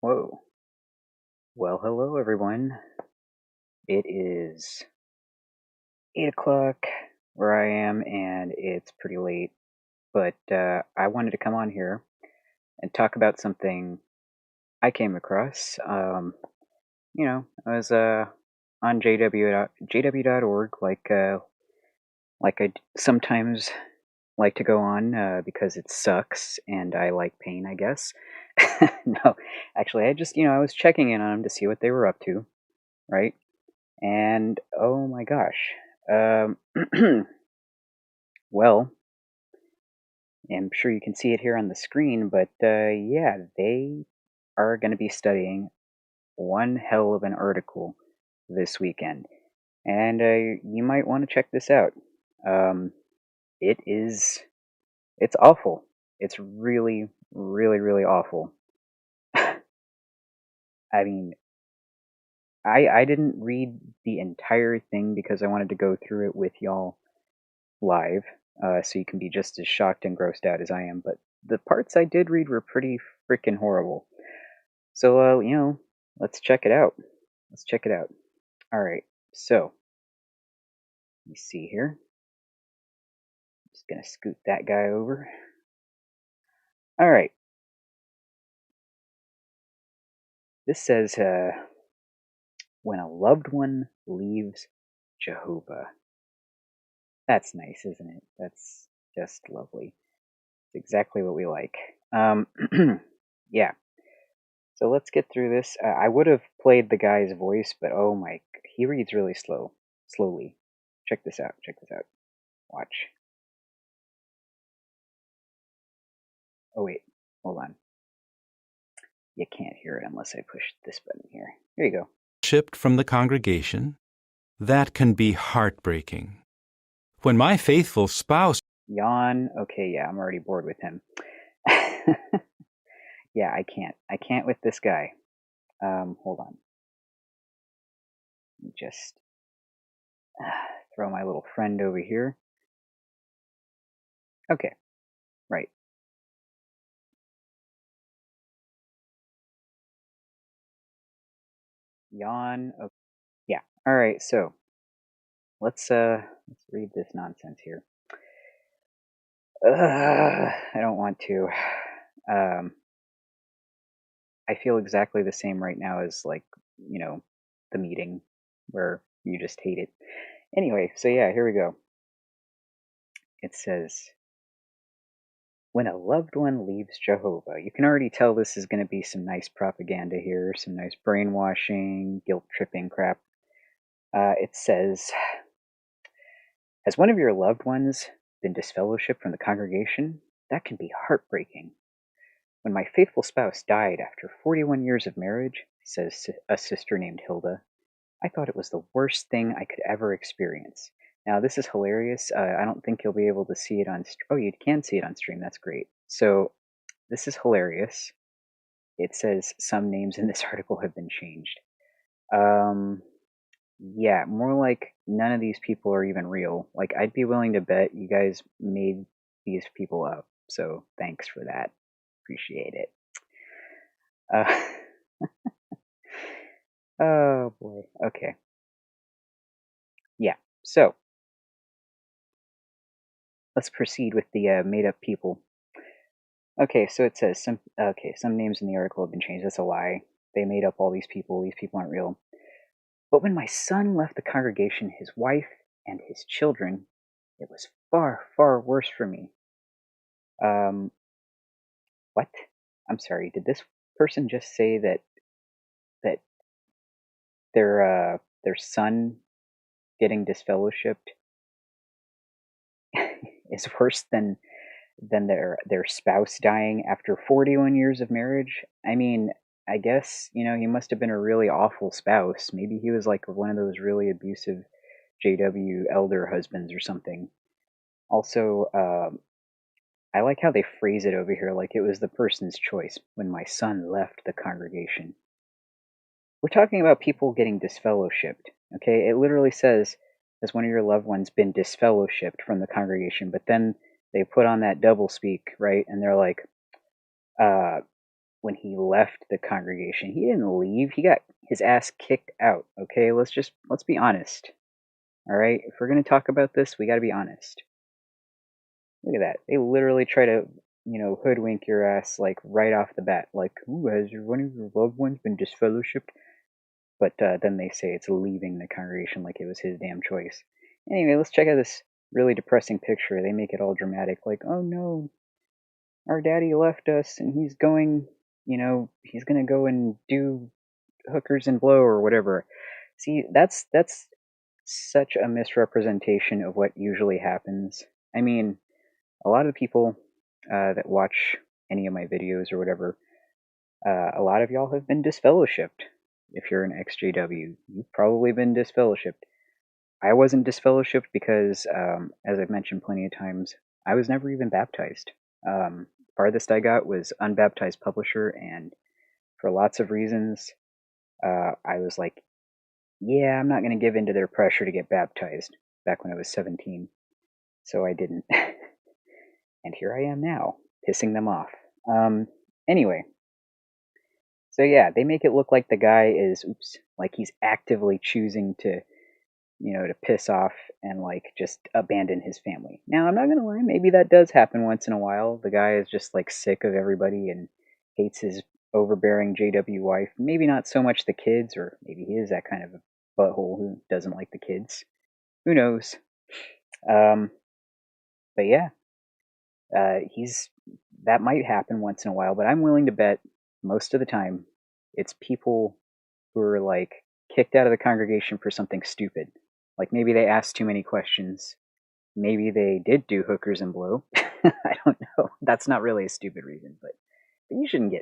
Whoa. Well, hello everyone. It is 8 o'clock where I am, and it's pretty late. But I wanted to come on here and talk about something I came across. I was on JW.org, like I sometimes like to go on because it sucks and I like pain, I guess. No, actually, I was checking in on them to see what they were up to, right? And oh my gosh. Um, well, I'm sure you can see it here on the screen, but yeah, they are going to be studying one hell of an article this weekend. And you might want to check this out. Um, it is, it's awful. It's really, really, really awful. I mean, I didn't read the entire thing because I wanted to go through it with y'all live, so you can be just as shocked and grossed out as I am. But the parts I did read were pretty freaking horrible. So, let's check it out. Let's check it out. All right. So, let me see here. I'm just gonna scoot that guy over. All right. This says, when a loved one leaves Jehovah. That's nice, isn't it? That's just lovely. It's exactly what we like. Yeah. So let's get through this. I would have played the guy's voice, but oh my, he reads really slowly. Check this out. Check this out. Watch. Oh wait, hold on. You can't hear it unless I push this button here. Here you go. Shipped from the congregation, that can be heartbreaking. When my faithful spouse... Yawn. Okay, yeah, I'm already bored with him. Yeah, I can't. I can't with this guy. Hold on. Let me just throw my little friend over here. Okay, right. Yawn. Okay. Yeah. All right. So let's read this nonsense here. I don't want to. Um, I feel exactly the same right now as the meeting where you just hate it. Anyway, so yeah, here we go. It says, when a loved one leaves Jehovah, you can already tell this is going to be some nice propaganda here, some nice brainwashing, guilt tripping crap. It says, has one of your loved ones been disfellowshipped from the congregation? That can be heartbreaking. When my faithful spouse died after 41 years of marriage, says a sister named Hilda, I thought it was the worst thing I could ever experience. Now, this is hilarious. I don't think you'll be able to see it on... Oh, you can see it on stream. That's great. So, this is hilarious. It says some names in this article have been changed. Yeah, more like none of these people are even real. Like, I'd be willing to bet you guys made these people up. So, thanks for that. Appreciate it. Oh boy. Okay. Yeah. So let's proceed with the made-up people. Okay. So it says some. Okay, some names in the article have been changed. That's a lie. They made up all these people. These people aren't real. But when my son left the congregation, his wife and his children, it was far, far worse for me. What? I'm sorry. Did this person just say that their son getting disfellowshipped is worse than their spouse dying after 41 years of marriage? I mean, I guess, he must have been a really awful spouse. Maybe he was like one of those really abusive JW elder husbands or something. Also, I like how they phrase it over here like it was the person's choice when my son left the congregation. We're talking about people getting disfellowshipped, okay? It literally says, has one of your loved ones been disfellowshipped from the congregation? But then they put on that double speak, right? And they're like, uh, when he left the congregation. He didn't leave. He got his ass kicked out. Okay, let's be honest. All right, if we're gonna talk about this, we got to be honest. Look at that. They literally try to, hoodwink your ass like right off the bat. Like, ooh, has one of your loved ones been disfellowshipped? But then they say it's leaving the congregation like it was his damn choice. Anyway, let's check out this really depressing picture. They make it all dramatic, like, oh no, our daddy left us and he's going, he's gonna go and do hookers and blow or whatever. See, that's such a misrepresentation of what usually happens. I mean, a lot of people that watch any of my videos or whatever, a lot of y'all have been disfellowshipped. If you're an ex-JW, you've probably been disfellowshipped. I wasn't disfellowshipped because, as I've mentioned plenty of times, I was never even baptized. Farthest I got was unbaptized publisher, and for lots of reasons, I was like, yeah, I'm not going to give in to their pressure to get baptized back when I was 17. So I didn't. And here I am now, pissing them off. Anyway, so yeah, they make it look like the guy is, like he's actively choosing to, to piss off and like just abandon his family. Now, I'm not gonna lie, maybe that does happen once in a while. The guy is just like sick of everybody and hates his overbearing JW wife. Maybe not so much the kids, or maybe he is that kind of a butthole who doesn't like the kids. Who knows? Um, but yeah, he's that might happen once in a while, but I'm willing to bet most of the time it's people who are like kicked out of the congregation for something stupid. Like maybe they asked too many questions. Maybe they did do hookers and blow. I don't know. That's not really a stupid reason, but you shouldn't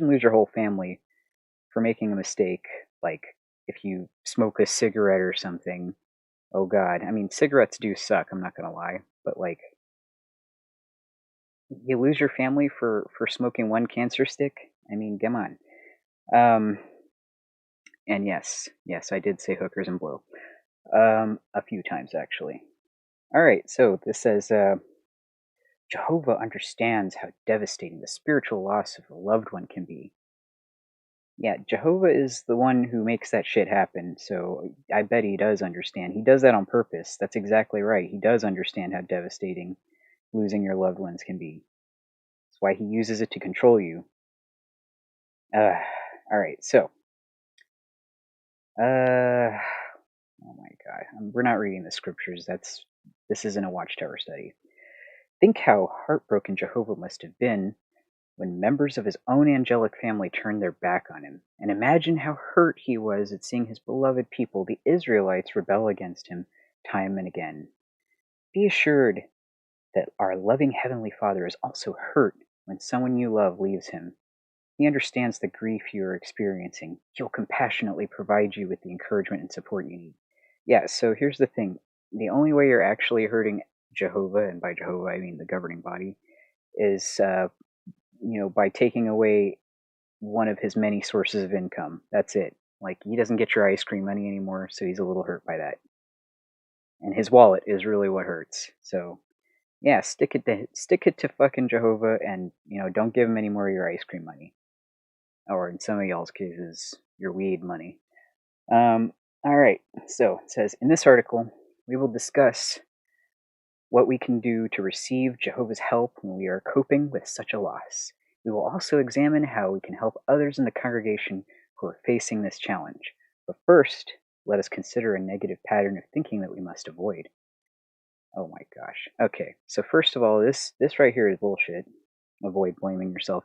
lose your whole family for making a mistake. Like if you smoke a cigarette or something. Oh God, I mean cigarettes do suck. I'm not gonna lie, but like you lose your family for smoking one cancer stick. I mean, come on. Um, and yes, I did say hookers and blow. A few times actually. All right, so this says Jehovah understands how devastating the spiritual loss of a loved one can be. Yeah, Jehovah is the one who makes that shit happen, so I bet he does understand. He does that on purpose. That's exactly right. He does understand how devastating losing your loved ones can be. That's why he uses it to control you. All right, so, oh my God, we're not reading the scriptures. This isn't a Watchtower study. Think how heartbroken Jehovah must have been when members of his own angelic family turned their back on him, and imagine how hurt he was at seeing his beloved people, the Israelites, rebel against him time and again. Be assured that our loving Heavenly Father is also hurt when someone you love leaves him. He understands the grief you are experiencing. He'll compassionately provide you with the encouragement and support you need. Yeah, so here's the thing. The only way you're actually hurting Jehovah, and by Jehovah I mean the governing body, is by taking away one of his many sources of income. That's it. Like he doesn't get your ice cream money anymore, so he's a little hurt by that. And his wallet is really what hurts. So yeah, stick it to fucking Jehovah, and don't give him any more of your ice cream money, or in some of y'all's cases, your weed money. All right. So it says in this article, we will discuss what we can do to receive Jehovah's help when we are coping with such a loss. We will also examine how we can help others in the congregation who are facing this challenge. But first, let us consider a negative pattern of thinking that we must avoid. Oh my gosh. Okay, so first of all, this right here is bullshit. Avoid blaming yourself.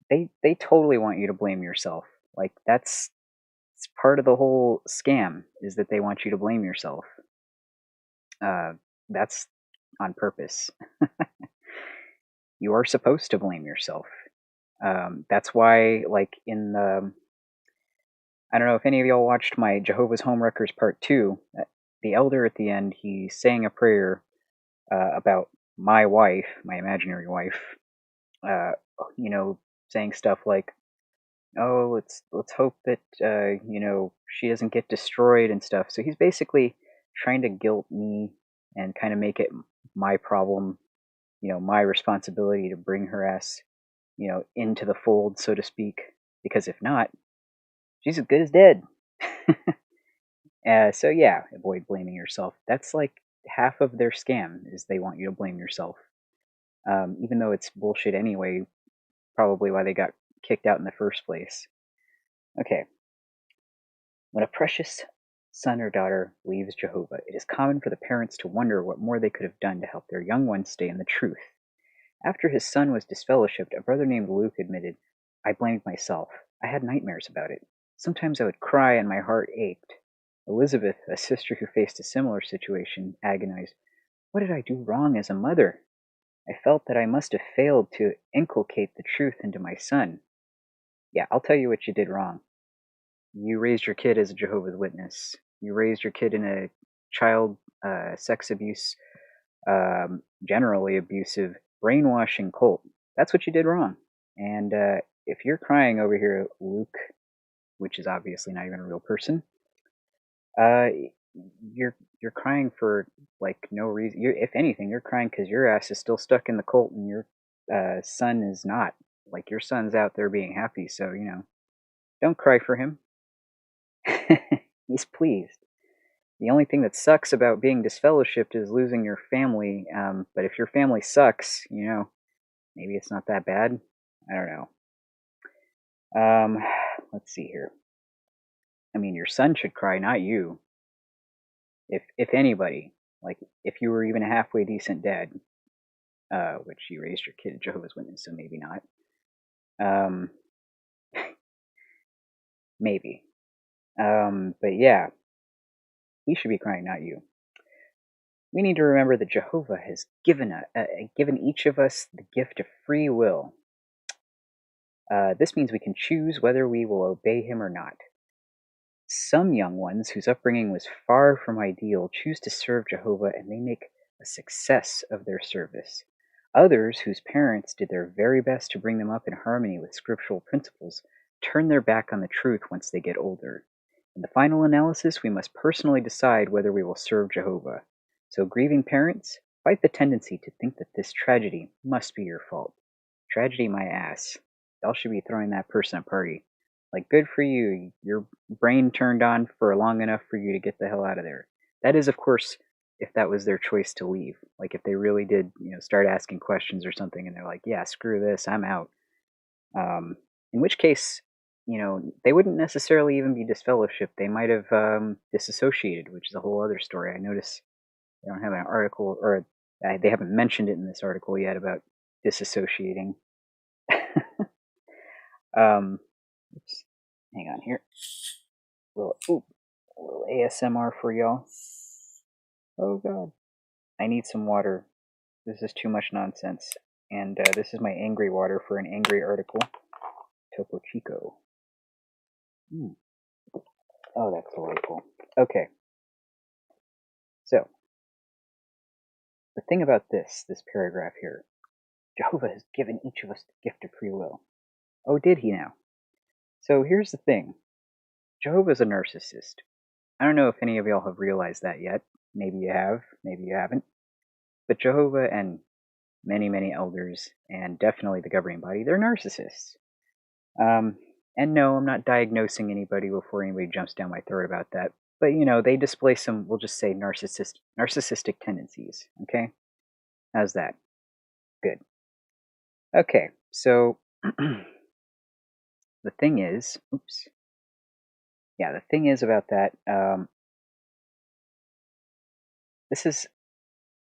They totally want you to blame yourself. Like that's it's part of the whole scam is that they want you to blame yourself. That's on purpose. You are supposed to blame yourself. That's why, like in the, I don't know if any of y'all watched my Jehovah's Homewreckers Part 2. The elder at the end, he's saying a prayer about my wife, my imaginary wife. Uh, saying stuff like, "Oh, let's hope that she doesn't get destroyed and stuff." So he's basically trying to guilt me and kind of make it my problem, my responsibility to bring her ass into the fold, so to speak. Because if not, she's as good as dead. So yeah, avoid blaming yourself. That's like half of their scam is they want you to blame yourself. Even though it's bullshit anyway, probably why they got kicked out in the first place. Okay. When a precious son or daughter leaves Jehovah, it is common for the parents to wonder what more they could have done to help their young ones stay in the truth. After his son was disfellowshipped, a brother named Luke admitted, "I blamed myself. I had nightmares about it. Sometimes I would cry and my heart ached." Elizabeth, a sister who faced a similar situation, agonized, "What did I do wrong as a mother? I felt that I must have failed to inculcate the truth into my son." Yeah, I'll tell you what you did wrong. You raised your kid as a Jehovah's Witness. You raised your kid in a child sex abuse, generally abusive, brainwashing cult. That's what you did wrong. And if you're crying over here, Luke, which is obviously not even a real person, uh, you're crying for like no reason. If anything, you're crying because your ass is still stuck in the cult, and your son is not. Like your son's out there being happy, so don't cry for him. He's pleased. The only thing that sucks about being disfellowshipped is losing your family. But if your family sucks, maybe it's not that bad. I don't know. Let's see here. I mean, your son should cry, not you. If anybody, like if you were even a halfway decent dad, which you raised your kid a Jehovah's Witness, so maybe not. Um, maybe. But yeah, he should be crying, not you. We need to remember that Jehovah has given each of us the gift of free will. This means we can choose whether we will obey him or not. Some young ones whose upbringing was far from ideal choose to serve Jehovah, and they make a success of their service. Others, whose parents did their very best to bring them up in harmony with scriptural principles, turn their back on the truth once they get older. In the final analysis, we must personally decide whether we will serve Jehovah. So, grieving parents, fight the tendency to think that this tragedy must be your fault. Tragedy, my ass. Y'all should be throwing that person a party. Like, good for you. Your brain turned on for long enough for you to get the hell out of there. That is, of course, if that was their choice to leave. Like, if they really did, start asking questions or something, and they're like, yeah, screw this, I'm out. In which case, they wouldn't necessarily even be disfellowshipped. They might have disassociated, which is a whole other story. I notice they don't have an article, or they haven't mentioned it in this article yet about disassociating. Oops. Hang on here. A little ASMR for y'all. Oh god. I need some water. This is too much nonsense. And this is my angry water for an angry article. Topo Chico. Oh, that's delightful. Okay. So, the thing about this paragraph here, Jehovah has given each of us the gift of free will. Oh, did he now? So here's the thing. Jehovah's a narcissist. I don't know if any of y'all have realized that yet. Maybe you have, maybe you haven't. But Jehovah and many, many elders, and definitely the governing body, they're narcissists. And no, I'm not diagnosing anybody before anybody jumps down my throat about that. But, they display some, we'll just say, narcissistic tendencies. Okay? How's that? Good. Okay, so the thing is, the thing is about that, this is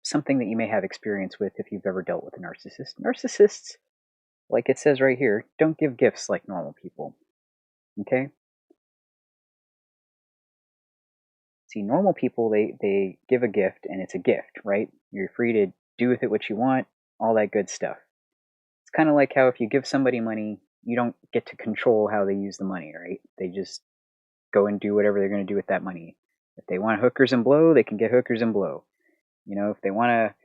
something that you may have experience with if you've ever dealt with a narcissist. Narcissists, like it says right here, don't give gifts like normal people. Okay? See, normal people, they give a gift, and it's a gift, right? You're free to do with it what you want, all that good stuff. It's kind of like how if you give somebody money, you don't get to control how they use the money, right? They just go and do whatever they're going to do with that money. If they want hookers and blow, they can get hookers and blow. If they want to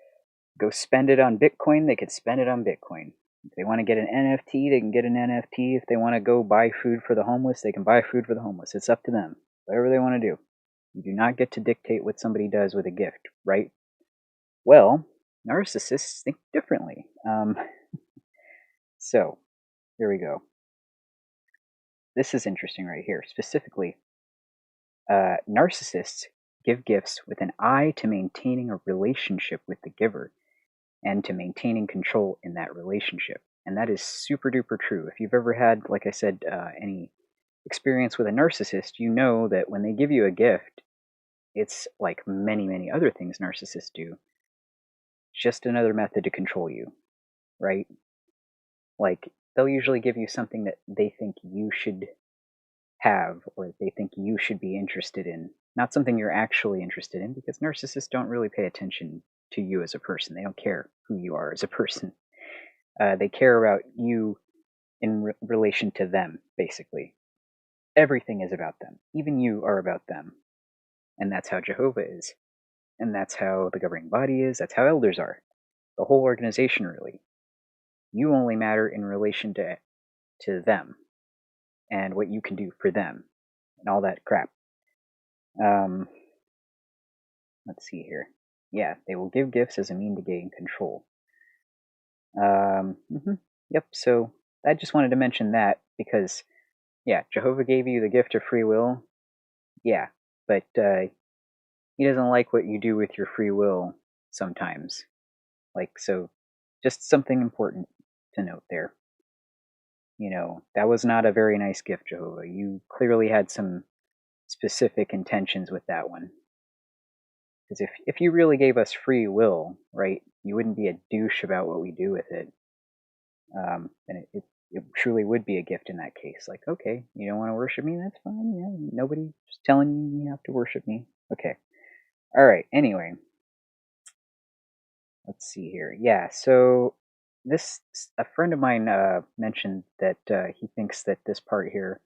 go spend it on Bitcoin, they can spend it on Bitcoin. If they want to get an NFT, they can get an NFT. If they want to go buy food for the homeless, they can buy food for the homeless. It's up to them. Whatever they want to do. You do not get to dictate what somebody does with a gift, right? Well, narcissists think differently. So, Here we go. This is interesting right here. Specifically, narcissists give gifts with an eye to maintaining a relationship with the giver and to maintaining control in that relationship. And that is super duper true. If you've ever had, like I said, any experience with a narcissist, you know that when they give you a gift, it's like many, many other things narcissists do, just another method to control you, right? Like, they'll usually give you something that they think you should have or they think you should be interested in, not something you're actually interested in, because narcissists don't really pay attention to you as a person. They don't care who you are as a person. They care about you in relation to them, basically. Everything is about them. Even you are about them. And that's how Jehovah is. And that's how the governing body is. That's how elders are. The whole organization, really. You only matter in relation to them and what you can do for them and all that crap. Um, let's see here. Yeah, they will give gifts as a mean to gain control. Yep, so I just wanted to mention that because, yeah, Jehovah gave you the gift of free will. Yeah, but he doesn't like what you do with your free will sometimes. Like, so just something important to note there. You know, that was not a very nice gift, Jehovah. You clearly had some specific intentions with that one. Because if you really gave us free will, right, you wouldn't be a douche about what we do with it. And it truly would be a gift in that case. Like, okay, you don't want to worship me? That's fine. Yeah, nobody's telling you you have to worship me. Okay. All right. Anyway, let's see here. Yeah. So this a friend of mine mentioned that he thinks that this part here,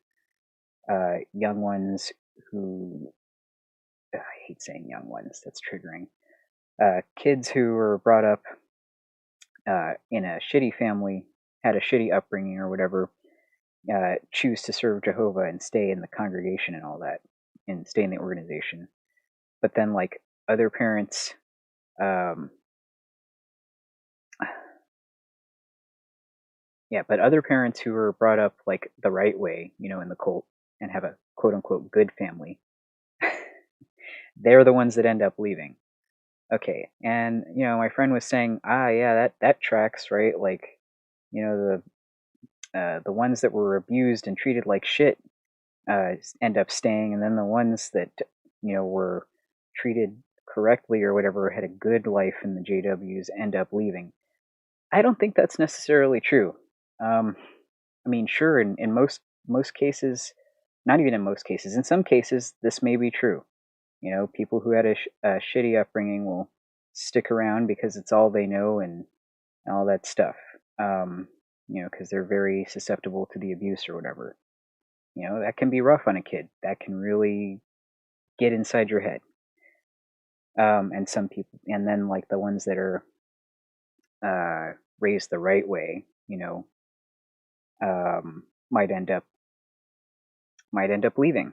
young ones who I hate saying young ones. That's triggering. Kids who were brought up in a shitty family, had a shitty upbringing or whatever, choose to serve Jehovah and stay in the congregation and all that, and stay in the organization. But then, like, other parents, um, yeah, but other parents who were brought up like the right way, you know, in the cult and have a quote unquote good family, they're the ones that end up leaving. Okay, and you know, my friend was saying, yeah, that tracks, right? Like, you know, the ones that were abused and treated like shit end up staying, and then the ones that you know were treated correctly or whatever had a good life in the JWs end up leaving. I don't think that's necessarily true. Um, I mean, sure, in most cases, not even in most cases, in some cases, this may be true. You know, people who had a shitty upbringing will stick around because it's all they know and all that stuff. You know, because they're very susceptible to the abuse or whatever. You know, that can be rough on a kid. That can really get inside your head. And some people, and then like the ones that are raised the right way, you know, um, might end up leaving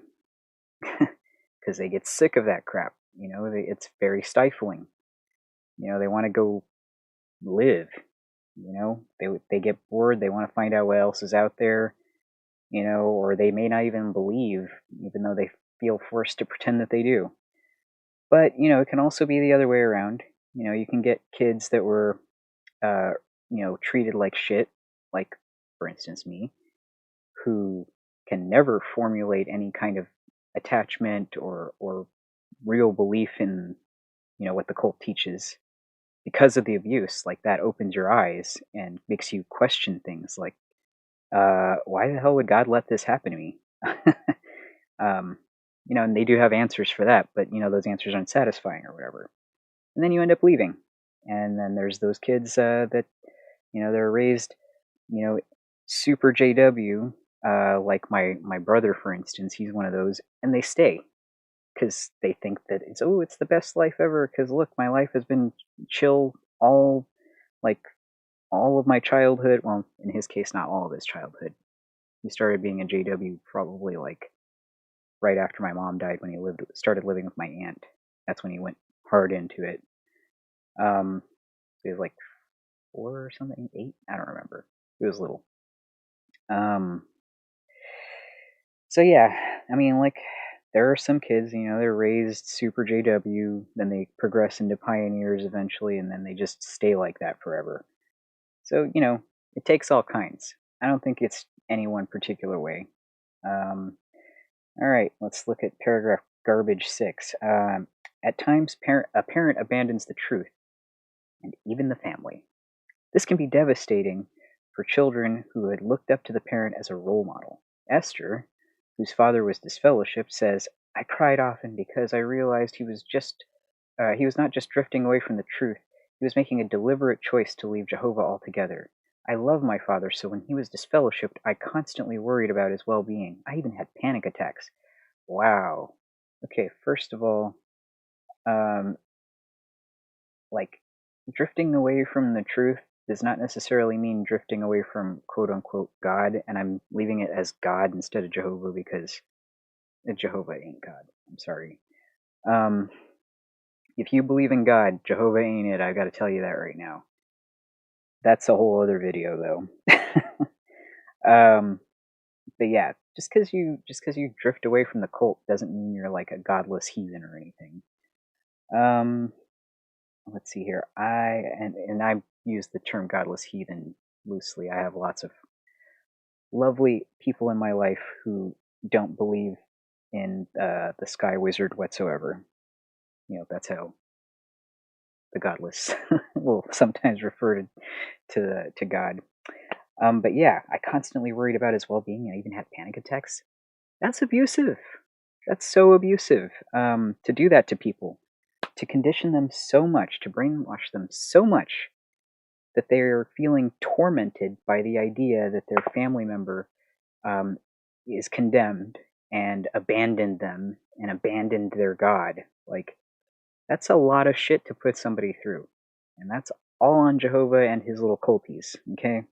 because they get sick of that crap. You know, it's very stifling. You know, they want to go live. You know, they get bored. They want to find out what else is out there. You know, or they may not even believe, even though they feel forced to pretend that they do. But you know, it can also be the other way around. You know, you can get kids that were, uh, you know, treated like shit, like for instance me, who can never formulate any kind of attachment or real belief in you know what the cult teaches because of the abuse. Like that opens your eyes and makes you question things like, why the hell would God let this happen to me? um, you know, and they do have answers for that, but you know those answers aren't satisfying or whatever. And then you end up leaving. And then there's those kids that you know they're raised, you know, super JW, like my brother for instance, he's one of those, and they stay because they think that it's the best life ever. Because look, my life has been chill all like all of my childhood. Well, in his case, not all of his childhood. He started being a JW probably like right after my mom died when he started living with my aunt. That's when he went hard into it. Um, he was like 4 or something, 8. I don't remember. He was little. Um, so yeah, I mean, like, there are some kids, they're raised super JW, then they progress into pioneers eventually, and then they just stay like that forever. So, it takes all kinds. I don't think it's any one particular way. Um, all right, let's look at paragraph garbage 6. At times, a parent abandons the truth and even the family. This can be devastating for children who had looked up to the parent as a role model. Esther, whose father was disfellowshipped, says, "I cried often because I realized he was not just drifting away from the truth, he was making a deliberate choice to leave Jehovah altogether. I love my father, so when he was disfellowshipped, I constantly worried about his well-being. I even had panic attacks." Wow. Okay, first of all, um, like, drifting away from the truth does not necessarily mean drifting away from quote unquote God, and I'm leaving it as God instead of Jehovah because Jehovah ain't God. I'm sorry. Um, if you believe in God, Jehovah ain't it. I got to tell you that right now. That's a whole other video, though. But yeah, just because you drift away from the cult doesn't mean you're like a godless heathen or anything. Um, let's see here. I use the term godless heathen loosely. I have lots of lovely people in my life who don't believe in the sky wizard whatsoever. That's how the godless will sometimes refer to God. But yeah, I constantly worried about his well-being and even had panic attacks. That's abusive. That's so abusive. To do that to people, to condition them so much, to brainwash them so much that they're feeling tormented by the idea that their family member um, is condemned and abandoned them and abandoned their God. Like, that's a lot of shit to put somebody through. And that's all on Jehovah and his little culties, okay?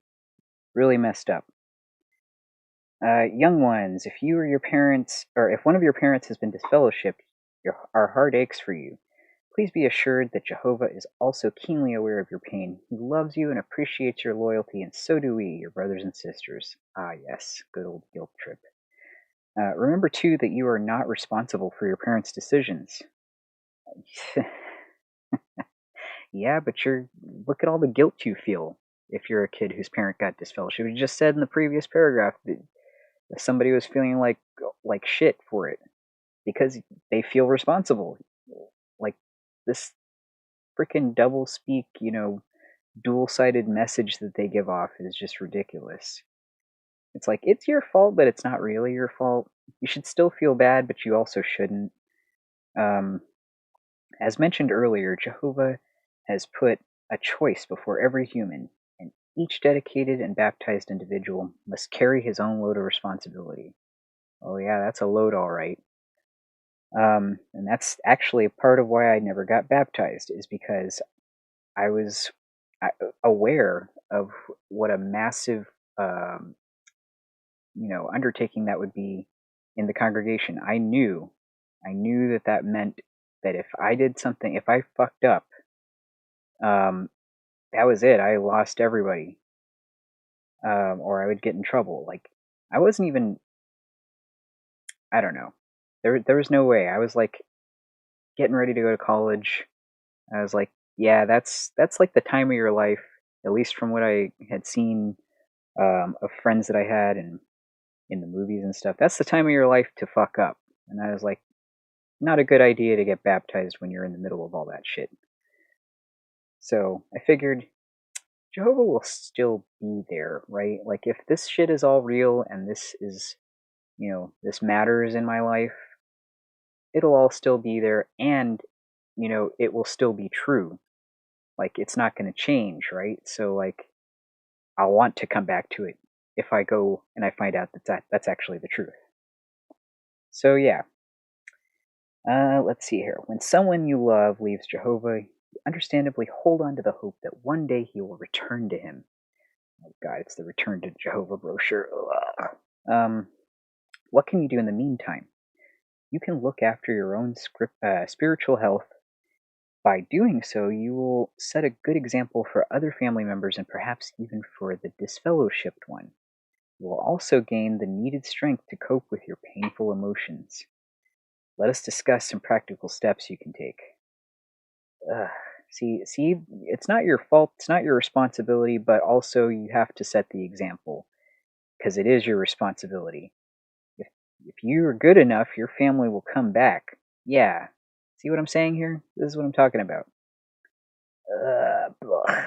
Really messed up. Young ones, if you or your parents, or if one of your parents has been disfellowshipped, our heart aches for you. Please be assured that Jehovah is also keenly aware of your pain. He loves you and appreciates your loyalty, and so do we, your brothers and sisters. Ah, yes, good old guilt trip. Remember, too, that you are not responsible for your parents' decisions. Yeah, but look at all the guilt you feel if you're a kid whose parent got disfellowshipped. You just said in the previous paragraph that somebody was feeling like shit for it because they feel responsible. Like, this freaking double speak, dual-sided message that they give off is just ridiculous. It's like, it's your fault, but it's not really your fault. You should still feel bad, but you also shouldn't. Um, as mentioned earlier, Jehovah has put a choice before every human, and each dedicated and baptized individual must carry his own load of responsibility. Oh yeah, that's a load, all right. And that's actually part of why I never got baptized, is because I was aware of what a massive, um, undertaking that would be in the congregation. I knew that meant that if I did something, if I fucked up, um, that was it. I lost everybody, or I would get in trouble. Like, I wasn't even. I don't know. There was no way. I was like getting ready to go to college. I was like, yeah, that's like the time of your life, at least from what I had seen of friends that I had and in the movies and stuff. That's the time of your life to fuck up. And I was like, not a good idea to get baptized when you're in the middle of all that shit. So I figured Jehovah will still be there, right? Like, if this shit is all real and this matters in my life, it'll all still be there, and it will still be true. Like, it's not going to change, right? So, like, I'll want to come back to it if I go and I find out that's actually the truth. So yeah, let's see here. When someone you love leaves Jehovah, you understandably hold on to the hope that one day he will return to him. Oh God, it's the Return to Jehovah brochure. Ugh. What can you do in the meantime? You can look after your own spiritual health. By doing so, you will set a good example for other family members and perhaps even for the disfellowshipped one. You will also gain the needed strength to cope with your painful emotions. Let us discuss some practical steps you can take. Ugh. See, it's not your fault, it's not your responsibility, but also you have to set the example because it is your responsibility. If if you are good enough, your family will come back. Yeah. See what I'm saying here? This is what I'm talking about. Blah.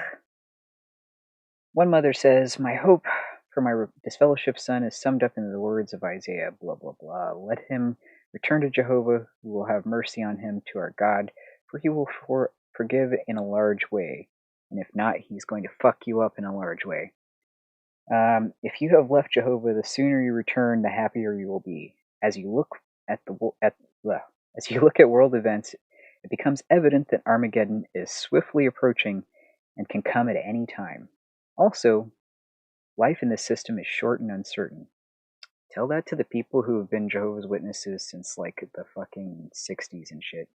One mother says, "My hope for my disfellowshipped son is summed up in the words of Isaiah, blah, blah, blah. Let him return to Jehovah, who will have mercy on him, to our God, for he will forgive in a large way. And if not, he's going to fuck you up in a large way." If you have left Jehovah, the sooner you return, the happier you will be. As you look at as you look at world events, it becomes evident that Armageddon is swiftly approaching and can come at any time. Also, life in this system is short and uncertain. Tell that to the people who have been Jehovah's Witnesses since like the fucking 60s and shit.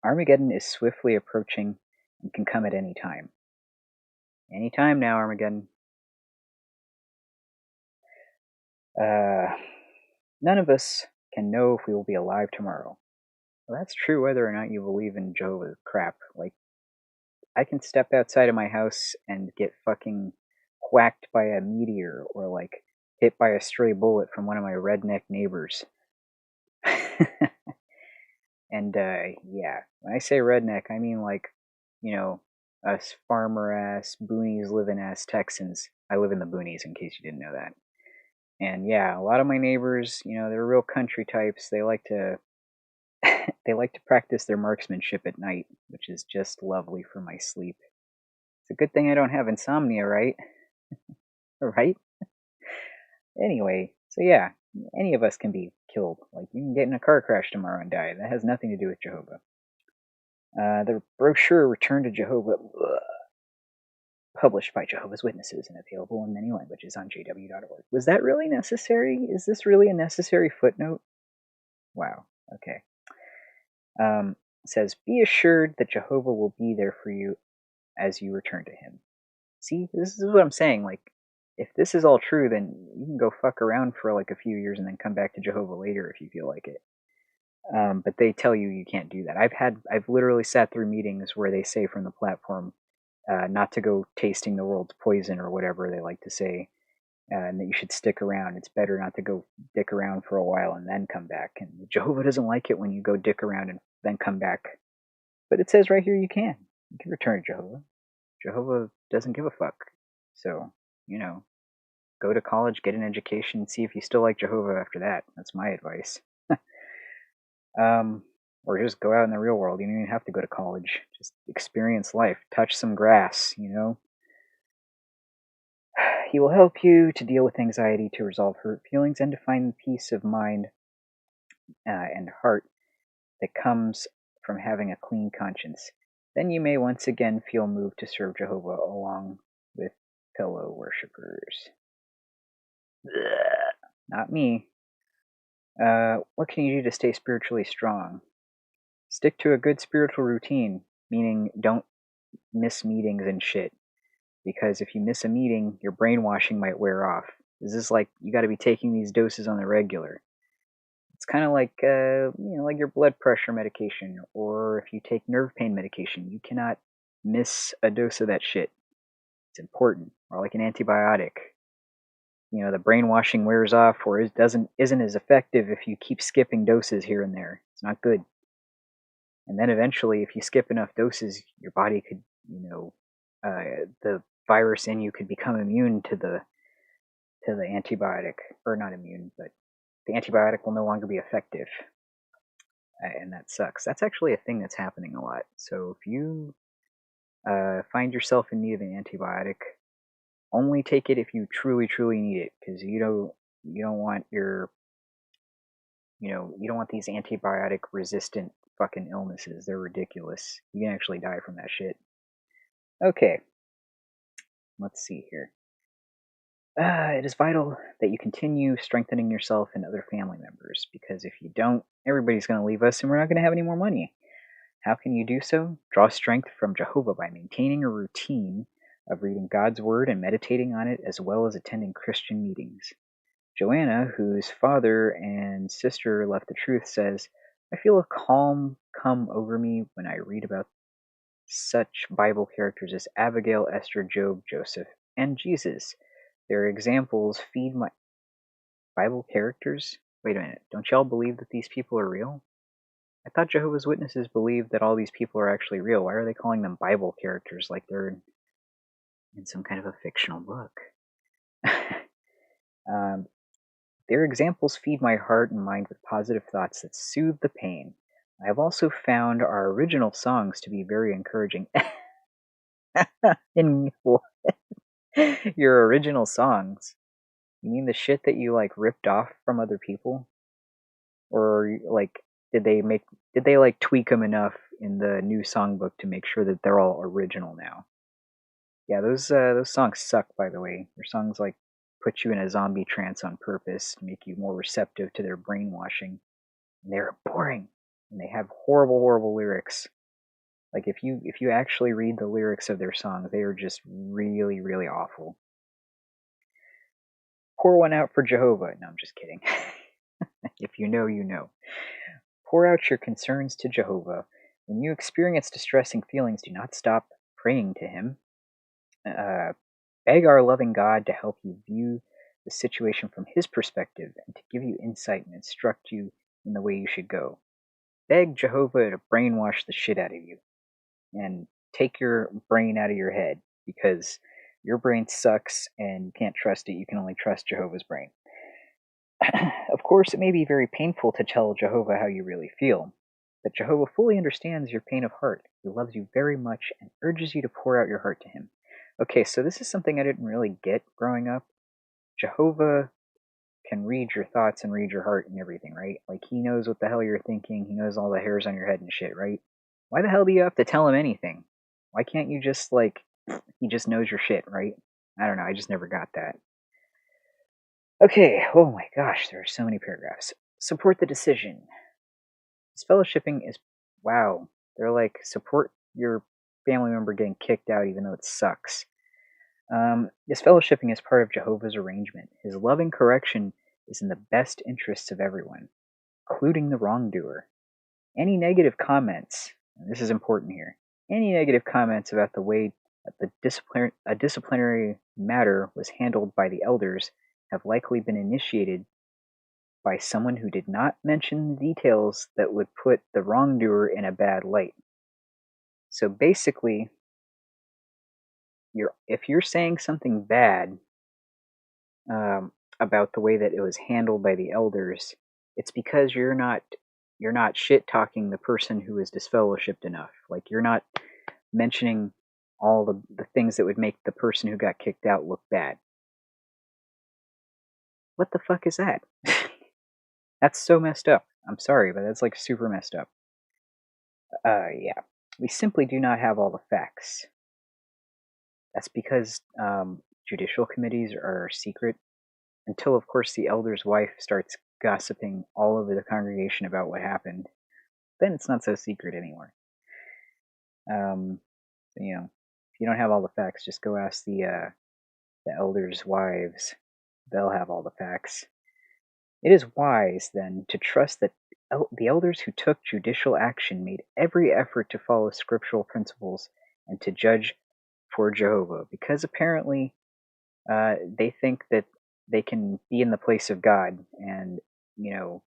Armageddon is swiftly approaching and can come at any time. Any time now, Armageddon. None of us can know if we will be alive tomorrow. Well, that's true whether or not you believe in Jehovah's crap. Like, I can step outside of my house and get fucking whacked by a meteor or like hit by a stray bullet from one of my redneck neighbors. And yeah, when I say redneck, I mean like, you know, us farmer ass, boonies living ass Texans. I live in the boonies in case you didn't know that. And yeah, a lot of my neighbors, they're real country types. They like to they like to practice their marksmanship at night, which is just lovely for my sleep. It's a good thing I don't have insomnia, right? Right? Anyway, so yeah, any of us can be killed. Like, you can get in a car crash tomorrow and die. That has nothing to do with Jehovah. The brochure Return to Jehovah, published by Jehovah's Witnesses and available in many languages on JW.org. Was that really necessary? Is this really a necessary footnote? Wow, okay. Says, "Be assured that Jehovah will be there for you as you return to him." See, this is what I'm saying. Like, if this is all true, then you can go fuck around for like a few years and then come back to Jehovah later if you feel like it. But they tell you can't do that. I've literally sat through meetings where they say from the platform not to go tasting the world's poison or whatever they like to say, and that you should stick around. It's better not to go dick around for a while and then come back. And Jehovah doesn't like it when you go dick around and then come back. But it says right here you can. You can return to Jehovah. Jehovah doesn't give a fuck. So, go to college, get an education, see if you still like Jehovah after that. That's my advice. Or just go out in the real world. You don't even have to go to college. Just experience life. Touch some grass, He will help you to deal with anxiety, to resolve hurt feelings, and to find peace of mind and heart that comes from having a clean conscience. Then you may once again feel moved to serve Jehovah along with fellow worshippers. Blech. Not me. What can you do to stay spiritually strong? Stick to a good spiritual routine, meaning don't miss meetings and shit. Because if you miss a meeting, your brainwashing might wear off. This is like you got to be taking these doses on the regular. It's kind of like like your blood pressure medication, or if you take nerve pain medication, you cannot miss a dose of that shit. It's important. Or like an antibiotic. The brainwashing wears off, or isn't as effective if you keep skipping doses here and there. It's not good. And then eventually, if you skip enough doses, your body could, the virus in you could become immune to the antibiotic, or not immune, but the antibiotic will no longer be effective, and that sucks. That's actually a thing that's happening a lot. So if you find yourself in need of an antibiotic, only take it if you truly, truly need it, because you don't want you don't want these antibiotic resistant fucking illnesses. They're ridiculous. You can actually die from that shit. Okay. Let's see here. It is vital that you continue strengthening yourself and other family members, because if you don't, everybody's going to leave us and we're not going to have any more money. How can you do so? Draw strength from Jehovah by maintaining a routine of reading God's Word and meditating on it, as well as attending Christian meetings. Joanna, whose father and sister left the truth, says, I feel a calm come over me when I read about such Bible characters as Abigail, Esther, Job, Joseph, and Jesus. Their examples feed my Bible characters? Wait a minute, don't y'all believe that these people are real? I thought Jehovah's Witnesses believed that all these people are actually real. Why are they calling them Bible characters like they're in some kind of a fictional book? um, their examples feed my heart and mind with positive thoughts that soothe the pain. I have also found our original songs to be very encouraging. In your original songs? You mean the shit that you like ripped off from other people? Or like did they like tweak them enough in the new songbook to make sure that they're all original now? Yeah, those songs suck, by the way. Their songs like put you in a zombie trance on purpose to make you more receptive to their brainwashing. And they're boring. And they have horrible, horrible lyrics. Like if you actually read the lyrics of their songs, they are just really, really awful. Pour one out for Jehovah. No, I'm just kidding. If you know, you know. Pour out your concerns to Jehovah. When you experience distressing feelings, do not stop praying to him. Beg our loving God to help you view the situation from his perspective and to give you insight and instruct you in the way you should go. Beg Jehovah to brainwash the shit out of you and take your brain out of your head, because your brain sucks and you can't trust it. You can only trust Jehovah's brain. Of course, it may be very painful to tell Jehovah how you really feel, but Jehovah fully understands your pain of heart. He loves you very much and urges you to pour out your heart to him. Okay, so this is something I didn't really get growing up. Jehovah can read your thoughts and read your heart and everything, right? Like, he knows what the hell you're thinking. He knows all the hairs on your head and shit, right? Why the hell do you have to tell him anything? Why can't you just, like, he just knows your shit, right? I don't know, I just never got that. Okay, oh my gosh, there are so many paragraphs. Support the decision. Disfellowshipping is, wow, they're like, support your family member getting kicked out even though it sucks. Disfellowshipping is part of Jehovah's arrangement. His loving correction is in the best interests of everyone, including the wrongdoer. Any negative comments, and this is important here, any negative comments about the way that a disciplinary matter was handled by the elders have likely been initiated by someone who did not mention the details that would put the wrongdoer in a bad light. So basically, if you're saying something bad about the way that it was handled by the elders, it's because you're not shit talking the person who is disfellowshipped enough. Like, you're not mentioning all the things that would make the person who got kicked out look bad. What the fuck is that? That's so messed up. I'm sorry, but that's like super messed up. Yeah. We simply do not have all the facts. That's because judicial committees are secret until, of course, the elder's wife starts gossiping all over the congregation about what happened. Then it's not so secret anymore. You know, if you don't have all the facts, just go ask the elders' wives. They'll have all the facts. It is wise, then, to trust that the elders who took judicial action made every effort to follow scriptural principles and to judge for Jehovah, because apparently they think that they can be in the place of God and,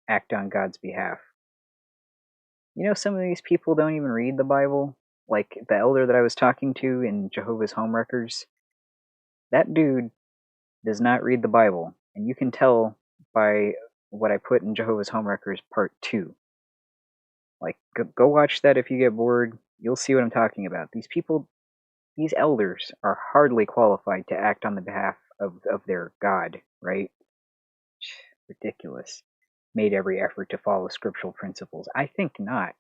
act on God's behalf. Some of these people don't even read the Bible. Like the elder that I was talking to in Jehovah's Home Wreckers, that dude does not read the Bible. And you can tell by what I put in Jehovah's Home Wreckers Part 2. Like, go watch that if you get bored. You'll see what I'm talking about. These elders are hardly qualified to act on the behalf of their God, right? Ridiculous. Made every effort to follow scriptural principles. I think not.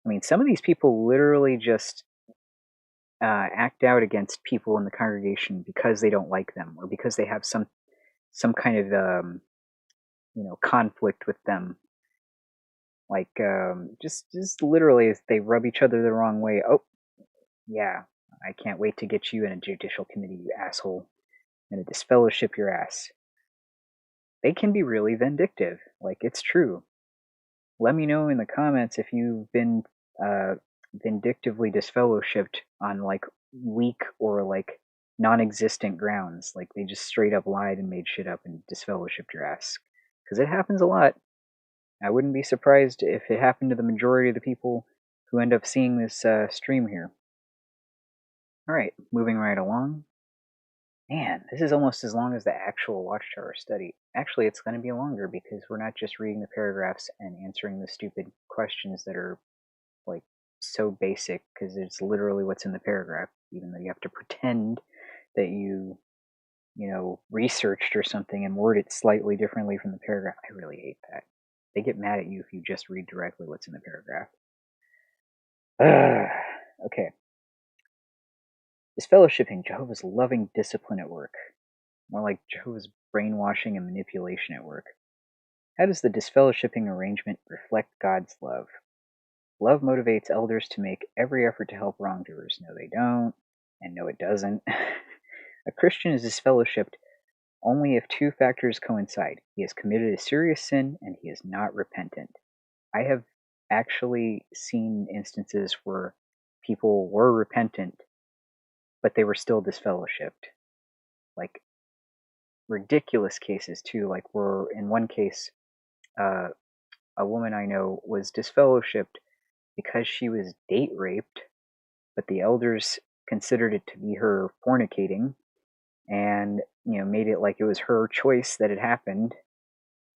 I mean, some of these people literally just act out against people in the congregation because they don't like them, or because they have some kind of conflict with them. Like just literally, they rub each other the wrong way. Oh, yeah, I can't wait to get you in a judicial committee, you asshole. I'm gonna disfellowship your ass. They can be really vindictive. Like, it's true. Let me know in the comments if you've been vindictively disfellowshipped on like weak or like non-existent grounds. Like they just straight up lied and made shit up and disfellowshipped your ass. Because it happens a lot. I wouldn't be surprised if it happened to the majority of the people who end up seeing this stream here. Alright, moving right along. Man, this is almost as long as the actual Watchtower study. Actually, it's going to be longer because we're not just reading the paragraphs and answering the stupid questions that are, like, so basic, because it's literally what's in the paragraph, even though you have to pretend that you researched or something and word it slightly differently from the paragraph. I really hate that. They get mad at you if you just read directly what's in the paragraph. Okay. Disfellowshipping, Jehovah's loving discipline at work. More like Jehovah's brainwashing and manipulation at work. How does the disfellowshipping arrangement reflect God's love? Love motivates elders to make every effort to help wrongdoers. No, they don't. And no, it doesn't. A Christian is disfellowshipped only if two factors coincide. He has committed a serious sin and he is not repentant. I have actually seen instances where people were repentant, but they were still disfellowshipped. Like, ridiculous cases, too. Like, where in one case, a woman I know was disfellowshipped because she was date raped, but the elders considered it to be her fornicating and made it like it was her choice that it happened,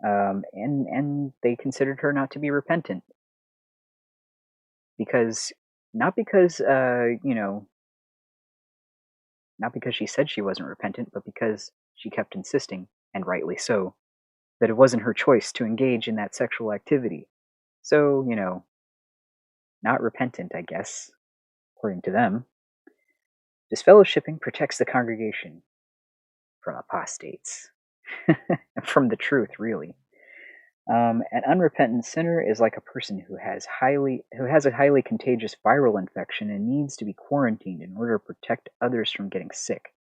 and they considered her not to be repentant because not because not because she said she wasn't repentant, but because she kept insisting, and rightly so, that it wasn't her choice to engage in that sexual activity. So, not repentant, I guess, according to them. Disfellowshipping protects the congregation from apostates. From the truth, really. An unrepentant sinner is like a person who has a highly contagious viral infection and needs to be quarantined in order to protect others from getting sick.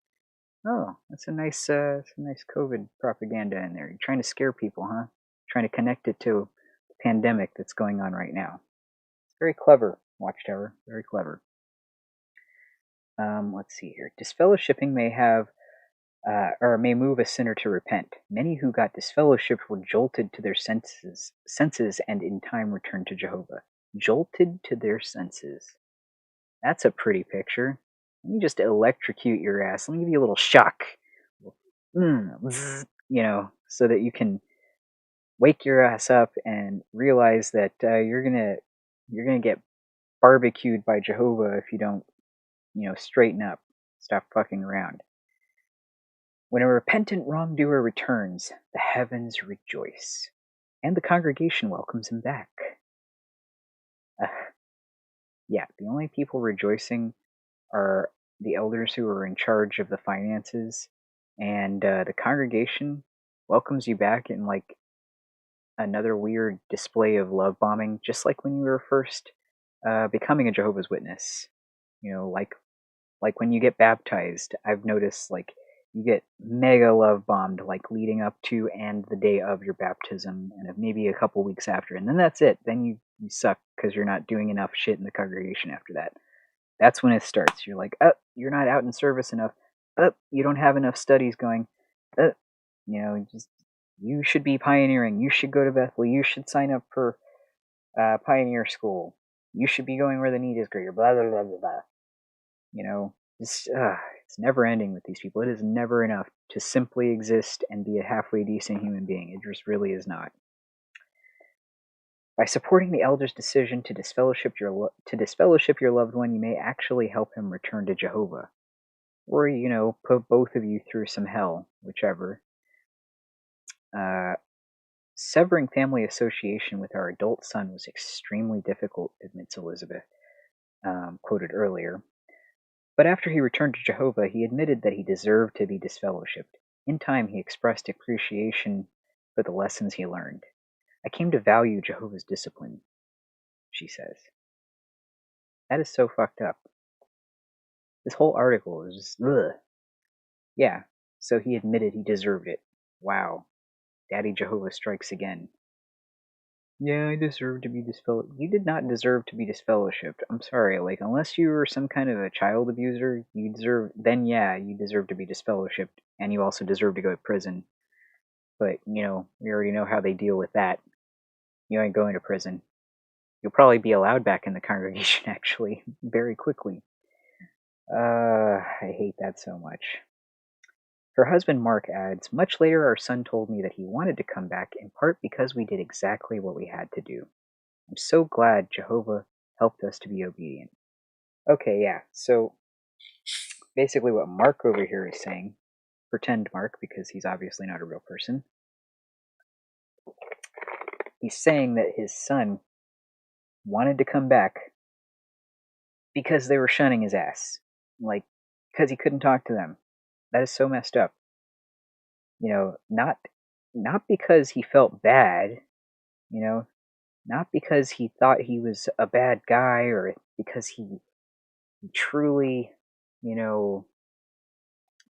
Oh, that's a nice COVID propaganda in there. You're trying to scare people, huh? Trying to connect it to the pandemic that's going on right now. Very clever, Watchtower. Very clever. Let's see here. Disfellowshipping may move a sinner to repent. Many who got disfellowshipped were jolted to their senses and in time returned to Jehovah. Jolted to their senses. That's a pretty picture. Let me just electrocute your ass. Let me give you a little shock. So that you can wake your ass up and realize that you're gonna get barbecued by Jehovah if you don't, straighten up, stop fucking around. When a repentant wrongdoer returns, the heavens rejoice, and the congregation welcomes him back. Yeah, the only people rejoicing are the elders who are in charge of the finances, and the congregation welcomes you back in like another weird display of love bombing, just like when you were first becoming a Jehovah's Witness. Like when you get baptized, I've noticed like you get mega love bombed like leading up to and the day of your baptism, and maybe a couple weeks after, and then that's it. Then you suck because you're not doing enough shit in the congregation after that. That's when it starts. You're like, oh, you're not out in service enough. Oh, you don't have enough studies going. Oh, you should be pioneering. You should go to Bethel. You should sign up for pioneer school. You should be going where the need is greater. Blah blah blah blah blah. It's never ending with these people. It is never enough to simply exist and be a halfway decent human being. It just really is not. By supporting the elder's decision to disfellowship your loved one, you may actually help him return to Jehovah, or put both of you through some hell, whichever. Severing family association with our adult son was extremely difficult, admits Elizabeth, quoted earlier. But after he returned to Jehovah, he admitted that he deserved to be disfellowshipped. In time, he expressed appreciation for the lessons he learned. I came to value Jehovah's discipline, she says. That is so fucked up. This whole article is just, ugh. Yeah, so he admitted he deserved it. Wow. Daddy Jehovah strikes again. Yeah, I deserve to be disfellowshipped. You did not deserve to be disfellowshipped. I'm sorry, like, unless you were some kind of a child abuser, then yeah, you deserve to be disfellowshipped, and you also deserve to go to prison. But, we already know how they deal with that. You ain't going to prison. You'll probably be allowed back in the congregation, actually, very quickly. I hate that so much. Her husband Mark adds, much later our son told me that he wanted to come back in part because we did exactly what we had to do. I'm so glad Jehovah helped us to be obedient. Okay, yeah, so basically what Mark over here is saying, pretend Mark because he's obviously not a real person, he's saying that his son wanted to come back because they were shunning his ass. Like, because he couldn't talk to them. That is so messed up. Not because he felt bad, not because he thought he was a bad guy or because he truly, you know,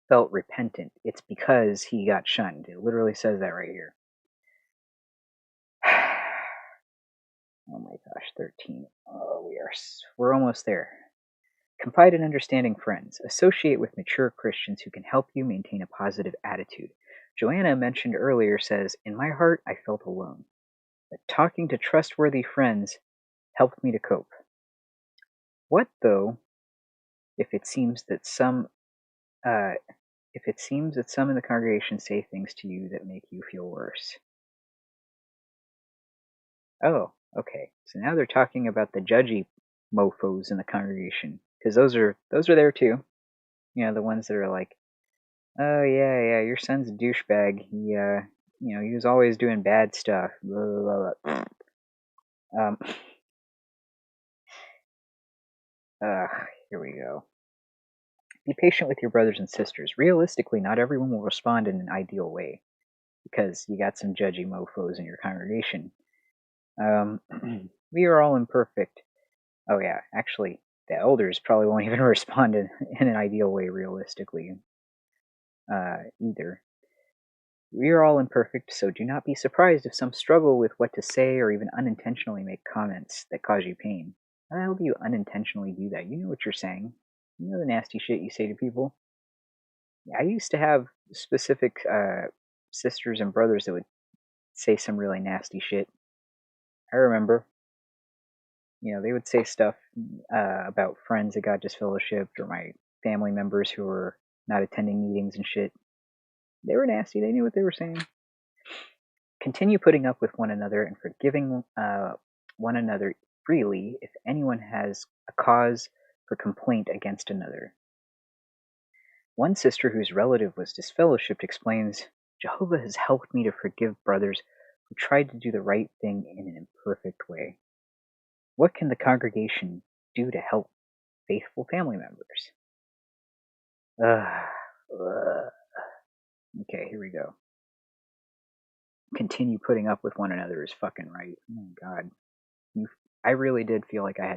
felt repentant. It's because he got shunned. It literally says that right here. Oh my gosh, 13. Oh, we're almost there. Confide in understanding friends. Associate with mature Christians who can help you maintain a positive attitude. Joanna mentioned earlier says, in my heart, I felt alone. But talking to trustworthy friends helped me to cope. What though, if it seems that some in the congregation say things to you that make you feel worse? Oh, okay. So now they're talking about the judgy mofos in the congregation, because those are there too. The ones that are like, oh yeah, your son's a douchebag. He was always doing bad stuff. Blah, blah, blah. Here we go. Be patient with your brothers and sisters. Realistically, not everyone will respond in an ideal way, because you got some judgy mofos in your congregation. We are all imperfect. Oh yeah, actually, the elders probably won't even respond in an ideal way realistically, either. We are all imperfect, so do not be surprised if some struggle with what to say or even unintentionally make comments that cause you pain. How the hell do you unintentionally do that? You know what you're saying. You know the nasty shit you say to people. I used to have specific sisters and brothers that would say some really nasty shit. I remember. They would say stuff about friends that got disfellowshipped or my family members who were not attending meetings and shit. They were nasty. They knew what they were saying. Continue putting up with one another and forgiving one another freely if anyone has a cause for complaint against another. One sister whose relative was disfellowshipped explains, Jehovah has helped me to forgive brothers who tried to do the right thing in an imperfect way. What can the congregation do to help faithful family members? Okay, here we go. Continue putting up with one another is fucking right. Oh my god. I really did feel like I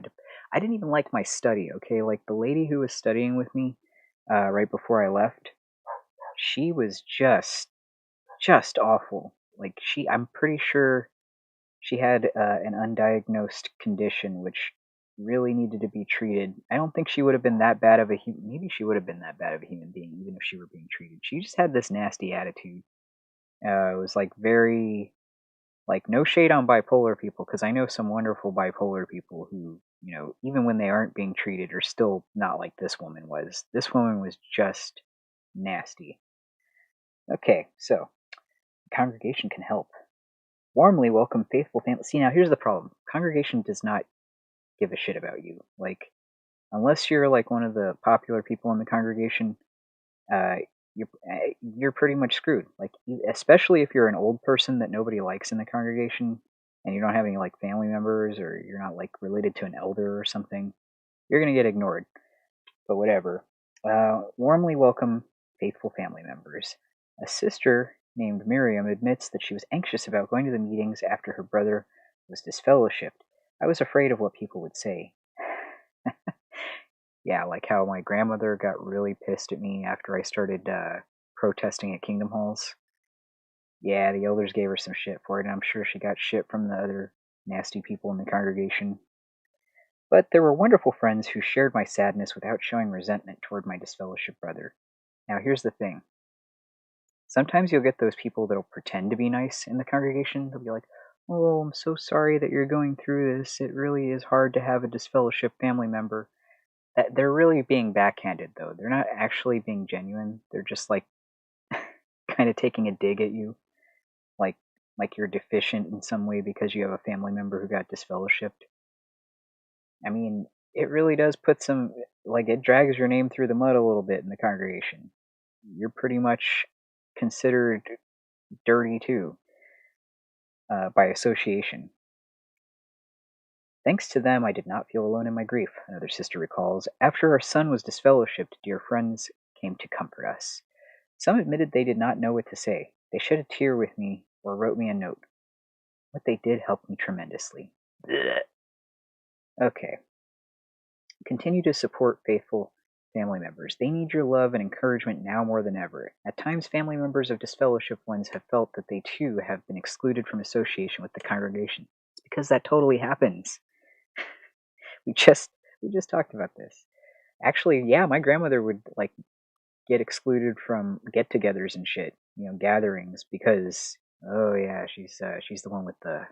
didn't even like my study, okay? Like the lady who was studying with me right before I left, she was just awful. Like I'm pretty sure she had an undiagnosed condition which really needed to be treated. I don't think she would have been that bad of a maybe she would have been that bad of a human being even if she were being treated. She just had this nasty attitude. It was like very no shade on bipolar people because I know some wonderful bipolar people who even when they aren't being treated are still not like this woman was. This woman was just nasty. Okay, so the congregation can help. Warmly welcome faithful family. See, now here's the problem. Congregation does not give a shit about you. Like, unless you're like one of the popular people in the congregation, uh, you're pretty much screwed. Like, especially if you're an old person that nobody likes in the congregation, and you don't have any like family members, or you're not like related to an elder or something, you're gonna get ignored. But whatever. Warmly welcome faithful family members. A sister named Miriam admits that she was anxious about going to the meetings after her brother was disfellowshipped. I was afraid of what people would say. Yeah, like how my grandmother got really pissed at me after I started protesting at Kingdom Halls. Yeah, the elders gave her some shit for it, and I'm sure she got shit from the other nasty people in the congregation. But there were wonderful friends who shared my sadness without showing resentment toward my disfellowshipped brother. Now, here's the thing. Sometimes you'll get those people that'll pretend to be nice in the congregation. They'll be like, "Oh, I'm so sorry that you're going through this. It really is hard to have a disfellowshipped family member." That they're really being backhanded, though. They're not actually being genuine. They're just like kind of taking a dig at you, like like you're deficient in some way because you have a family member who got disfellowshipped. I mean, it really does put some, like, it drags your name through the mud a little bit in the congregation. You're pretty much considered dirty too, by association. Thanks to them, I did not feel alone in my grief, another sister recalls. After our son was disfellowshipped, dear friends came to comfort us. Some admitted they did not know what to say. They shed a tear with me or wrote me a note. What they did helped me tremendously. Blech. Okay. Continue to support faithful family members. They need your love and encouragement now more than ever. At times, family members of disfellowshipped ones have felt that they too have been excluded from association with the congregation. It's because that totally happens. We just we just talked about this. Actually, yeah, my grandmother would like get excluded from get-togethers and shit, gatherings because oh yeah, she's the one with the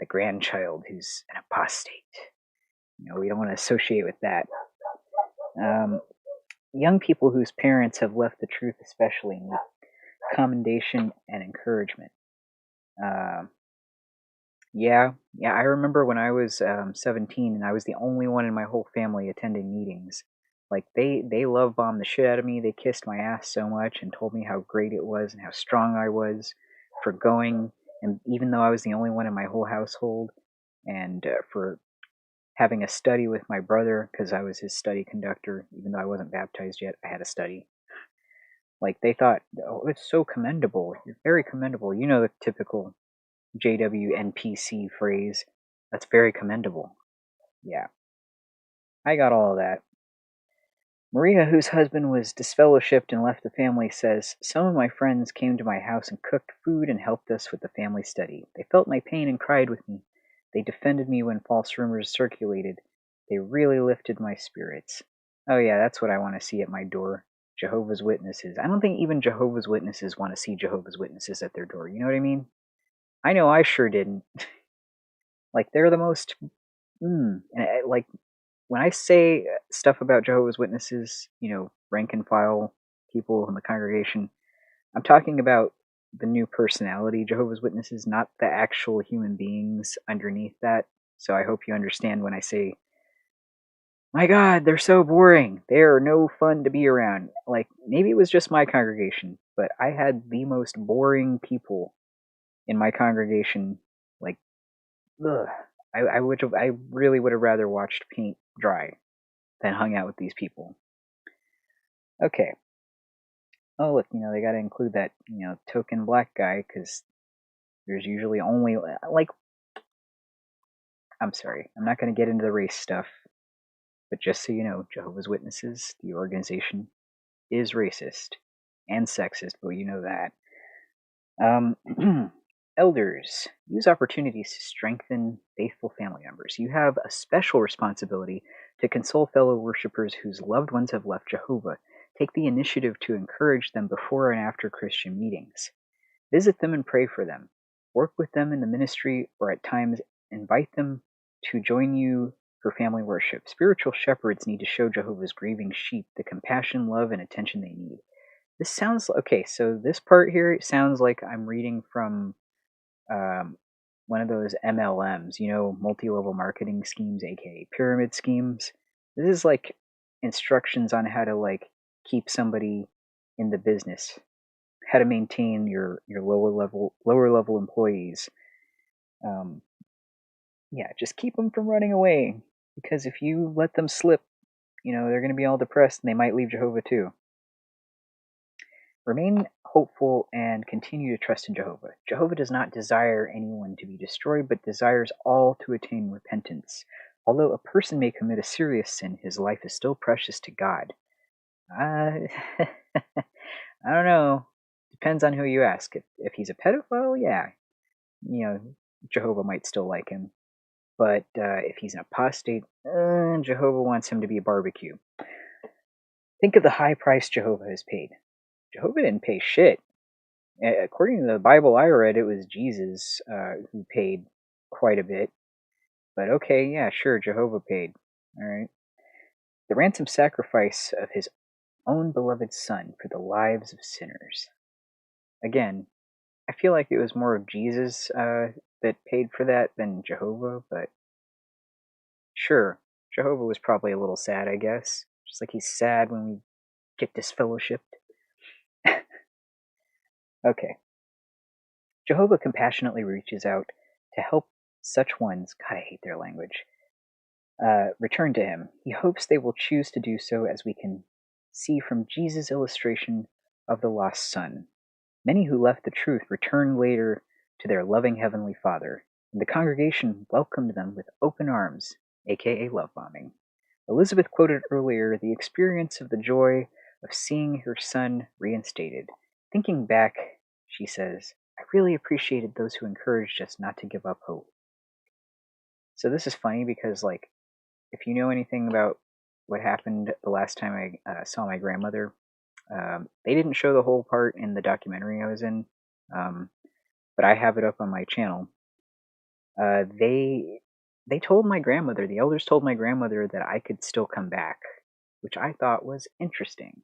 grandchild who's an apostate. We don't want to associate with that. Um, Young people whose parents have left the truth, especially, need commendation and encouragement. Um, yeah, I remember when I was 17 and I was the only one in my whole family attending meetings. Like they love bombed the shit out of me. They kissed my ass so much and told me how great it was and how strong I was for going. And even though I was the only one in my whole household, and for having a study with my brother because I was his study conductor, even though I wasn't baptized yet, I had a study. Like they thought, oh, it's so commendable. You're very commendable. You know the typical JW NPC phrase. That's very commendable. Yeah, I got all of that. Maria, whose husband was disfellowshipped and left the family, says, some of my friends came to my house and cooked food and helped us with the family study. They felt my pain and cried with me. They defended me when false rumors circulated. They really lifted my spirits. Oh yeah, that's what I want to see at my door. Jehovah's Witnesses. I don't think even Jehovah's Witnesses want to see Jehovah's Witnesses at their door. You know what I mean? I know I sure didn't. Like, they're the most. Like, when I say stuff about Jehovah's Witnesses, rank and file people in the congregation, I'm talking about the new personality Jehovah's Witnesses, not the actual human beings underneath that. So I hope you understand when I say, my God, they're so boring. They are no fun to be around. Like, maybe it was just my congregation, but I had the most boring people in my congregation. Like, ugh. I really would have rather watched paint dry than hung out with these people. Okay. Oh, look, they got to include that, token black guy because there's usually only, like, I'm sorry, I'm not going to get into the race stuff, but just so you know, Jehovah's Witnesses, the organization, is racist and sexist, but you know that. Elders, use opportunities to strengthen faithful family members. You have a special responsibility to console fellow worshippers whose loved ones have left Jehovah. Take the initiative to encourage them before and after Christian meetings. Visit them and pray for them. Work with them in the ministry, or at times invite them to join you for family worship. Spiritual shepherds need to show Jehovah's grieving sheep the compassion, love, and attention they need. This sounds okay. So this part here sounds like I'm reading from one of those MLMs, multi-level marketing schemes, aka pyramid schemes. This is like instructions on how to like keep somebody in the business, how to maintain your lower level employees. Um, yeah, just keep them from running away because if you let them slip, they're going to be all depressed and they might leave Jehovah too. Remain hopeful and continue to trust in Jehovah. Jehovah does not desire anyone to be destroyed, but desires all to attain repentance. Although a person may commit a serious sin, his life is still precious to God. I don't know. Depends on who you ask. If he's a pedophile, yeah, Jehovah might still like him. But if he's an apostate, Jehovah wants him to be a barbecue. Think of the high price Jehovah has paid. Jehovah didn't pay shit. According to the Bible I read, it was Jesus who paid quite a bit. But okay, yeah, sure, Jehovah paid. All right. The ransom sacrifice of his own beloved Son for the lives of sinners. Again, I feel like it was more of Jesus that paid for that than Jehovah, but sure, Jehovah was probably a little sad, I guess. Just like he's sad when we get disfellowshipped. Okay. Jehovah compassionately reaches out to help such ones, God, I hate their language, return to him. He hopes they will choose to do so, as we can see from Jesus' illustration of the lost son. Many who left the truth returned later to their loving Heavenly Father, and the congregation welcomed them with open arms, aka love bombing. Elizabeth quoted earlier the experience of the joy of seeing her son reinstated. Thinking back, she says, I really appreciated those who encouraged us not to give up hope. So this is funny because, like, if you know anything about what happened the last time I saw my grandmother, they didn't show the whole part in the documentary I was in, um, but I have it up on my channel. They told my grandmother, the elders told my grandmother that I could still come back, which I thought was interesting.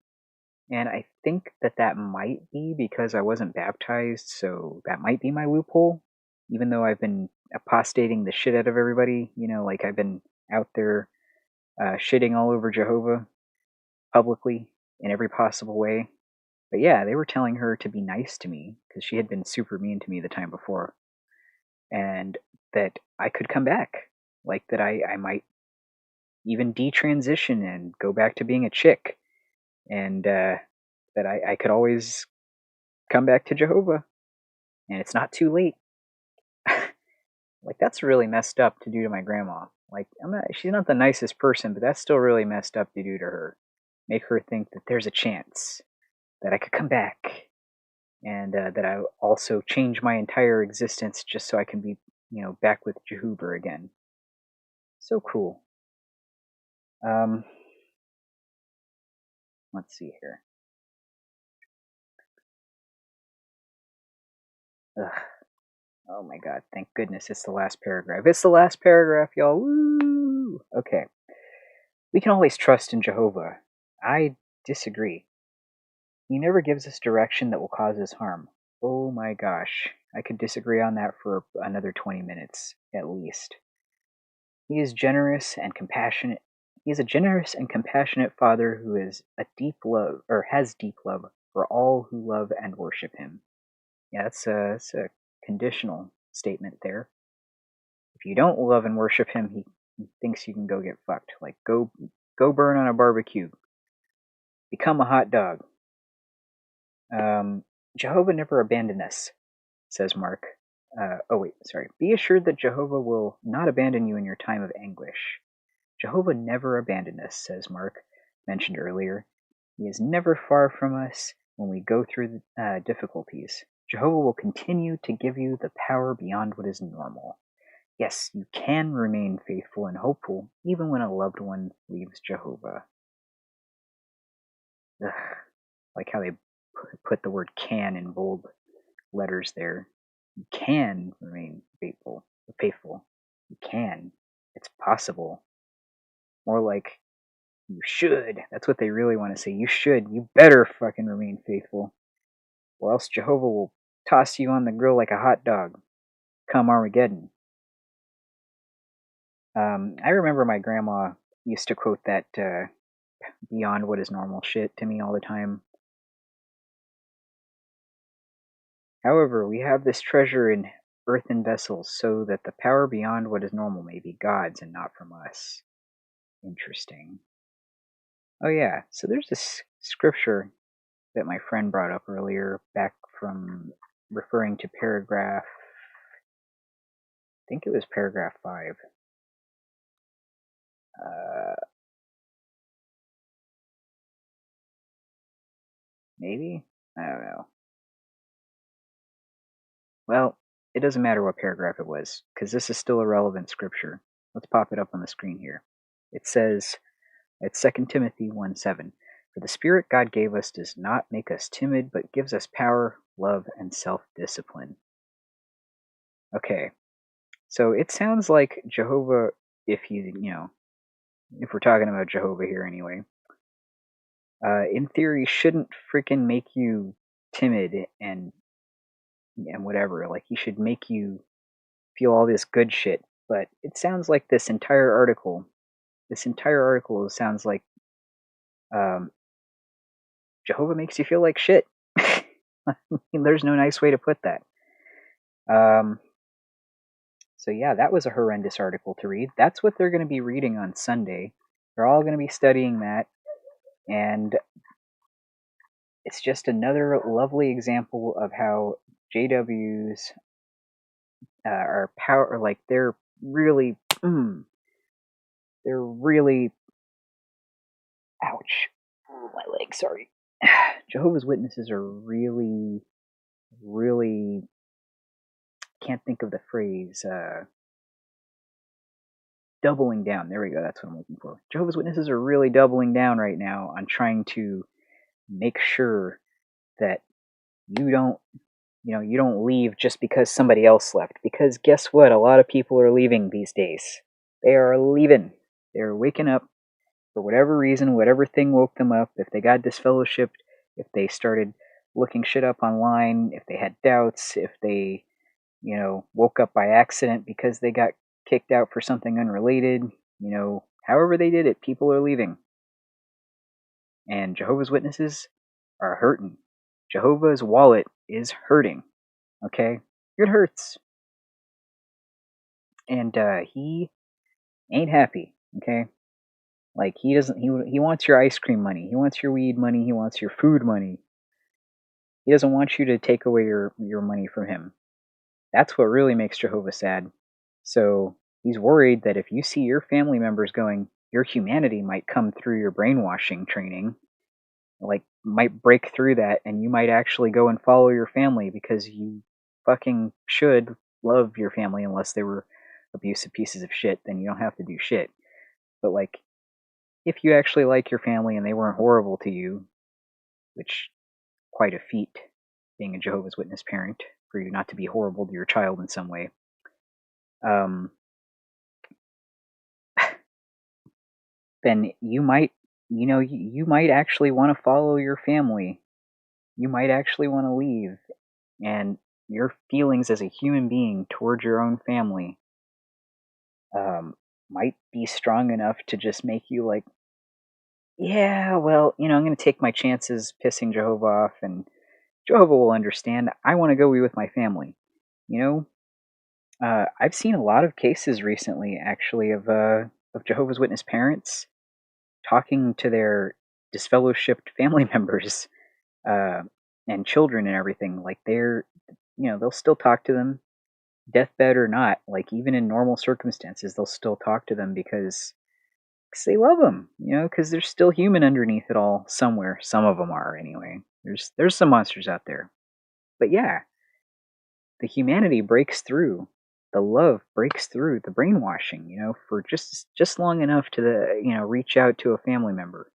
And I think that might be because I wasn't baptized, so that might be my loophole. Even though I've been apostating the shit out of everybody, like I've been out there shitting all over Jehovah publicly in every possible way. But yeah, they were telling her to be nice to me because she had been super mean to me the time before, and that I could come back, like that I might even detransition and go back to being a chick, and that I could always come back to Jehovah, and it's not too late. Like, that's really messed up to do to my grandma. Like, she's not the nicest person, but that's still really messed up to do to her. Make her think that there's a chance that I could come back, and that I also change my entire existence just so I can be, back with Jehovah again. So cool. Um, let's see here. Ugh. Oh my god, thank goodness it's the last paragraph. It's the last paragraph, y'all. Woo! Okay. We can always trust in Jehovah. I disagree. He never gives us direction that will cause us harm. Oh my gosh. I could disagree on that for another 20 minutes, at least. He is generous and compassionate. He is a generous and compassionate Father who is a deep love, or has deep love for all who love and worship him. Yeah, that's a conditional statement there. If you don't love and worship him, he thinks you can go get fucked. Like, go burn on a barbecue. Become a hot dog. Jehovah never abandoned us, says Mark. Be assured that Jehovah will not abandon you in your time of anguish. Jehovah never abandoned us, says Mark, mentioned earlier. He is never far from us when we go through difficulties. Jehovah will continue to give you the power beyond what is normal. Yes, you can remain faithful and hopeful even when a loved one leaves Jehovah. Ugh. Like how they put the word can in bold letters there. You can remain faithful. You can. It's possible. More like, you should. That's what they really want to say. You should. You better fucking remain faithful. Or else Jehovah will toss you on the grill like a hot dog. Come Armageddon. I remember my grandma used to quote that beyond what is normal shit to me all the time. However, we have this treasure in earthen vessels so that the power beyond what is normal may be God's and not from us. Interesting. Oh yeah, so there's this scripture that my friend brought up earlier, back from referring to paragraph, I think it was paragraph 5. Maybe? I don't know. Well, it doesn't matter what paragraph it was, because this is still a relevant scripture. Let's pop it up on the screen here. It says, it's 2 Timothy 1:7. For the Spirit God gave us does not make us timid, but gives us power, love, and self-discipline. Okay, so it sounds like Jehovah, if if we're talking about Jehovah here anyway, in theory shouldn't freaking make you timid and whatever. Like he should make you feel all this good shit. But it sounds like this entire article sounds like um, Jehovah makes you feel like shit. There's no nice way to put that. Um, so yeah, that was a horrendous article to read. That's what they're going to be reading on Sunday. They're all going to be studying that, and it's just another lovely example of how JWs are power. Like they're really, ouch, my leg. Sorry. Jehovah's Witnesses are really, really, can't think of the phrase. Doubling down. There we go. That's what I'm looking for. Jehovah's Witnesses are really doubling down right now on trying to make sure that you don't, you don't leave just because somebody else left. Because guess what? A lot of people are leaving these days. They are leaving. They're waking up for whatever reason, whatever thing woke them up. If they got disfellowshipped, if they started looking shit up online, if they had doubts, if they, woke up by accident because they got kicked out for something unrelated, however they did it, people are leaving. And Jehovah's Witnesses are hurting. Jehovah's wallet is hurting. Okay? It hurts. And he ain't happy. Okay? Like he doesn't he wants your ice cream money. He wants your weed money. He wants your food money. He doesn't want you to take away your money from him. That's what really makes Jehovah sad. So he's worried that if you see your family members going, your humanity might come through your brainwashing training, like might break through that, and you might actually go and follow your family because you fucking should love your family unless they were abusive pieces of shit, then you don't have to do shit. But like if you actually like your family and they weren't horrible to you, which quite a feat being a Jehovah's Witness parent for you not to be horrible to your child in some way. Then you might, you might actually want to follow your family. You might actually want to leave, and your feelings as a human being towards your own family might be strong enough to just make you like, yeah, well, I'm going to take my chances pissing Jehovah off, and Jehovah will understand. I want to go be with my family. I've seen a lot of cases recently, actually, of Jehovah's Witness parents talking to their disfellowshipped family members uh, and children and everything. Like they'll still talk to them, deathbed or not. Like even in normal circumstances, they'll still talk to them because they love them. Because they're still human underneath it all somewhere. Some of them are anyway. There's some monsters out there, but yeah, the humanity breaks through. The love breaks through the brainwashing, for just long enough to reach out to a family member.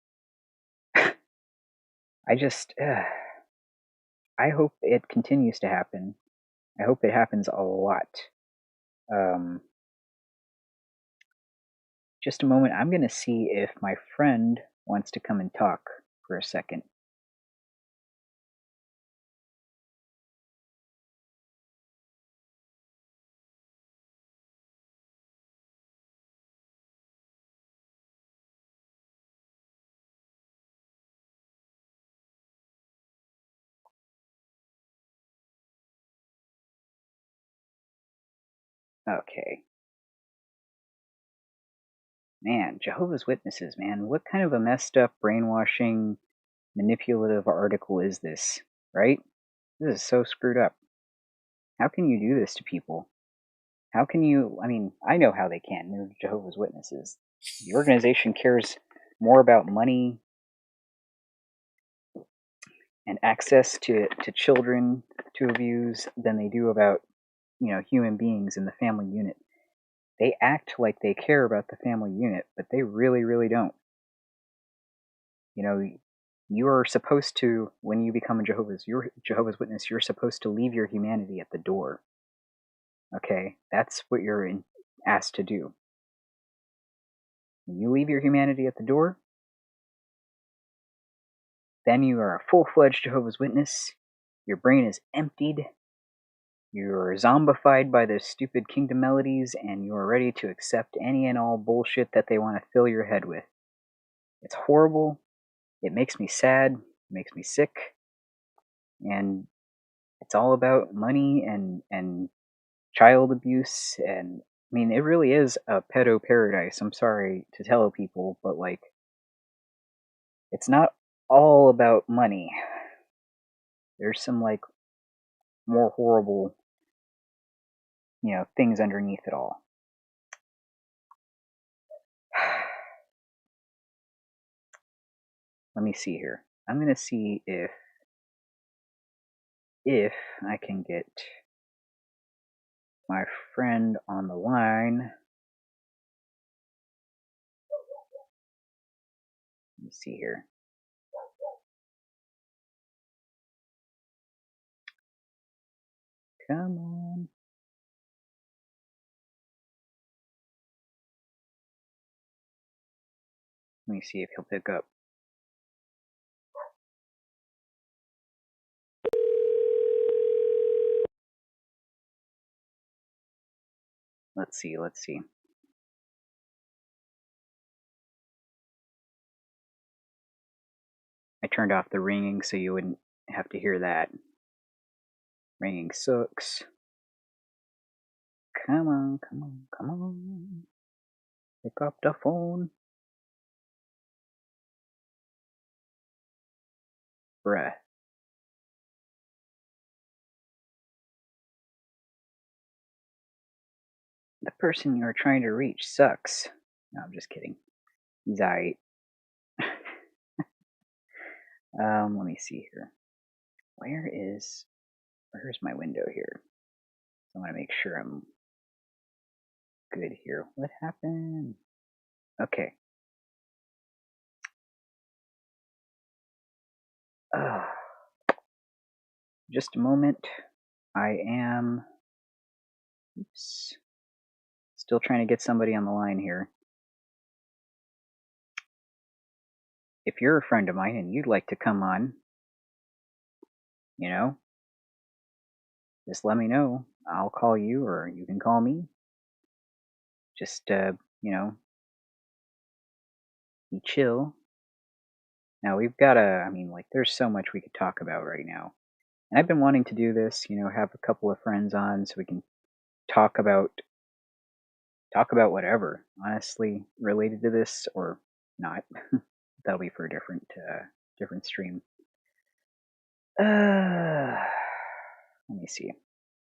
I just, I hope it continues to happen. I hope it happens a lot. Um, just a moment. I'm going to see if my friend wants to come and talk for a second. Okay. Man, Jehovah's Witnesses, man. What kind of a messed up, brainwashing, manipulative article is this, right? This is so screwed up. How can you do this to people? How can you? I mean, I know how they can. They're Jehovah's Witnesses. The organization cares more about money and access to children to abuse than they do about, human beings in the family unit. They act like they care about the family unit, but they really, really don't. You know, you are supposed to, when you become a Jehovah's Witness, you're supposed to leave your humanity at the door. Okay, that's what you're asked to do. When you leave your humanity at the door, then you are a full-fledged Jehovah's Witness. Your brain is emptied. You're zombified by those stupid kingdom melodies, and you are ready to accept any and all bullshit that they want to fill your head with. It's horrible. It makes me sad. It makes me sick. And it's all about money and child abuse. And I mean, it really is a pedo paradise. I'm sorry to tell people, but like, it's not all about money. There's some like more horrible, things underneath it all. Let me see here. I'm gonna see if I can get my friend on the line. Let me see here. Come on. Let me see if he'll pick up. Let's see. I turned off the ringing so you wouldn't have to hear that. Ringing sucks. Come on. Pick up the phone. Bruh. The person you're trying to reach sucks. No, I'm just kidding. He's alright. Let me see here. Where's my window here? I want to make sure I'm good here. What happened? Okay. Just a moment. I am still trying to get somebody on the line here. If you're a friend of mine and you'd like to come on, just let me know. I'll call you or you can call me. Just, be chill. Now we've got there's so much we could talk about right now. And I've been wanting to do this, have a couple of friends on so we can talk about whatever, honestly, related to this or not. That'll be for a different stream. Let me see.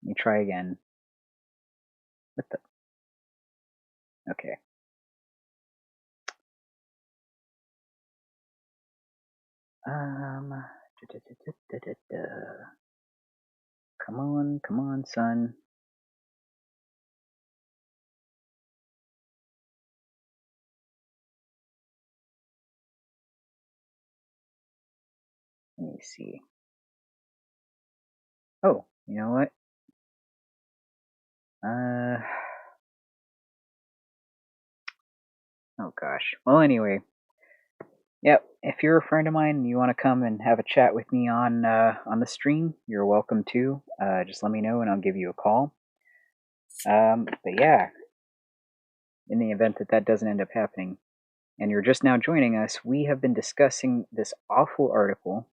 Let me try again. What the? Okay. Come on, son. Let me see. Oh, you know what? Oh gosh. Well, anyway. Yep. If you're a friend of mine and you want to come and have a chat with me on the stream, you're welcome to. Just let me know and I'll give you a call. But yeah, in the event that doesn't end up happening, and you're just now joining us, we have been discussing this awful article.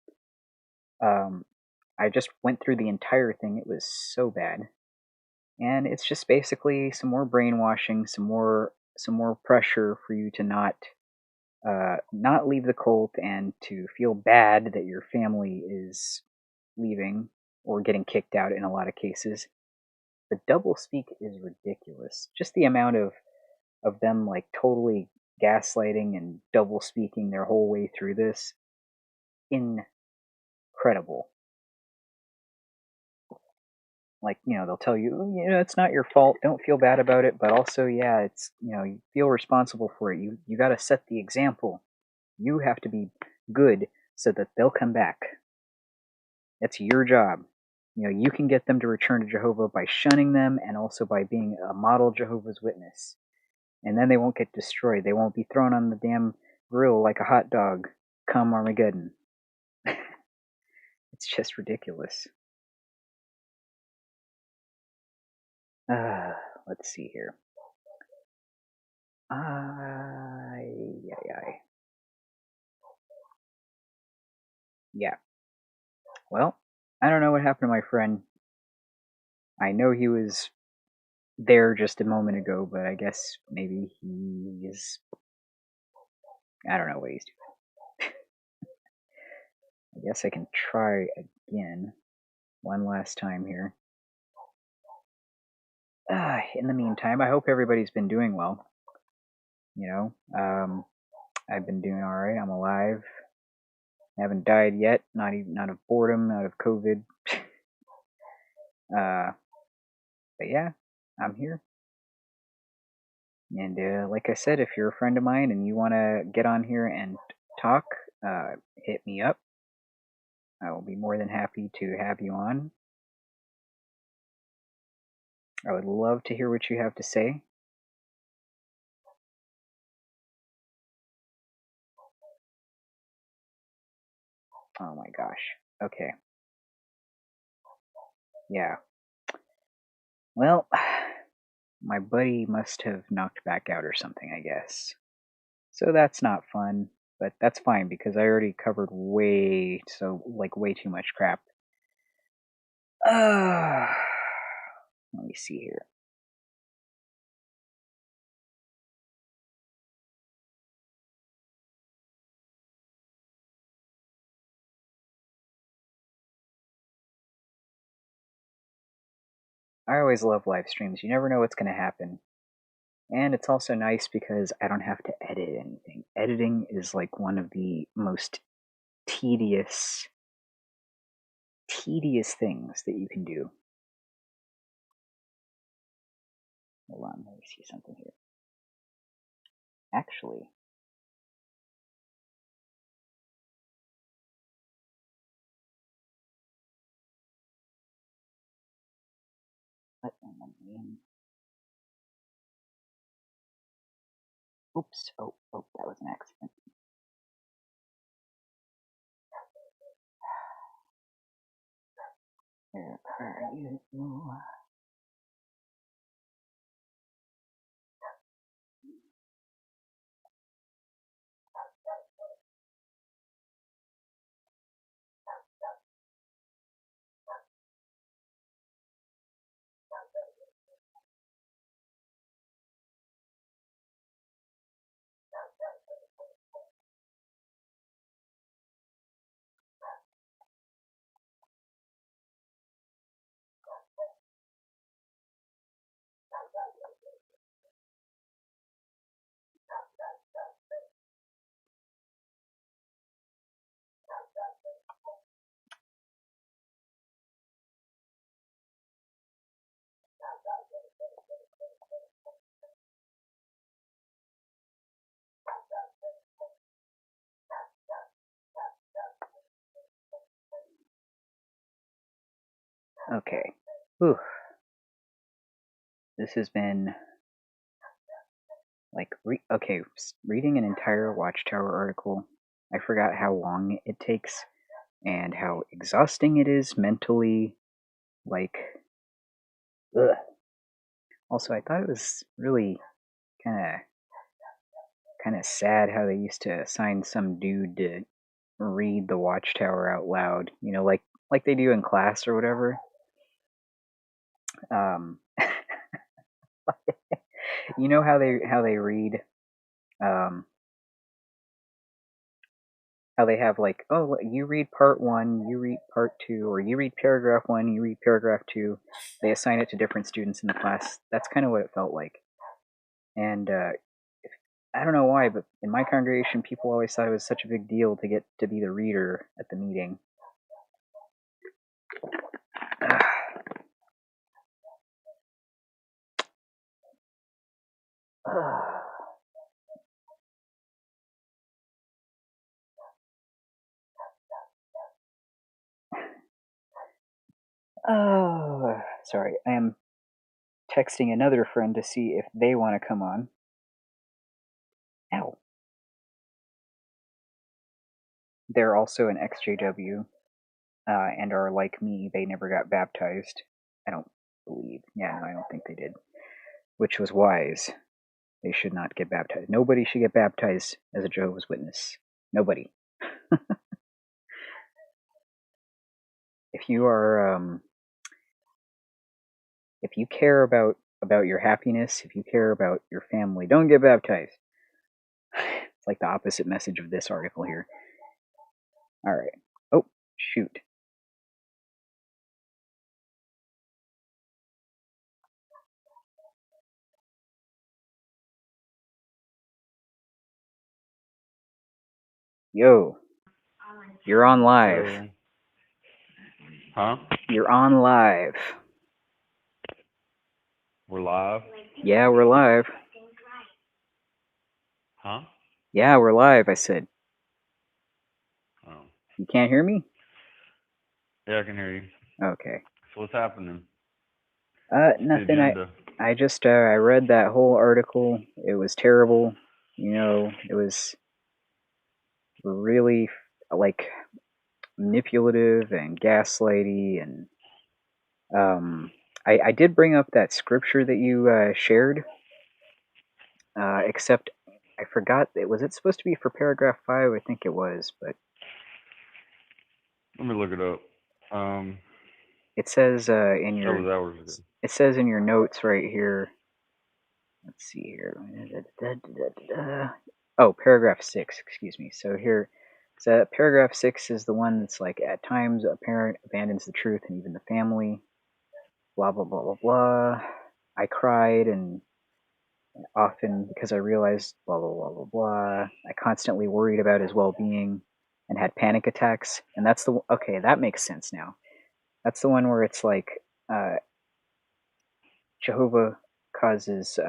I just went through the entire thing. It was so bad, and it's just basically some more brainwashing, some more pressure for you to not leave the cult and to feel bad that your family is leaving or getting kicked out in a lot of cases. The doublespeak is ridiculous. Just the amount of them like totally gaslighting and double speaking their whole way through this. Incredible. Like, they'll tell you, it's not your fault, don't feel bad about it, but also, yeah, it's, you feel responsible for it. You got to set the example. You have to be good so that they'll come back. That's your job. You can get them to return to Jehovah by shunning them and also by being a model Jehovah's Witness. And then they won't get destroyed. They won't be thrown on the damn grill like a hot dog come Armageddon. It's just ridiculous. Let's see here. Yeah. Well, I don't know what happened to my friend. I know he was there just a moment ago, but I guess maybe he is. I don't know what he's doing. I guess I can try again one last time here. In the meantime, I hope everybody's been doing well. I've been doing all right. I'm alive. I haven't died yet. Not of boredom, not of COVID. But yeah, I'm here. And like I said, if you're a friend of mine and you want to get on here and talk, hit me up. I will be more than happy to have you on. I would love to hear what you have to say. Oh my gosh. Okay. Yeah. Well, my buddy must have knocked back out or something, I guess. So that's not fun, but that's fine because I already covered way too much crap. Let me see here. I always love live streams. You never know what's going to happen. And it's also nice because I don't have to edit anything. Editing is like one of the most tedious things that you can do. Hold on, let me see something here. Actually, what in the name? Oops. Oh, that was an accident. Where are you? Okay. Whew. This has been like reading an entire Watchtower article. I forgot how long it takes and how exhausting it is mentally. Like, ugh. Also, I thought it was really kind of sad how they used to assign some dude to read the Watchtower out loud. Like they do in class or whatever. Um, how they read. How they have like, oh, you read part 1, you read part 2, or you read paragraph 1, you read paragraph 2. They assign it to different students in the class. That's kind of what it felt like. And I don't know why, but in my congregation, people always thought it was such a big deal to get to be the reader at the meeting. Oh, sorry. I am texting another friend to see if they want to come on. Ow. They're also an Ex-JW, and are like me. They never got baptized. I don't believe. Yeah, I don't think they did. Which was wise. They should not get baptized. Nobody should get baptized as a Jehovah's Witness. Nobody. If you are, if you care about your happiness, if you care about your family, don't get baptized. It's like the opposite message of this article here. All right. Oh, shoot. Yo, you're on live. So, huh? You're on live. We're live? Yeah, we're live. Huh? Yeah, we're live, I said. Oh. You can't hear me? Yeah, I can hear you. Okay. So what's happening? Nothing. The agenda? I just I read that whole article. It was terrible. You know, it was really like manipulative and gaslighty, and I did bring up that scripture that you shared, except I forgot. Was it supposed to be for paragraph 5? I think it was, but Let me look it up. it says in That your was hours ago. it says in your notes right here. Let's see here. Oh, paragraph 6. Excuse me. So here, so paragraph 6 is the one that's like, at times a parent abandons the truth and even the family. Blah blah blah blah blah. I cried and often because I realized blah blah blah blah blah. I constantly worried about his well-being and had panic attacks. And that's the okay. That makes sense now. That's the one where it's like Jehovah causes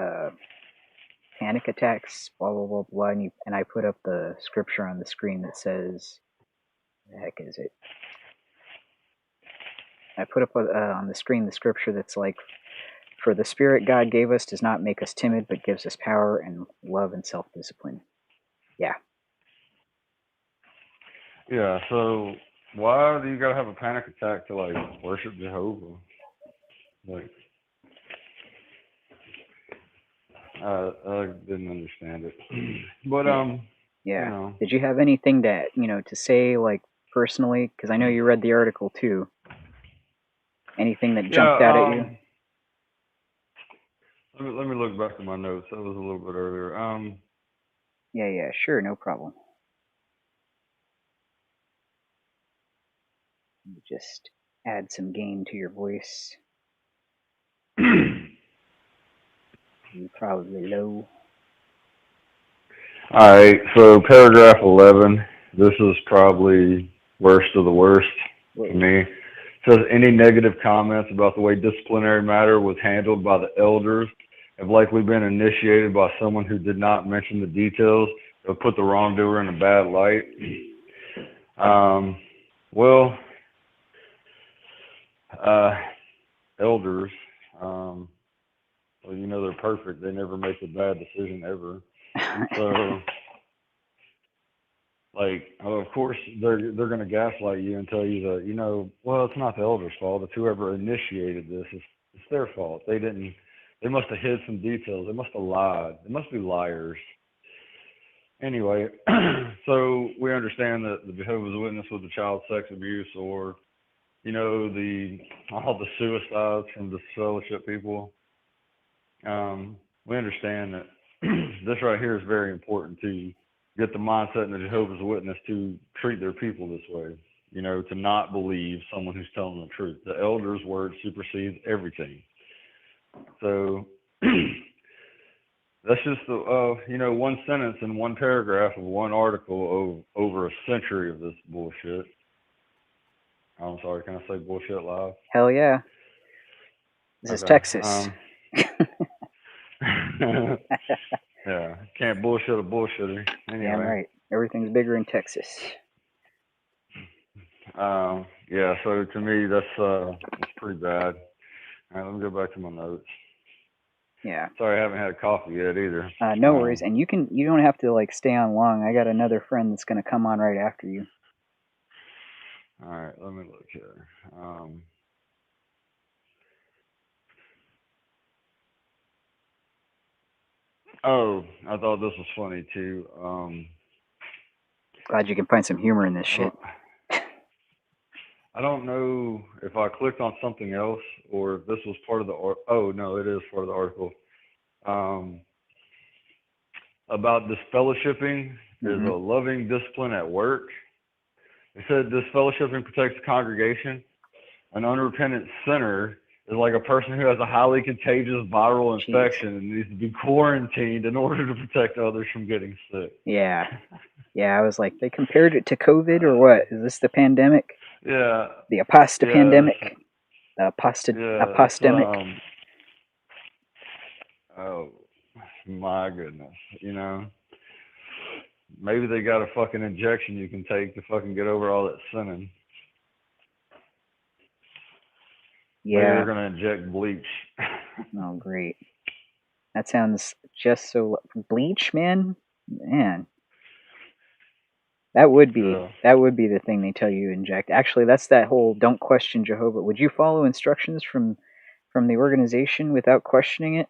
panic attacks, blah blah blah blah, and I put up the scripture on the screen that says, "The heck is it?" I put up on the screen the scripture that's like, "For the Spirit God gave us does not make us timid, but gives us power and love and self-discipline." Yeah. Yeah, so why do you gotta have a panic attack to like worship Jehovah? Like, I didn't understand it. But you Yeah. know, Did you have anything to say, like, personally? Because I know you read the article too. Anything that jumped out at yeah. you? Let me look back at my notes. That was a little bit earlier. Yeah, sure, no problem. Just add some gain to your voice. You're probably low. All right, so paragraph 11. This is probably worst of the worst for Whoa. me. It says any negative comments about the way disciplinary matter was handled by the elders have likely been initiated by someone who did not mention the details or put the wrongdoer in a bad light. Well, elders, well, you know they're perfect. They never make a bad decision ever. So, like, of course, they're going to gaslight you and tell you that, well, it's not the elders' fault. It's whoever initiated this. It's their fault. They must have hid some details. They must have lied. They must be liars. Anyway, so we understand that the Jehovah's Witness with the child sex abuse, or all the suicides from the Disfellowshipped people. We understand that this right here is very important to get the mindset in the Jehovah's Witness to treat their people this way. To not believe someone who's telling the truth. The elders' word supersedes everything. So That's just the one sentence in one paragraph of one article over a century of this bullshit. I'm sorry, can I say bullshit live? Hell yeah. This is Okay. Texas. Yeah, can't bullshit a bullshitter. Damn Anyway. right. Everything's bigger in Texas. Yeah, so to me that's pretty bad. All right, let me go back to my notes. Yeah. Sorry, I haven't had coffee yet either. No worries. And you don't have to like stay on long. I got another friend that's gonna come on right after you. All right, let me look here. Oh, I thought this was funny too. Glad you can find some humor in this I shit. don't know if I clicked on something else or if this was part of the oh no, it is part of the article. About disfellowshipping is a loving discipline at work. It said disfellowshipping protects the congregation. An unrepentant sinner is like a person who has a highly contagious viral infection and needs to be quarantined in order to protect others from getting sick. Yeah. Yeah, I was like, they compared it to COVID or what? Is this the pandemic? Yeah. The aposta pandemic? The apostemic? Oh, my goodness. Maybe they got a fucking injection you can take to fucking get over all that sinning. Yeah. Maybe they're going to inject bleach. Oh, great. That sounds just so... Bleach, man? Man. That would be the thing they tell you to inject. Actually, that's that whole don't question Jehovah. Would you follow instructions from the organization without questioning it?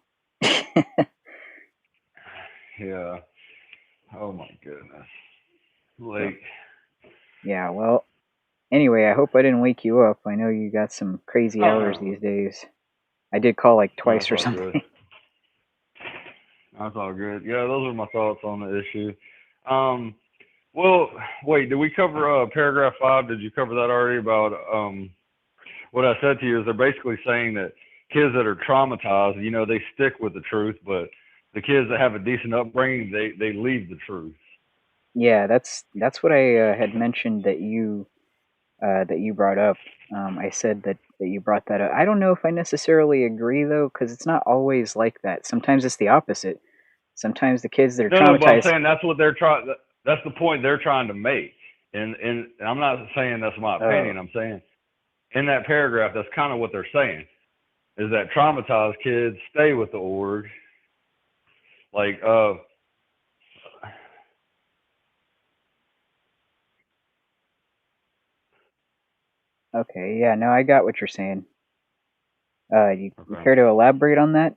Yeah. Oh my goodness. Like. Yeah, well, anyway, I hope I didn't wake you up. I know you got some crazy hours these days. I did call like twice or something. Good. That's all good. Yeah, those are my thoughts on the issue. Well, wait, did we cover paragraph 5? Did you cover that already about what I said to you is they're basically saying that kids that are traumatized, they stick with the truth, but the kids that have a decent upbringing, they leave the truth. Yeah, that's what I had mentioned that you brought up. I said that you brought that up. I don't know if I necessarily agree though, because it's not always like that. Sometimes it's the opposite. Sometimes the kids that are traumatized. No, but I'm saying that's what they're trying. That's the point they're trying to make. And I'm not saying that's my opinion. I'm saying in that paragraph, that's kind of what they're saying, is that traumatized kids stay with the org. Like, okay, yeah, no, I got what you're saying. You care to elaborate on that?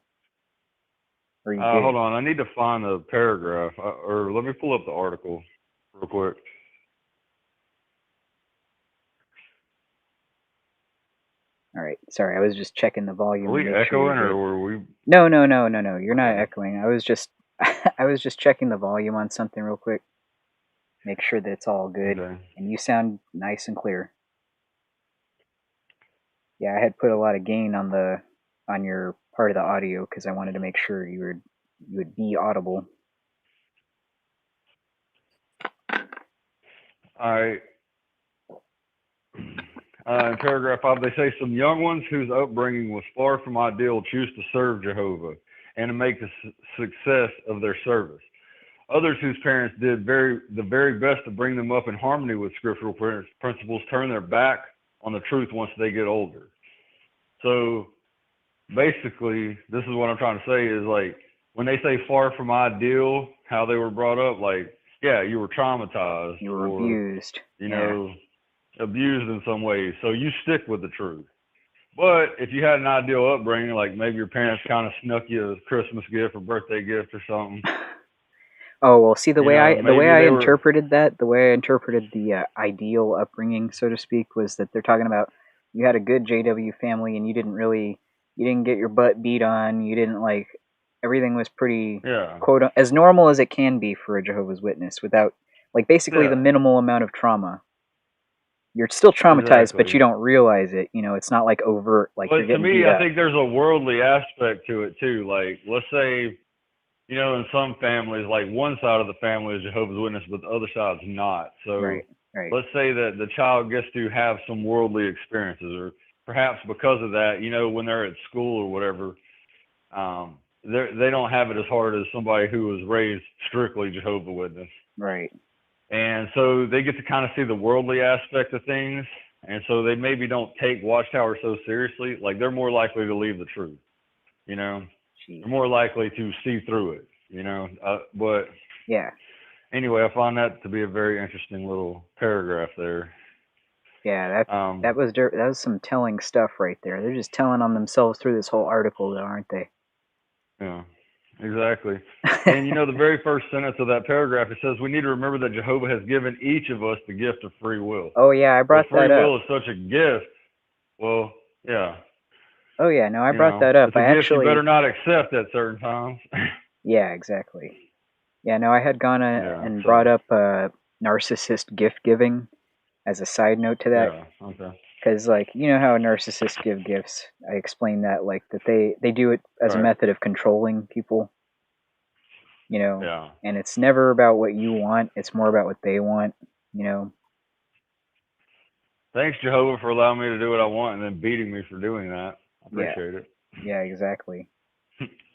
Or you good? Hold on, I need to find the paragraph, or let me pull up the article real quick. All right, sorry, I was just checking the volume. Are we echoing, or were we? No. You're not echoing. I was just checking the volume on something real quick. Make sure that it's all good, and you sound nice and clear. Yeah, I had put a lot of gain on your part of the audio because I wanted to make sure you would be audible. All right. In paragraph 5, they say some young ones whose upbringing was far from ideal choose to serve Jehovah and to make a success of their service. Others whose parents did the very best to bring them up in harmony with scriptural principles turn their back on the truth once they get older. So basically, this is what I'm trying to say is like when they say far from ideal, how they were brought up, like, yeah, you were traumatized. You were abused. Abused in some ways. So you stick with the truth. But if you had an ideal upbringing, like maybe your parents kind of snuck you a Christmas gift or birthday gift or something. Oh, well, see, the way I interpreted that, the way I interpreted the ideal upbringing, so to speak, was that they're talking about you had a good JW family and you didn't get your butt beat on, you didn't everything was pretty quote as normal as it can be for a Jehovah's Witness without basically the minimal amount of trauma. You're still traumatized, but you don't realize it. It's not overt. But to me, I think there's a worldly aspect to it too. Like, let's say, in some families, like one side of the family is Jehovah's Witness, but the other side's not. So Right. Right. let's say that the child gets to have some worldly experiences, or perhaps because of that, when they're at school or whatever, they don't have it as hard as somebody who was raised strictly Jehovah's Witness. Right. And so they get to kind of see the worldly aspect of things. And so they maybe don't take Watchtower so seriously. Like they're more likely to leave the truth, they're Jeez. more likely to see through it, but Yeah. anyway, I find that to be a very interesting little paragraph there. Yeah. That was some telling stuff right there. They're just telling on themselves through this whole article, though, aren't they? Yeah, exactly. And the very first sentence of that paragraph, it says, we need to remember that Jehovah has given each of us the gift of free will. Oh yeah, I Well, brought free that up. will is such a gift. Well, yeah. Oh yeah, no, I brought that up. It's a gift you better not accept at certain times. Yeah, exactly. Yeah, no, I had gone Yeah, and so, brought up narcissist gift giving as a side note to that. yeah, okay. Because, like, you know how narcissists give gifts? I explained that, like, that they do it as a Right. method of controlling people, Yeah. and it's never about what you want, it's more about what they want, Thanks, Jehovah, for allowing me to do what I want and then beating me for doing that. I Yeah, appreciate it. yeah, exactly.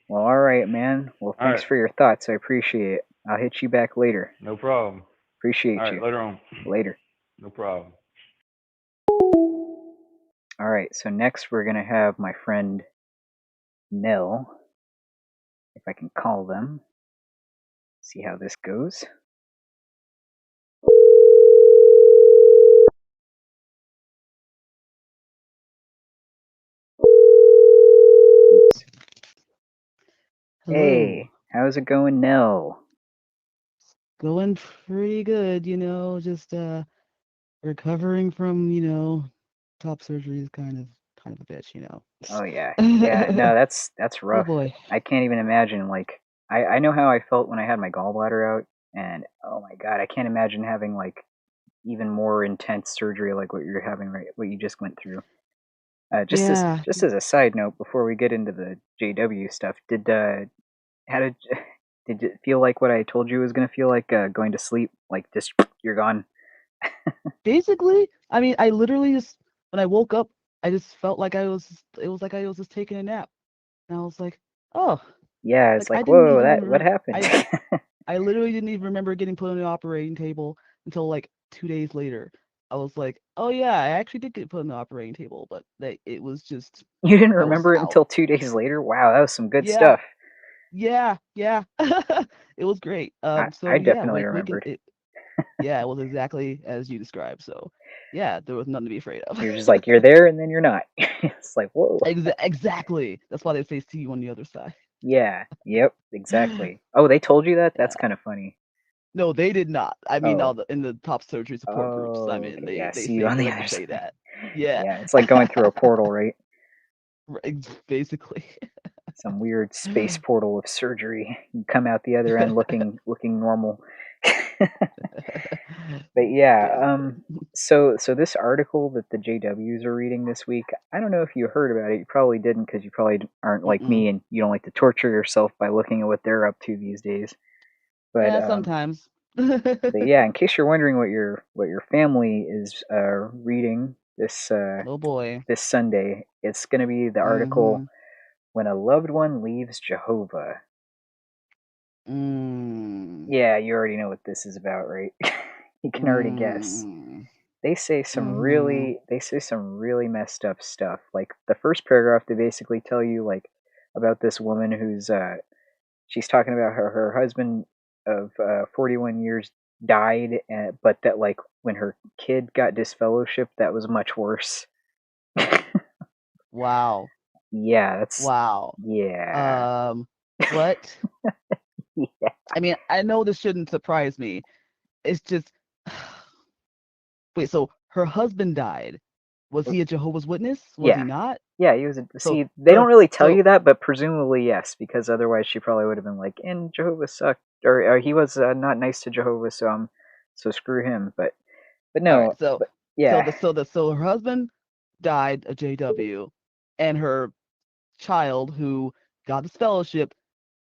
Well, all right, man. Well, All thanks right. for your thoughts. I appreciate it. I'll hit you back later. No problem. Appreciate All right, you. later on. Later. No problem. All right, so next we're going to have my friend Nell, if I can call them. See how this goes. Oops. Hello. Hey, how's it going, Nell? Going pretty good, just recovering from, top surgery is kind of a bitch. Oh yeah, yeah. No, that's Oh rough. boy. I can't even imagine. Like, I know how I felt when I had my gallbladder out, and oh my god, I can't imagine having like even more intense surgery like what you're having what you just went through. Yeah. Just as a side note, before we get into the JW stuff, how did did it feel like what I told you was gonna feel like going to sleep? Like just you're gone. Basically, I mean, I literally just when I woke up, I just felt like it was like I was just taking a nap. And I was like, "Oh, Yeah, it's like I like didn't whoa, even that what remember happened? I literally didn't even remember getting put on the operating table until like 2 days later. I was like, "Oh yeah, I actually did get put on the operating table, but it was just You didn't I was remember it out." until 2 days later? Wow, that was some good Yeah. stuff. Yeah, yeah. It was great. I So yeah, definitely waking remembered. it. Yeah, it was exactly as you described. So yeah, there was nothing to be afraid of. You're just like you're there and then you're not. It's like whoa. Exactly. That's why they say see you on the other side. Yeah. Yep. Exactly. Oh, they told you that? That's Yeah. kind of funny. No, they did not. I mean, Oh. in the top surgery support groups. I Oh. mean, Okay. Yeah. See you say on they the like to other say side. that. Yeah. Yeah. It's like going through a portal, right? Basically. Some weird space portal of surgery. You come out the other end looking normal. But yeah, Basically. so this article that the JWs are reading this week, I don't know if you heard about it. You probably didn't because you probably aren't like Mm-mm. me and you don't like to torture yourself by looking at what they're up to these days. But Yeah, sometimes. but yeah, in case you're wondering what your family is reading Oh boy. this Sunday, it's going to be the article Mm-hmm. "When a Loved One Leaves Jehovah." Mm. Yeah, you already know what this is about, right? You can already guess. Mm. They say some really messed up stuff. Like the first paragraph, they basically tell you like about this woman who's she's talking about her husband of 41 years died, but that like when her kid got disfellowshipped, that was much worse. Wow. Yeah, that's Wow. yeah. What? Yeah. I mean, I know this shouldn't surprise me. It's just wait, so her husband died. Was he a Jehovah's Witness? Was Yeah. he not? Yeah, he was. So See, they don't really tell so you that, but presumably yes, because otherwise she probably would have been like, "And Jehovah sucked," or he was not nice to Jehovah, so screw him. But all right, no, so but yeah, so her husband died a JW, and her child who got this fellowship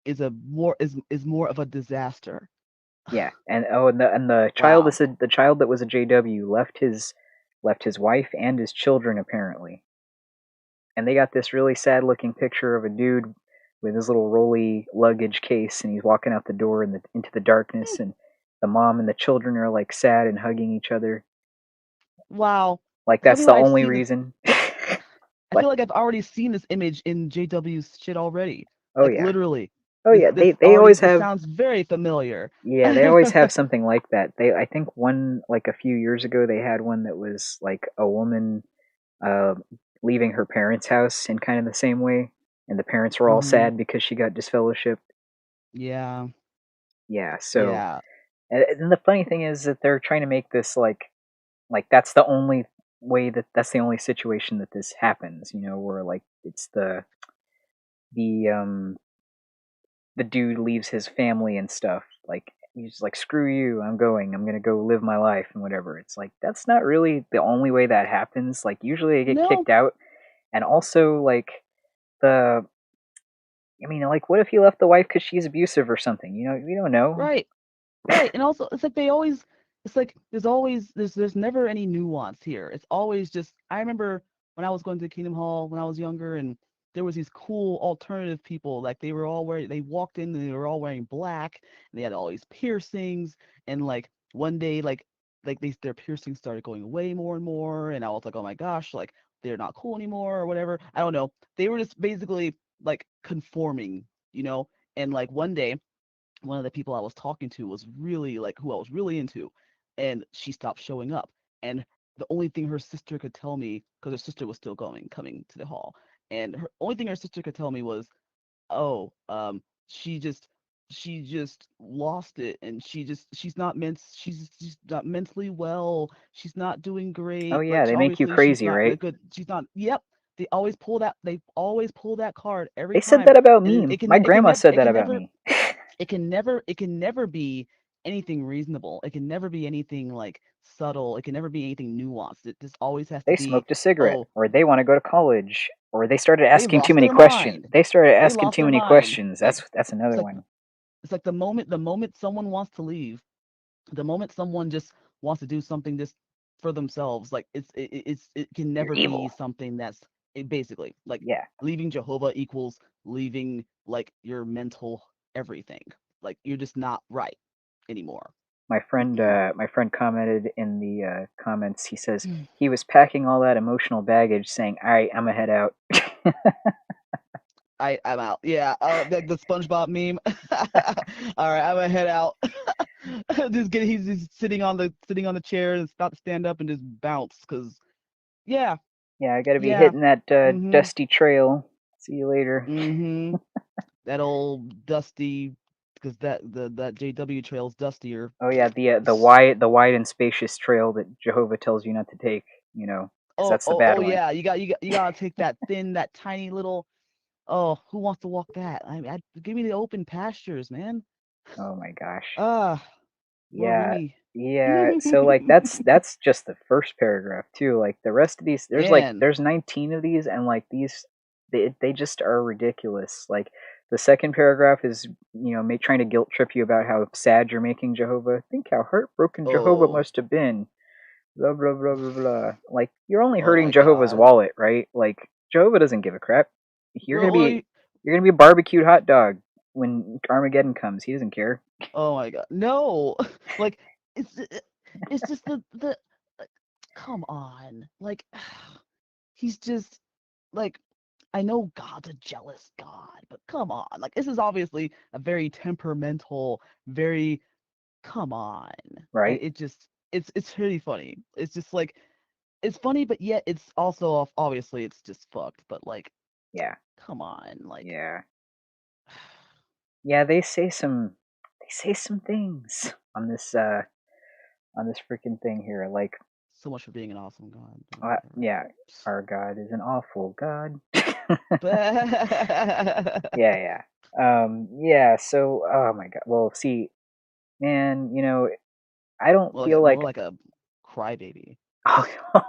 is more of a disaster. Yeah, and the child Wow. is the child that was a JW left his wife and his children apparently, and they got this really sad looking picture of a dude with his little rolly luggage case, and he's walking out the door into the darkness, and the mom and the children are like sad and hugging each other. Wow. Like Tell me that's the why I've only seen this. reason. I What? feel like I've already seen this image in JW's shit already. Oh Like yeah, literally. oh yeah. This They already always this have. sounds very familiar. Yeah, they always have something like that. I think one like a few years ago they had one that was like a woman uh, leaving her parents' house in kind of the same way, and the parents were all Hmm. sad because she got disfellowshipped. Yeah. Yeah, so Yeah. and the funny thing is that they're trying to make this like that's the only way that's the only situation that this happens, where like it's the the dude leaves his family and stuff. Like he's like, screw you, I'm gonna go live my life and whatever. It's like that's not really the only way that happens. Like usually they get No. kicked out, and also like the I mean, like, what if he left the wife because she's abusive or something? We don't know. Right. Right. And also it's like they always it's like there's never any nuance here. It's always just I remember when I was going to Kingdom Hall when I was younger and there was these cool alternative people like they walked in and they were all wearing black and they had all these piercings and like one day like their piercings started going away more and more and I was like, "Oh my gosh, like they're not cool anymore or whatever." I don't know. They were just basically like conforming, you know? And like one day one of the people I was talking to was really like who I was really into, and she stopped showing up. And the only thing her sister could tell me, because her sister was still coming to the hall, and her only thing her sister could tell me was, "Oh, she just lost it, and she's not mentally well. She's not doing Oh great. yeah, Like they make you obviously she's crazy, not a right? good. She's not. Yep." They always pull that card every They said time, that about and me. My grandma said that about me. it can never be anything reasonable. It can never be anything like subtle. It can never be anything nuanced. It just always has to They be, smoked a cigarette, oh, or they want to go to college, or they started they asking too lost many their questions. mind. They started They asking lost too their many mind. questions. Like That's it's another like one. it's like the moment someone wants to leave, the moment someone just wants to do something just for themselves, like it can You're never be evil. something that's basically like Yeah, leaving Jehovah equals leaving like your mental everything. Like you're just not right anymore. Mm-mm. my friend commented in the comments. He says he was packing all that emotional baggage, saying, "All right, I'm gonna head out." I'm out. Yeah. Like the SpongeBob meme. All right, I'm gonna head out. He's just sitting on the chair and about to stand up and just bounce. Cause yeah, Yeah, I gotta be yeah. hitting that Mhm. dusty trail. See you later. Mhm. That old dusty, because that JW trail's dustier. Oh yeah, the wide and spacious trail that Jehovah tells you not to take. Because that's the bad Oh one. yeah. You gotta take that tiny little. Oh, who wants to walk that? Give me the open pastures, man. Oh my gosh. Ah, Lord, give Yeah, me. yeah. So like that's just the first paragraph too. Like the rest of these, Man. there's 19 of these, and like these, they just are ridiculous. Like the second paragraph is trying to guilt trip you about how sad you're making Jehovah. Think how heartbroken Jehovah Oh, must have been. Blah blah blah blah blah. Like you're only oh hurting my Jehovah's God. wallet, right? Like Jehovah doesn't give a crap. You're gonna Well, be you're gonna be a barbecued hot dog when Armageddon comes. He doesn't care. oh my God. No. Like it's it's just the come on. Like he's just like I know God's a jealous God, but come on. Like this is obviously a very temperamental, very come on. Right? It just it's really funny. It's just like it's funny, but yet it's also obviously it's just fucked. But like, Yeah. come on, like Yeah. Yeah, they say some things on this freaking thing here. Like, so much for being an awesome God. But whatever. yeah, our God is an awful God. But Yeah, yeah. Yeah, so oh my God. Well, see, man, I don't feel more like like a crybaby.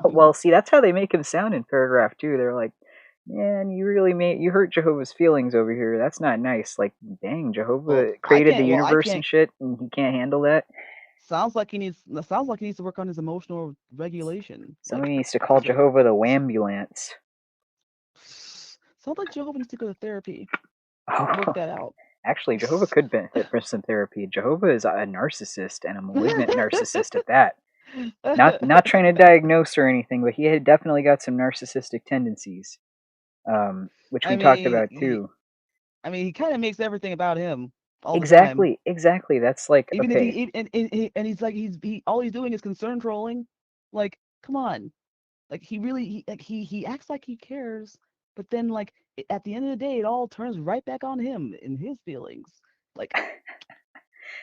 well, see, that's how they make him sound in paragraph 2. They're like, man, you hurt Jehovah's feelings over here. That's not nice. Like, dang, Well, Jehovah I created the can't. Well, I universe can't. and shit, and he can't handle that. Sounds like he needs to work on his emotional regulation. Somebody needs to call It's like Jehovah the Wambulance. sounds like Jehovah needs to go to therapy. Work Oh, that out. actually, Jehovah could benefit from some therapy. Jehovah is a narcissist and a malignant narcissist at that. Not trying to diagnose or anything, but he had definitely got some narcissistic tendencies, which I we talked mean, about too. he kind of makes everything about him all the time. Exactly, exactly. That's like Even if okay. and he's like he all he's doing is concern trolling. Like, come on. Like he really he acts like he cares, but then like at the end of the day, it all turns right back on him and his feelings. Like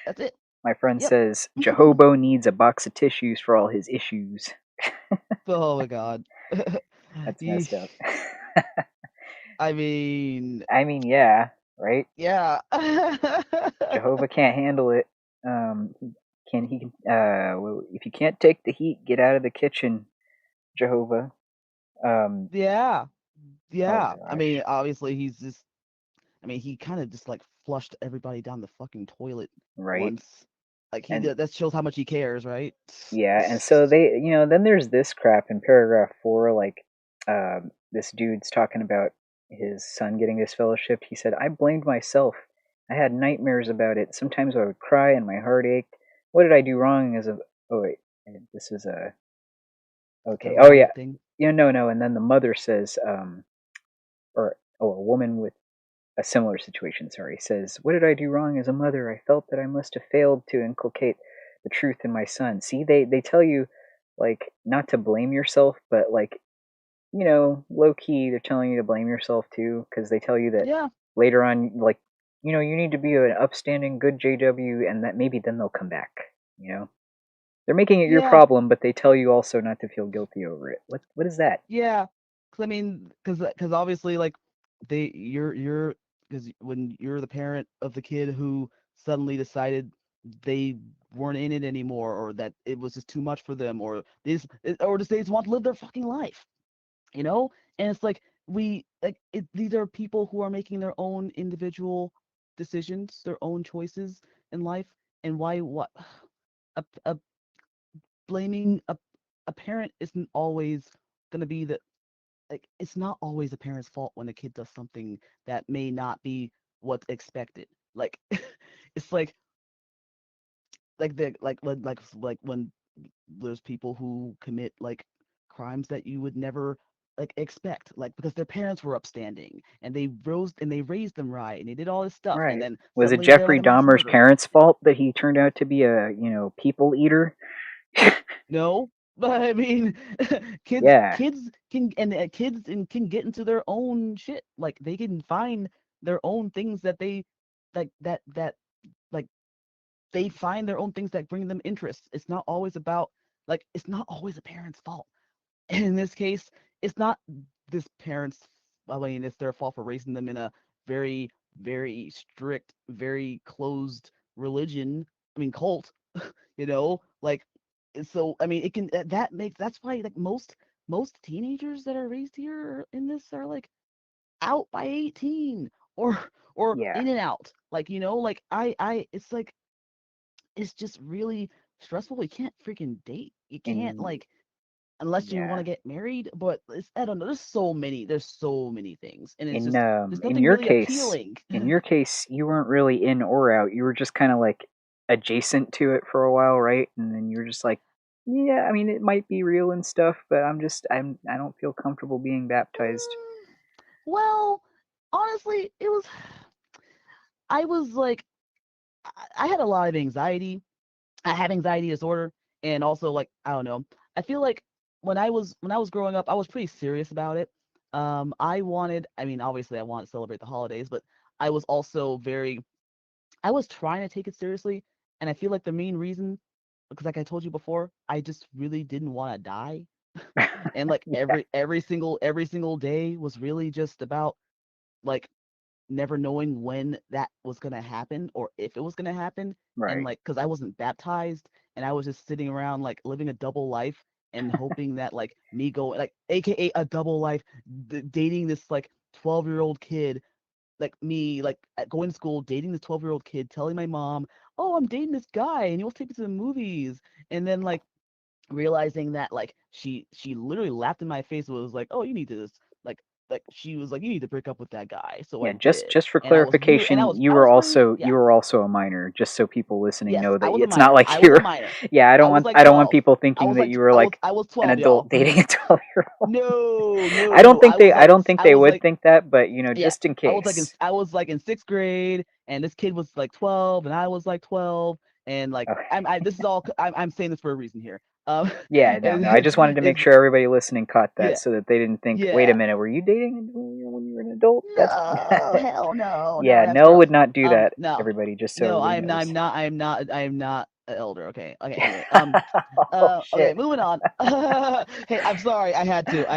that's it. My friend Yep. says Jehovah needs a box of tissues for all his issues. Oh my god. That's He, messed up. I mean, I mean, yeah, right? yeah. Jehovah can't handle it. He can well, if you can't take the heat, get out of the kitchen, Jehovah. Yeah. Oh Yeah. I mean, gosh, obviously he's just he kind of just like flushed everybody down the fucking toilet right? once. Like And that shows how much he cares, right? yeah, and so they, then there's this crap in paragraph 4, like, this dude's talking about his son getting disfellowshipped. He said, I blamed myself. I had nightmares about it. Sometimes I would cry and my heart ached. What did I do wrong as a, oh wait, this is a, The okay, oh wrong yeah, thing. no, and then the mother says, or, oh, a woman with a similar situation, sorry, says, what did I do wrong as a mother? I felt that I must have failed to inculcate the truth in my son. See, they tell you, like, not to blame yourself, but, like, low key, they're telling you to blame yourself too, because they tell you that Yeah. later on, like, you need to be an upstanding, good JW, and that maybe then they'll come back, you know? They're making it your Yeah. problem, but they tell you also not to feel guilty over it. What is that? Yeah. Cause I mean, cause obviously like you're because when you're the parent of the kid who suddenly decided they weren't in it anymore or that it was just too much for them or they just want to live their fucking life, you know? And it's like these are people who are making their own individual decisions, their own choices in life, and why what a blaming a parent isn't always going to be the like it's not always a parent's fault when a kid does something that may not be what's expected. Like it's like when there's people who commit like crimes that you would never like expect, like because their parents were upstanding and they raised them right and they did all this stuff and Right. then Was it suddenly they're like Jeffrey a mass Dahmer's murderer. parents' fault that he turned out to be a, people eater? No, but I mean, Yeah. kids can get into their own shit. Like they can find their own things that they like that like they find their own things that bring them interest. It's not always about it's not always a parent's fault. And in this case, it's not this parent's. I mean, it's their fault for raising them in a very very strict, very closed religion. I mean, cult. Like so I mean it can that makes that's why like most teenagers that are raised here in this are like out by 18 or Yeah. in and out like like I it's just really stressful. You can't freaking date, you can't In like unless you want yeah. to get married, but I don't know, there's so many things and it's In just um there's in nothing your really case, appealing. you weren't really in or out. You were just kind of like adjacent to it for a while, right? And then you were just like, yeah, I mean it might be real and stuff, but I don't feel comfortable being baptized. Well, honestly, I was like I had a lot of anxiety. I have anxiety disorder, and also like I don't know. I feel like when I was growing up, I was pretty serious about it. I mean, obviously, I wanted to celebrate the holidays, but I was also I was trying to take it seriously, and I feel like the main reason, because like I told you before, I just really didn't want to die, and like Yeah, every single day was really just about like never knowing when that was going to happen or if it was going to happen and right. like cuz I wasn't baptized and I was just sitting around like living a double life and hoping that like me going like aka a double life, dating this like 12-year-old kid, like me like going to school dating this 12-year-old kid, telling my mom, oh, I'm dating this guy and he wants to take me to the movies, and then like realizing that like she literally laughed in my face and was like, oh, you need to just like she was like, you need to break up with that guy. So I Yeah, just did, just for and I was really and clarification, you I were was pretty, also yeah. a minor, just so people listening Yes, know I that was a it's not minor. like I was a you're minor. yeah, I was like I don't want 12. people thinking that you were like I was an 12, y'all. adult dating a 12-year-old. No, no, no. I don't think I they was would like, think that, but yeah. just in case. I was like in 6th grade, and this kid was like 12, and I was like 12, and like Okay. this is all I'm saying this for a reason here. Um, Yeah, no, and no. I just wanted to make it's sure everybody listening caught that yeah, so that they didn't think, wait a yeah. minute, were you dating when you were an adult? That's No, hell no, no, yeah, that's Nell gross. would not do that, No, everybody, just so no, everybody knows. I am not an elder. Okay, okay. Anyway, Oh okay, shit. moving on. Hey, I'm sorry.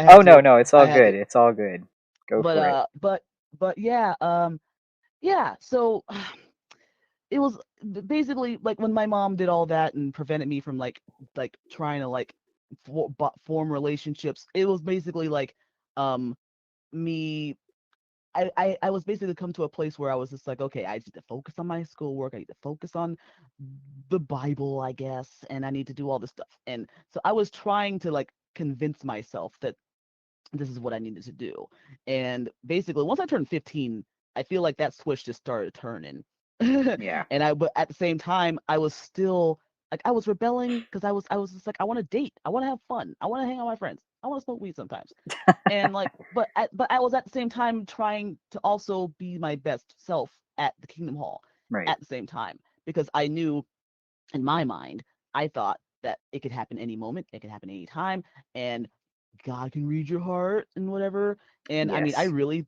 Oh no, no, it's I all had good. to. It's all good. Go But for it. yeah, yeah. So it was basically like when my mom did all that and prevented me from like trying to like form relationships. It was basically like um me. I was basically come to a place where I was just like, okay, I need to focus on my schoolwork. I need to focus on the Bible, I guess, and I need to do all this stuff. And so I was trying to like convince myself that this is what I needed to do. And basically, once I turned 15, I feel like that switch just started turning. Yeah. But at the same time, I was still like I was rebelling because I was just like I want to date, I want to have fun, I want to hang out with my friends, I want to smoke weed sometimes, and like but I was at the same time trying to also be my best self at the Kingdom Hall Right. at the same time, because I knew in my mind, I thought that it could happen any moment, it could happen any time, and God can read your heart and whatever. And I mean, Yes.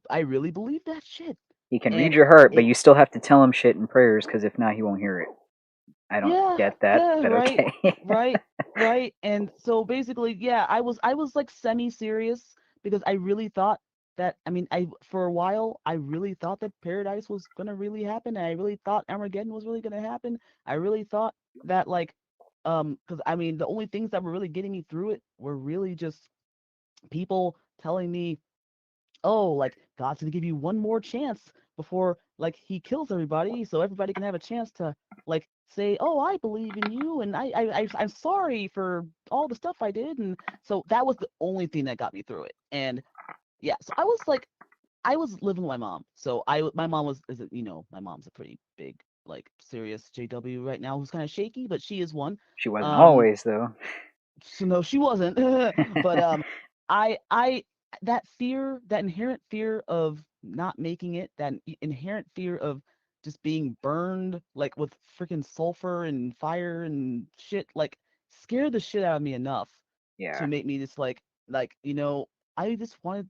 I really believe that shit. He can read And your heart, but it, you still have to tell him shit in prayers because if not, he won't hear it. I don't yeah, get that, yeah, but right, okay. right, right. And so basically, yeah, I was like semi-serious because I really thought that, I mean, I for a while I really thought that paradise was gonna really happen, and I really thought Armageddon was really gonna happen. I really thought that like because I mean the only things that were really getting me through it were really just people telling me, oh, like God's gonna give you one more chance before like he kills everybody, so everybody can have a chance to like say, oh, I believe in you, and I'm sorry for all the stuff I did, and so that was the only thing that got me through it. And yeah, so I was like, I was living with my mom, so my mom was is you know my mom's a pretty big like serious JW right now who's kind of shaky, but she is one. She wasn't Um, always though. so no, she wasn't. But I that fear, that inherent fear of not making it, that inherent fear of just being burned like with freaking sulfur and fire and shit, like scared the shit out of me enough Yeah. to make me just like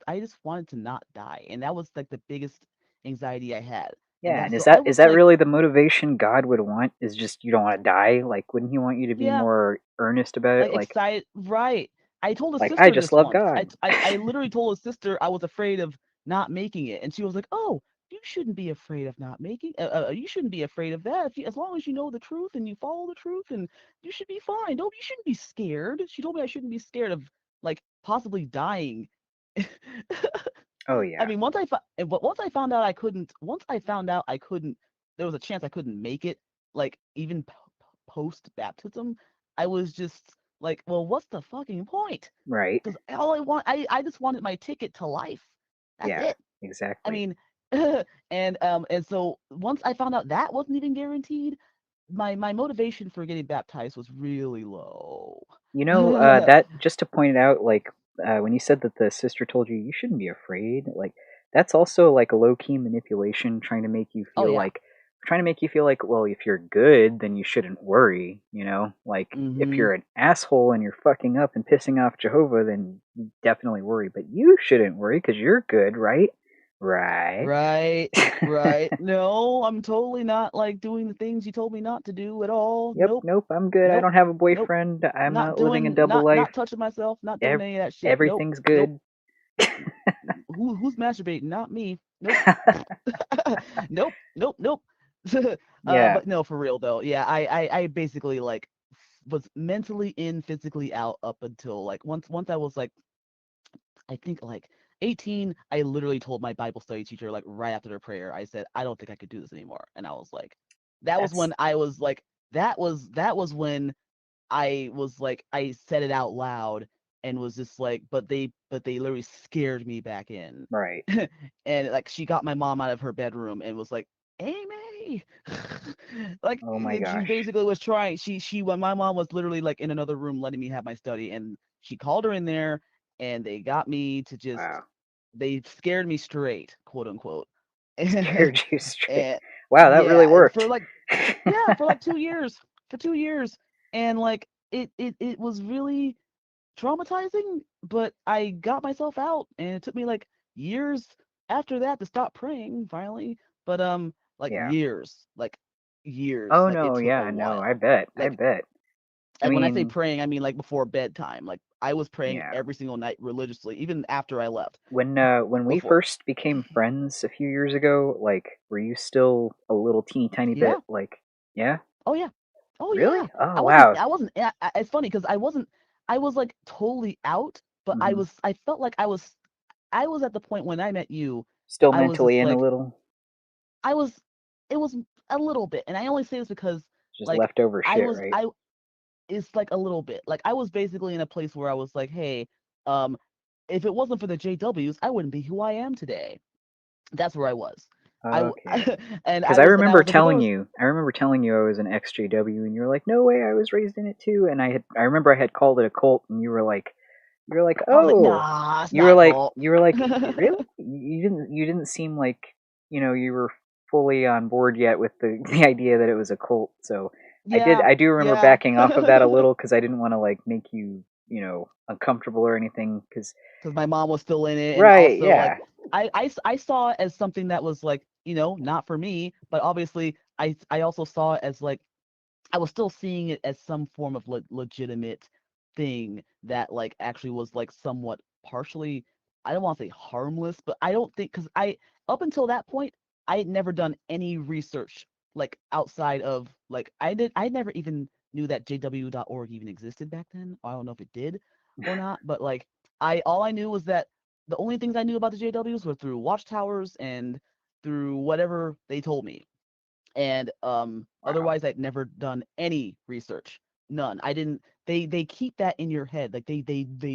I just wanted to not die, and that was like the biggest anxiety I had. And Yeah, that and so I is was that like, really the motivation God would want? Is just you don't want to die? Like, wouldn't He want you to be yeah, more earnest about it? like excited, right? I told a I sister just this love once. God. I literally told a sister I was afraid of not making it, and she was like, "Oh, you shouldn't be afraid of not making. You shouldn't be afraid of that. As long as you know the truth and you follow the truth, and you should be fine. Don't you shouldn't be scared." She told me I shouldn't be scared of like possibly dying. Oh I yeah, mean, once I found out I couldn't, there was a chance I couldn't make it, like even post baptism, I was just like, well, what's the fucking point? right. Because I just wanted my ticket to life. That's Yeah, it. I exactly. mean, and so once I found out that wasn't even guaranteed, my motivation for getting baptized was really low. That just to point it out, like when you said that the sister told you you shouldn't be afraid, like that's also like a low key manipulation, Oh yeah. trying to make you feel like, well, if you're good, then you shouldn't worry. Like if Mm-hmm. you're an asshole and you're fucking up and pissing off Jehovah, then you definitely worry. But you shouldn't worry because you're good, right? Right. Right, right. No, I'm totally not like doing the things you told me not to do at all. Yep. Nope, Nope. I'm good. I nope, don't have a nope. boyfriend. I'm Not not living a doing, double life. not touching myself, not doing Ev- any of that shit. Nope, Everything's nope. good. Who's masturbating? Not me. Nope. Nope, nope, nope. Yeah. But no, for real though. Yeah, I basically like was mentally in, physically out up until like once I was like I think like 18, I literally told my Bible study teacher like right after their prayer, I said, I don't think I could do this anymore. And I was like, that was That's when I was like, that was when I was like, I said it out loud and was just like, but they literally scared me back in. right. And like she got my mom out of her bedroom and was like, Amy, like Oh my she gosh. basically was trying. She when my mom was literally like in another room letting me have my study, and she called her in there, and they got me to just Wow. they scared me straight, quote unquote. and, Scared you straight. and Wow, that really yeah, for worked. like yeah, for like 2 years, for 2 years, and like it was really traumatizing, but I got myself out, and it took me like years after that to stop praying finally. But like Yeah. years, Oh like it no, took a yeah, no, I while. bet. I Like, bet. I and when I say mean, praying, I mean like before bedtime. Like I was praying yeah. every single night religiously, even after I left. When we Before, first became friends a few years ago, like, were you still a little teeny tiny yeah, bit like, yeah? oh yeah, oh yeah. Really? Oh wow. It's funny because I was like totally out, but Hmm. I felt like I was at the point when I met you. Still I was mentally just in a like little, I was it was a little bit, and I only say this because just like leftover I shit, was right? I it's like a little bit. Like I was basically in a place where I was like, hey, um, if it wasn't for the JWs, I wouldn't be who I am today. That's where I was. Okay. And Because and I was like, if there was I remember telling you I was an Ex-JW, and you were like, "No way, I was raised in it too." And I remember I had called it a cult, and you were like, I was like, "Oh," nah, it's not a cult. you were like, "Really?" You didn't seem like you were fully on board yet with the the idea that it was a cult. So Yeah, I do remember yeah. backing off of that a little because I didn't want to like make you uncomfortable or anything. Because Because my mom was still in it, and right, also like yeah, I saw it as something that was like not for me, but obviously I also saw it as like I was still seeing it as some form of legitimate thing that like actually was like somewhat partially, I don't want to say harmless, but I don't think because I up until that point I had never done any research like outside of like I never even knew that jw.org even existed back then. I don't know if it did or not, but like I all I knew was that the only things I knew about the JWs were through Watchtowers and through whatever they told me. And wow, otherwise I'd never done any research. None. I didn't they keep that in your head. Like they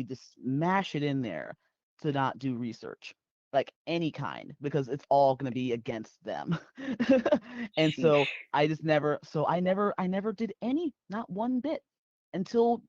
just mash it in there to not do research. Like any kind, because it's all gonna be against them. And so sheesh. I just never so I never did any, not one bit until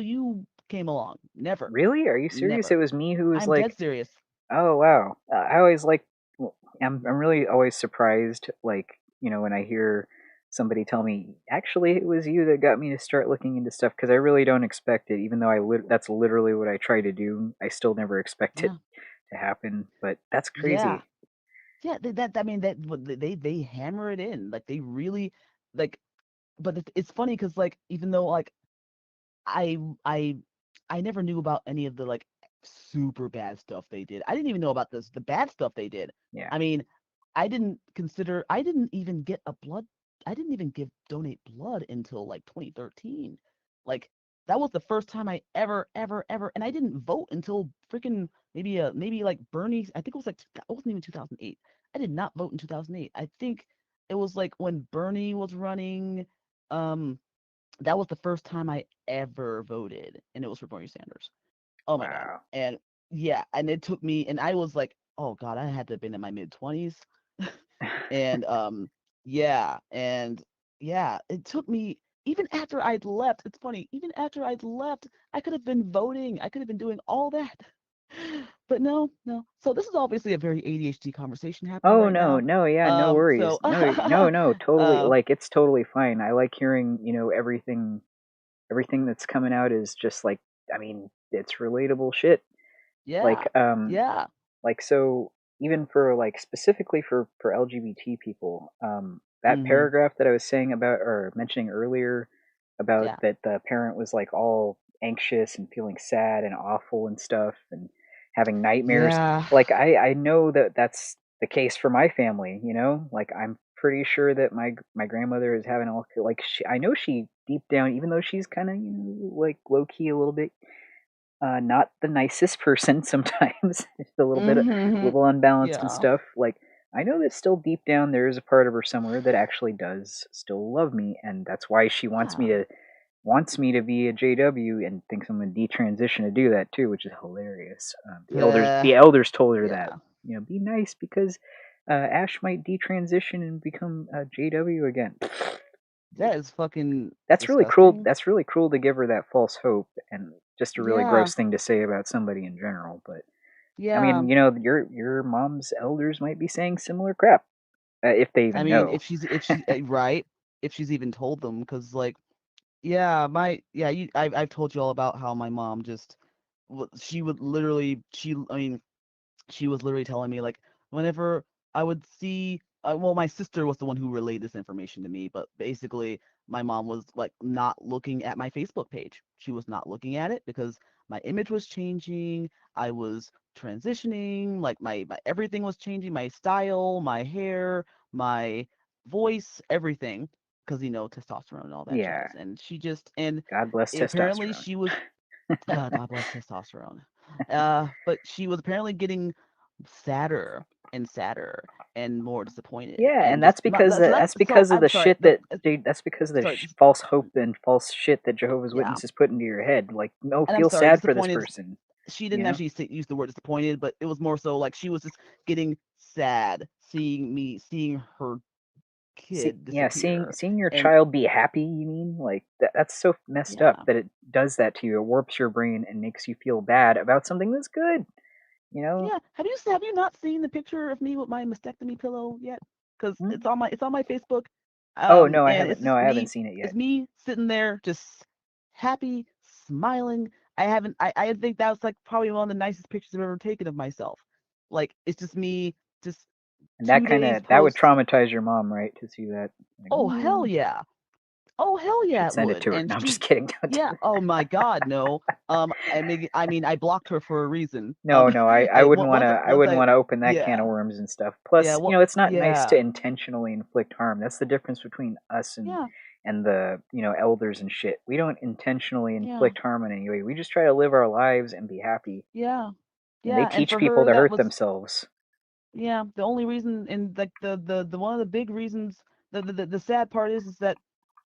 you came along. Never. Really? Are you serious? It Never. was me who was I'm dead like, serious. "Oh wow." I always like, well, I'm really always surprised, like when I hear somebody tell me, "Actually, it was you that got me to start looking into stuff," because I really don't expect it. Even though that's literally what I try to do, I still never expect it Yeah. to happen. But that's Yeah. crazy. Yeah, that I mean they hammer it in like they really like, but it's funny because like even though like I I I never knew about any of the like super bad stuff they did. I didn't even know about the bad stuff they did. Yeah. I mean, I didn't even get a blood I didn't even give donate blood until like 2013. Like that was the first time I ever and I didn't vote until freaking maybe like Bernie, I think it was like it wasn't even 2008. I did not vote in 2008. I think it was like when Bernie was running. um that was the first time I ever voted, and it was for Bernie Sanders. Oh my god! Wow. And yeah, and it took me, and I was like, oh god, I had to have been in my mid 20s, and yeah, and yeah, it took me even after I'd left. It's funny, even after I'd left, I could have been voting. I could have been doing all that, but no, no. So this is obviously a very ADHD conversation happening Oh right no, now. no, yeah, no worries. So No, totally. uh, Like it's totally fine. I like hearing, everything that's coming out is just like, I mean, it's relatable shit. Like yeah, yeah, like so even for like specifically for LGBT people, that mm-hmm, paragraph that I was saying about or mentioning earlier about yeah. that the parent was like all anxious and feeling sad and awful and stuff and having nightmares, Yeah. like I know that that's the case for my family, like pretty sure that my grandmother is having all like I know she deep down, even though she's kind of like low key a little bit, not the nicest person sometimes. It's a Mm-hmm. little unbalanced and Yeah. stuff. Like I know that still deep down there is a part of her somewhere that actually does still love me, and that's why she Yeah. wants me to be a JW and thinks I'm going to detransition to do that too, which is hilarious. Uh, The elders told her that, yeah. be nice because Ash might detransition and become a JW again. That is fucking That's really cruel. disgusting. That's really cruel to give her that false hope, and just a really Yeah. gross thing to say about somebody in general. But I Yeah. mean, your mom's elders might be saying similar crap if they I even mean, know. if she's right, if she's even told them, because like, yeah, I've told you all about how my mom just, she would literally, I mean, she was literally telling me like whenever I would see, well, my sister was the one who relayed this information to me, but basically my mom was like not looking at my Facebook page. She was not looking at it because my image was changing. I was transitioning, like my everything was changing, my style, my hair, my voice, everything, because testosterone and all that Yeah, jazz. And she just, and God bless apparently testosterone. she was, God bless testosterone. But she was apparently getting sadder and sadder and more disappointed, Yeah, and and just not that's not. that's So because of I'm the sorry. shit that dude. That's because of the Sorry. false hope and false shit that Jehovah's Yeah, Witnesses put into your head. Like, no, and I'm feel sorry. sad for this Disappointed. person. She You didn't know, actually use the word disappointed, but it was more so like she was just getting sad seeing her see, kid yeah, disappear, seeing your and child be happy. You mean like that's so messed up yeah. that it does that to you. It warps your brain and makes you feel bad about something that's good. You know? Yeah, have you not seen the picture of me with my mastectomy pillow yet? Because Hmm? it's on my Facebook, Oh no, I and haven't. it's No, just I haven't me. seen it It's yet. me sitting there just happy, smiling. I haven't. I think that was like probably one of the nicest pictures I've ever taken of myself. Like it's just me, just And 2 days that would post. traumatize your mom, right? To see that, like, Oh hell ooh, yeah! Oh hell yeah, should it send it would. to her. And No, I'm just she, kidding. Don't yeah. do Oh my God, no. I mean, I blocked her for a reason. No, no, I wouldn't want to. I Once wouldn't I, want to open that can of yeah, worms and stuff. yeah. Plus, Well, it's not nice to yeah, intentionally inflict harm. That's the difference between us yeah. and the elders and shit. We don't intentionally Yeah, inflict harm in any way. We just try to live our lives and be happy. yeah, And they yeah. And teach for people her, to that hurt was, themselves. yeah, the only reason, and like the one of the big reasons, the sad part is that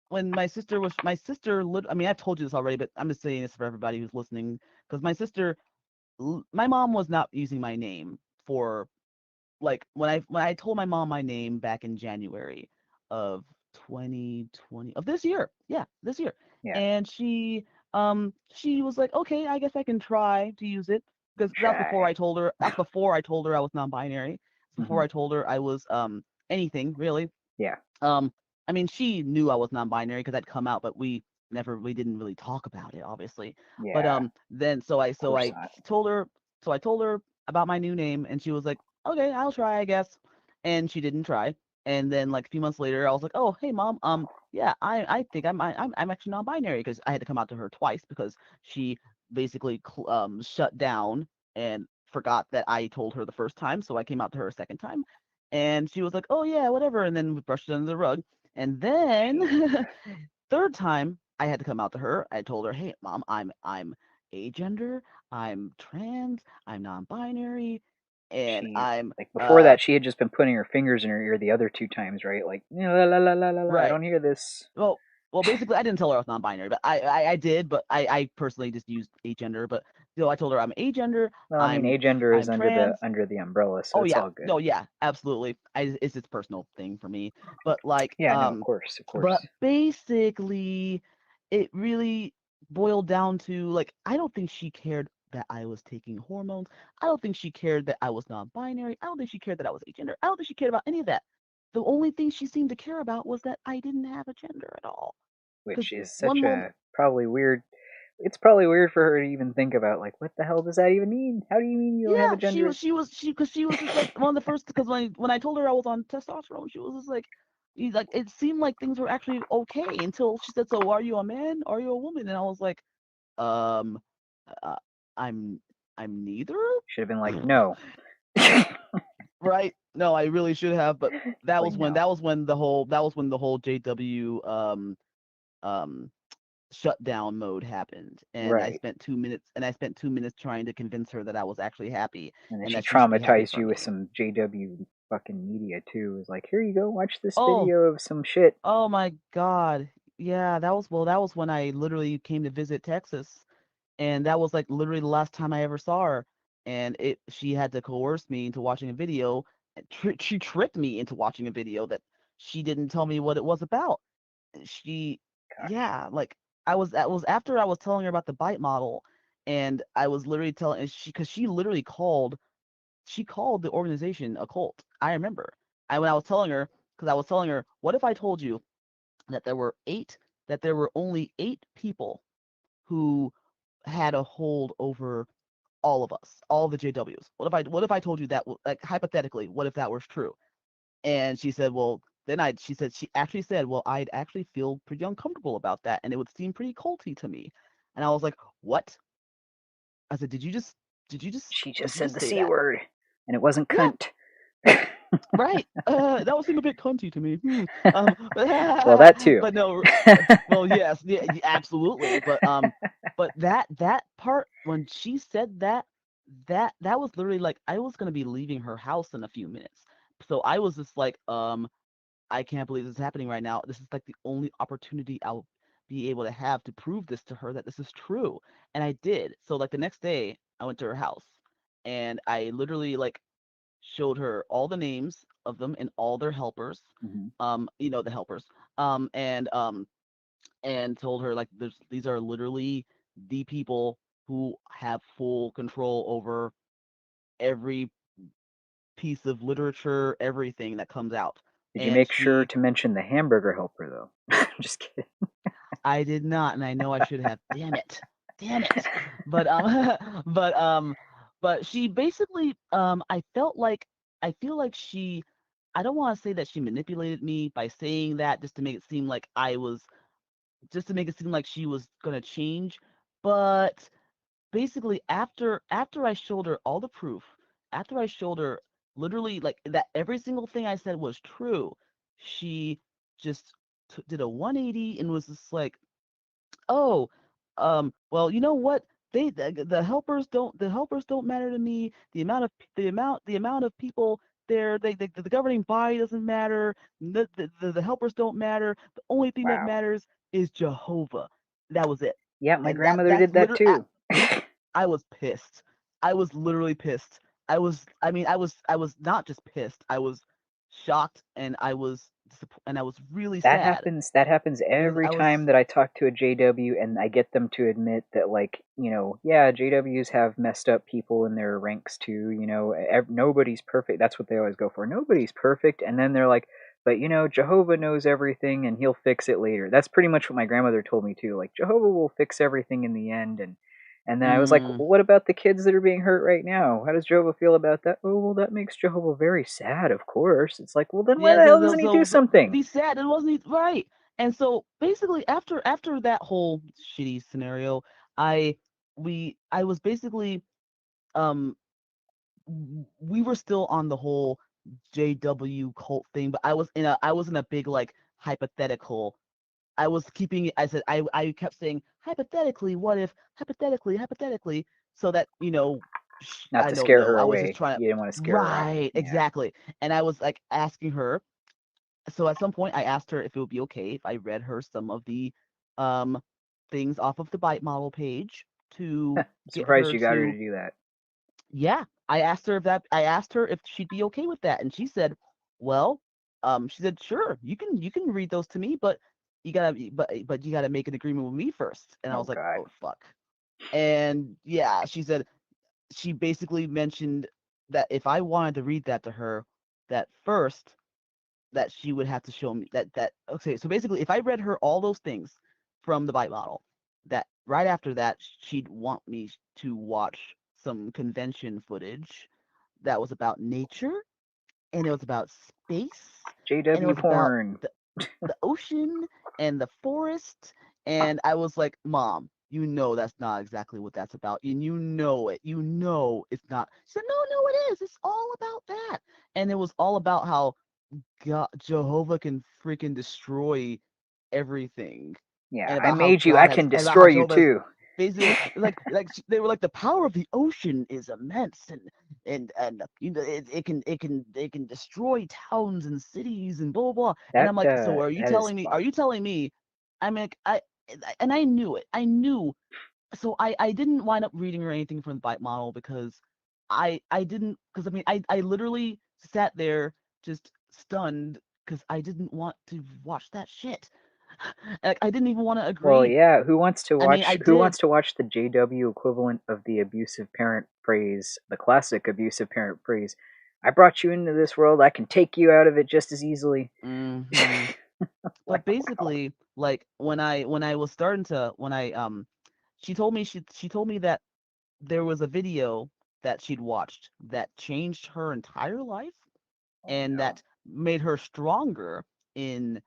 when my sister, I mean, I've told you this already, but I'm just saying this for everybody who's listening, because my mom was not using my name for, like, when I told my mom my name back in January of 2020, of this year. Yeah, this year. Yeah, And she was like, "Okay, I guess I can try to use it." Because try. that's before I told her I was non-binary. It's before Hmm. I told her I was anything, really. Yeah, Um I mean, she knew I was non-binary because I'd come out, but we didn't really talk about it, obviously. But yeah. then Of course not. I told her about my new name, and she was like, "Okay, I'll try, I guess." And she didn't try. And then like a few months later, I was like, "Oh, hey mom, yeah, I think I'm actually non-binary," because I had to come out to her twice because she basically shut down and forgot that I told her the first time, so I came out to her a second time. And she was like, "Oh yeah, whatever," and then we brushed it under the rug. And then Shame. third time I had to come out to her. I told her, "Hey, mom, I'm agender, I'm trans, I'm non-binary, and She I'm like before that she had just been putting her fingers in her ear the other two times, right? Like la la la la la la. I right." don't hear this. Well, basically, I didn't tell her I was non-binary, but I did, but I personally just used agender. But I told her I'm agender, Well, I mean, I'm agender is I'm trans. under the umbrella, so Oh it's yeah, all good. no, yeah, absolutely. It's just personal thing for me. But like, Yeah, no, of course, of but course. basically, it really boiled down to, like, I don't think she cared that I was taking hormones. I don't think she cared that I was non-binary. I don't think she cared that I was agender. I don't think she cared about any of that. The only thing she seemed to care about was that I didn't have a gender at all. Which Because is one such moment, a probably weird. It's probably weird for her to even think about. Like, what the hell does that even mean? How do you mean you don't have a yeah, gender? because she was just like one of the first. Because when I told her I was on testosterone, she was just like, it seemed like things were actually okay until she said, "So are you a man? Are you a woman?" And I was like, um, uh, I'm neither. Should have been like, no. Right? No, I really should have, but that Like, was when no. the whole JW um shutdown mode happened, and Right. I spent 2 minutes trying to convince her that I was actually happy And then and she that she should be happy traumatized for you with me. some JW fucking media too. It was like, here you go, watch this Oh, video of some shit. oh my God. Yeah, that was when I literally came to visit Texas, and that was like literally the last time I ever saw her. And she had to coerce me into watching a video. She tricked me into watching a video that she didn't tell me what it was about. She, Gosh. yeah, like that was after I was telling her about the bite model, and I was literally telling and because she literally called the organization a cult. I remember. When I was telling her, because I was telling her, what if I told you that there were only 8 people who had a hold over all of us, all the JWs. What if I told you that, like, hypothetically, what if that was true? And she said, well, she actually said, well, I'd actually feel pretty uncomfortable about that, and it would seem pretty culty to me. And I was like, what? I said, She did just you said just the say C that? word, and it wasn't Yeah, cunt. right. That would seem a bit cunty to me. Well, that too. But no, well, yes, yeah, absolutely. But that part when she said that, that was literally like I was gonna be leaving her house in a few minutes. So I was just like, I can't believe this is happening right now. This is like the only opportunity I'll be able to have to prove this to her that this is true. And I did. So like the next day, I went to her house and I literally like showed her all the names of them and all their helpers. Hmm. The helpers. And told her like these are literally the people who have full control over every piece of literature, everything that comes out. Did you And make sure she to mention the hamburger helper though? Just kidding. I did not, and I know I should have. Damn it. Damn it. But but but she basically I feel like I don't want to say that she manipulated me by saying that just to make it seem like she was gonna change. But basically after I showed her all the proof, after I showed her literally like that every single thing I said was true, she just did a 180 and was just like, oh, well, you know what? The helpers don't matter to me. The amount of people there, the governing body doesn't matter. The helpers don't matter. The only thing that Wow. matters is Jehovah. That was it. Yeah, my And grandmother that's did that literally too. I was pissed. I was literally pissed. I was not just pissed. I was shocked and I was really That sad. happens. That happens Because every I was time that I talk to a JW, and I get them to admit that, like, yeah, JWs have messed up people in their ranks too. Nobody's perfect. That's what they always go for. Nobody's perfect, and then they're like, but Jehovah knows everything, and he'll fix it later. That's pretty much what my grandmother told me too. Like, Jehovah will fix everything in the end, and then I was like, mm, well, what about the kids that are being hurt right now? How does Jehovah feel about that? Oh, well, that makes Jehovah very sad, of course. It's like, well, then why yeah, the hell doesn't he do to something? be sad, it wasn't right. And so basically after that whole shitty scenario, I I was basically um we were still on the whole JW cult thing, but I was in a big like hypothetical. I was keeping it. I kept saying hypothetically, what if hypothetically, so that Not I to don't scare know. her I was just away. trying to You didn't want to scare her off. right Yeah. exactly, and I was like asking her. So at some point, I asked her if it would be okay if I read her some of the um things off of the bite model page to I'm get surprised her you got her to to do that. yeah, I asked her if she'd be okay with that, and she said, "Well, she said, sure, you can read those to me, but you gotta make an agreement with me first." And I Oh was like, God. "Oh fuck." And yeah, she said she basically mentioned that if I wanted to read that to her, that first that she would have to show me that okay. So basically, if I read her all those things from the bite model, that right after that she'd want me to watch some convention footage that was about nature and it was about space and it JW was about porn. the ocean and the forest. And I was like, Mom, you know that's not exactly what that's about, and you know it. You know it's not. She said, no, it is. It's all about that, and it was all about how God, Jehovah can freaking destroy everything, Yeah, and I about how made you. I God has, can and about how destroy you Jehovah has too. basically they were like the power of the ocean is immense, and you know it can destroy towns and cities and blah blah blah. And I'm like, so That is are you telling me? I'm like and I knew it. I knew. So I didn't wind up reading or anything from the bite model because I didn't because I literally sat there just stunned because I didn't want to watch that shit. Like I didn't even want to well, agree. yeah. Who wants to I mean, watch? I Who did. wants to watch the JW equivalent of the abusive parent phrase, the classic abusive parent phrase? I brought you into this world. I can take you out of it just as easily. Hmm. But Like, wow. basically, like when I was starting to when I she told me that there was a video that she'd watched that changed her entire life Oh and no. that made her stronger in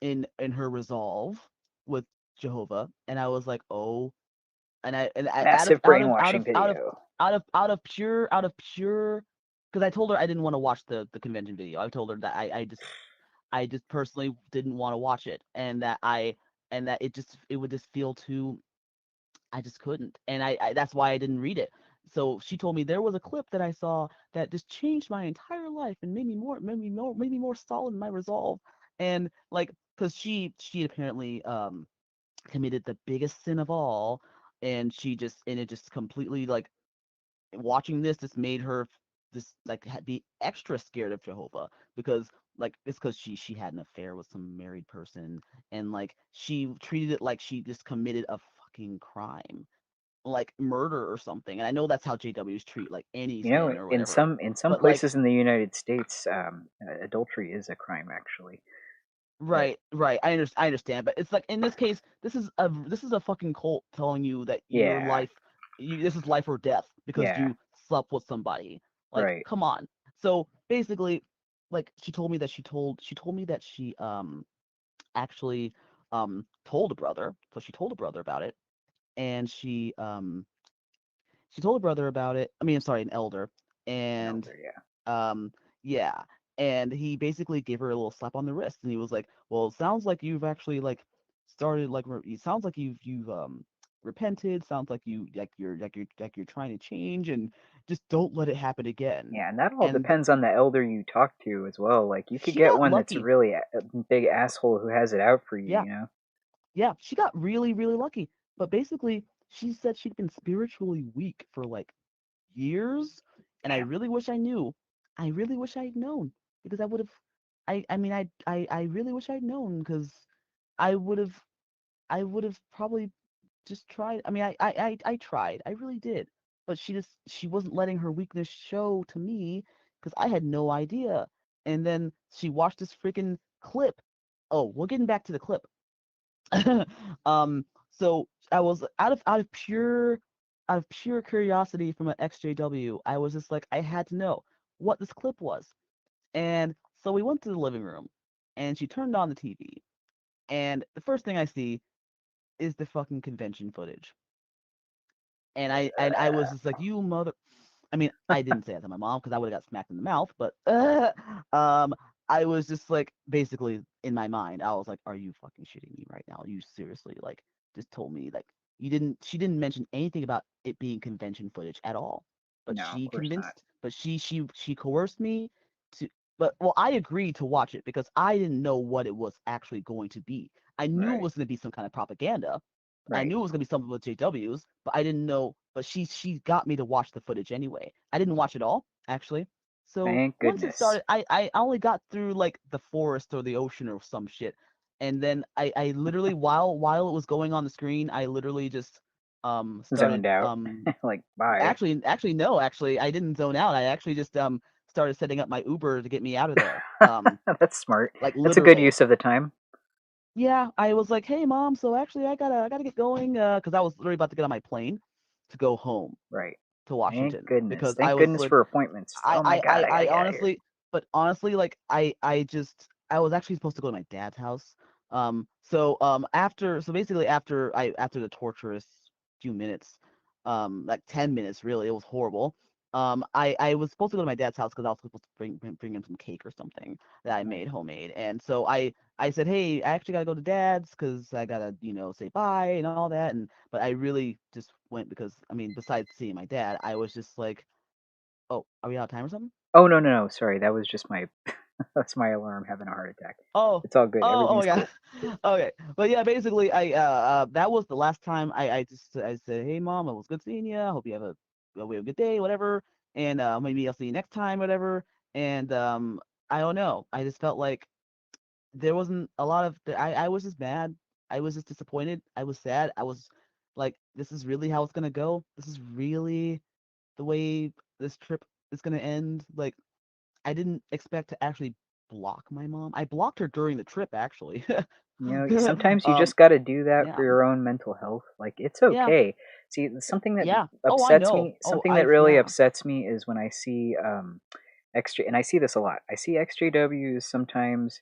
in her resolve with Jehovah. And I was like, oh, and I Massive brainwashing video. out of pure because I told her I didn't want to watch the convention video. I told her that I just personally didn't want to watch it, and that it would just feel too. I just couldn't, and that's why I didn't read it. So she told me there was a clip that I saw that just changed my entire life and made me more solid in my resolve. And like, because she apparently committed the biggest sin of all, and it just completely like watching this just made her just like be extra scared of Jehovah because like it's because she had an affair with some married person, and like she treated it like she just committed a fucking crime, like murder or something. And I know that's how JWs treat like any You know, sin or whatever, in some but like places in the United States, adultery is a crime actually. But right, I understand, but it's like in this case, this is a fucking cult telling you that your yeah, life, this is life or death because yeah, you slept with somebody. Like, right. come on. So basically, like she told me that she actually told a brother. So she told a brother about it, and she told a brother about it. I mean, I'm sorry, an elder, An and elder, yeah. um, yeah, and he basically gave her a little slap on the wrist, and he was like, "Well, it sounds like you've actually like started like it sounds like you've repented. Sounds like you're trying to change, and just don't let it happen again." Yeah, and that all And depends on the elder you talk to as well. Like, you could she get got one that's a lucky. really a big asshole who has it out for you, Yeah, you know? yeah, she got really lucky. But basically, she said she'd been spiritually weak for like years, and I Damn. really wish I knew. I really wish I'd known because I would have. I mean, I really wish I'd known because I would have. I would have probably just tried. I mean, I tried. I really did. But she wasn't letting her weakness show to me because I had no idea. And then she watched this freaking clip. Oh, we're getting back to the clip. So I was out of pure curiosity from an Ex-JW, I was just like I had to know what this clip was. And so we went to the living room and she turned on the TV. And the first thing I see is the fucking convention footage. And I was just like, you mother. I mean, I didn't say that to my mom because I would have got smacked in the mouth, but um, I was just like, basically in my mind, I was like, "Are you fucking shitting me right now? You seriously like just told me like you didn't?" She didn't mention anything about it being convention footage at all, but No, of course not. she coerced me to. But well, I agreed to watch it because I didn't know what it was actually going to be. I knew it Right, was going to be some kind of propaganda. I right. knew it was gonna be something with JWs, but I didn't know. But she got me to watch the footage anyway. I didn't watch it all actually. So Thank once it goodness. started, I only got through like the forest or the ocean or some shit, and then I literally while it was going on the screen, I literally just Zoned started out. Like, bye. actually no actually I didn't zone out. I actually just started setting up my Uber to get me out of there. That's smart. Like That's a good literally. use of the time. Yeah, I was like, "Hey, mom, so actually I gotta get going," because I was literally about to get on my plane to go home Right. to Thank Washington goodness. because I Thank was goodness lit. for appointments. Oh my god, I gotta I get out of here. honestly, but honestly, like I just I was actually supposed to go to my dad's house, So basically after the torturous few minutes, like 10 minutes really, it was horrible. I was supposed to go to my dad's house because I was supposed to bring him some cake or something that I Right. made homemade. And so I said, hey, I actually gotta go to dad's because I gotta, say bye and all that. But I really just went because, I mean, besides seeing my dad, I was just like, oh, are we out of time or something? Oh, no, no, no. Sorry, that was just my that's my alarm having a heart attack. Oh, It's all good. oh my Everything's God. cool. Okay, but yeah, basically, that was the last time I said, hey mom, it was good seeing you. I hope you have a good day, whatever, and maybe I'll see you next time, whatever. And I don't know. I just felt like there wasn't a lot of. I was just mad. I was just disappointed. I was sad. I was like, this is really how it's gonna go. This is really the way this trip is gonna end. Like, I didn't expect to actually block my mom. I blocked her during the trip, actually. Sometimes you um, just got to do that for yeah, your own mental health. Like, it's yeah, okay. See, something that yeah. Oh, I upsets know. me, Oh, something that really yeah. upsets me is when I see XJ, and I see this a lot. I see XJWs sometimes.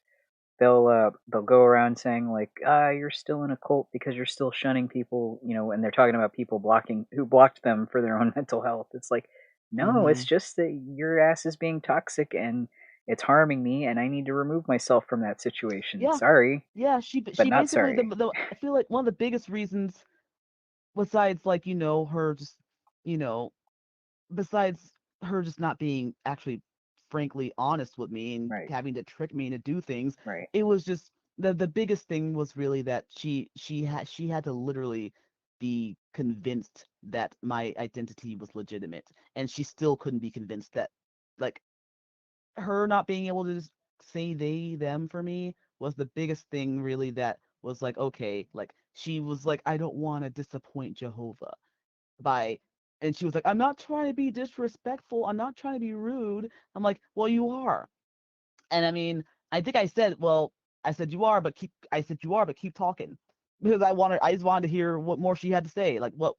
They'll go around saying like, you're still in a cult because you're still shunning people, and they're talking about people blocking who blocked them for their own mental health. It's like, no, it's Mm-hmm. just that your ass is being toxic and it's harming me, and I need to remove myself from that situation. Yeah, Sorry, yeah. but She not basically sorry. I feel like one of the biggest reasons, besides like her just you know besides her just not being actually frankly honest with me and Right, having to trick me to do things, right. it was just the biggest thing was really that she had to literally be convinced that my identity was legitimate, and she still couldn't be convinced that, like, her not being able to just say they them for me was the biggest thing really that was like, okay, like, she was like, I don't want to disappoint Jehovah by, and she was like, I'm not trying to be disrespectful, I'm not trying to be rude. I'm like, well, you are. And I mean, I think I said, well, I said you are, but keep talking, because I just wanted to hear what more she had to say. Like, what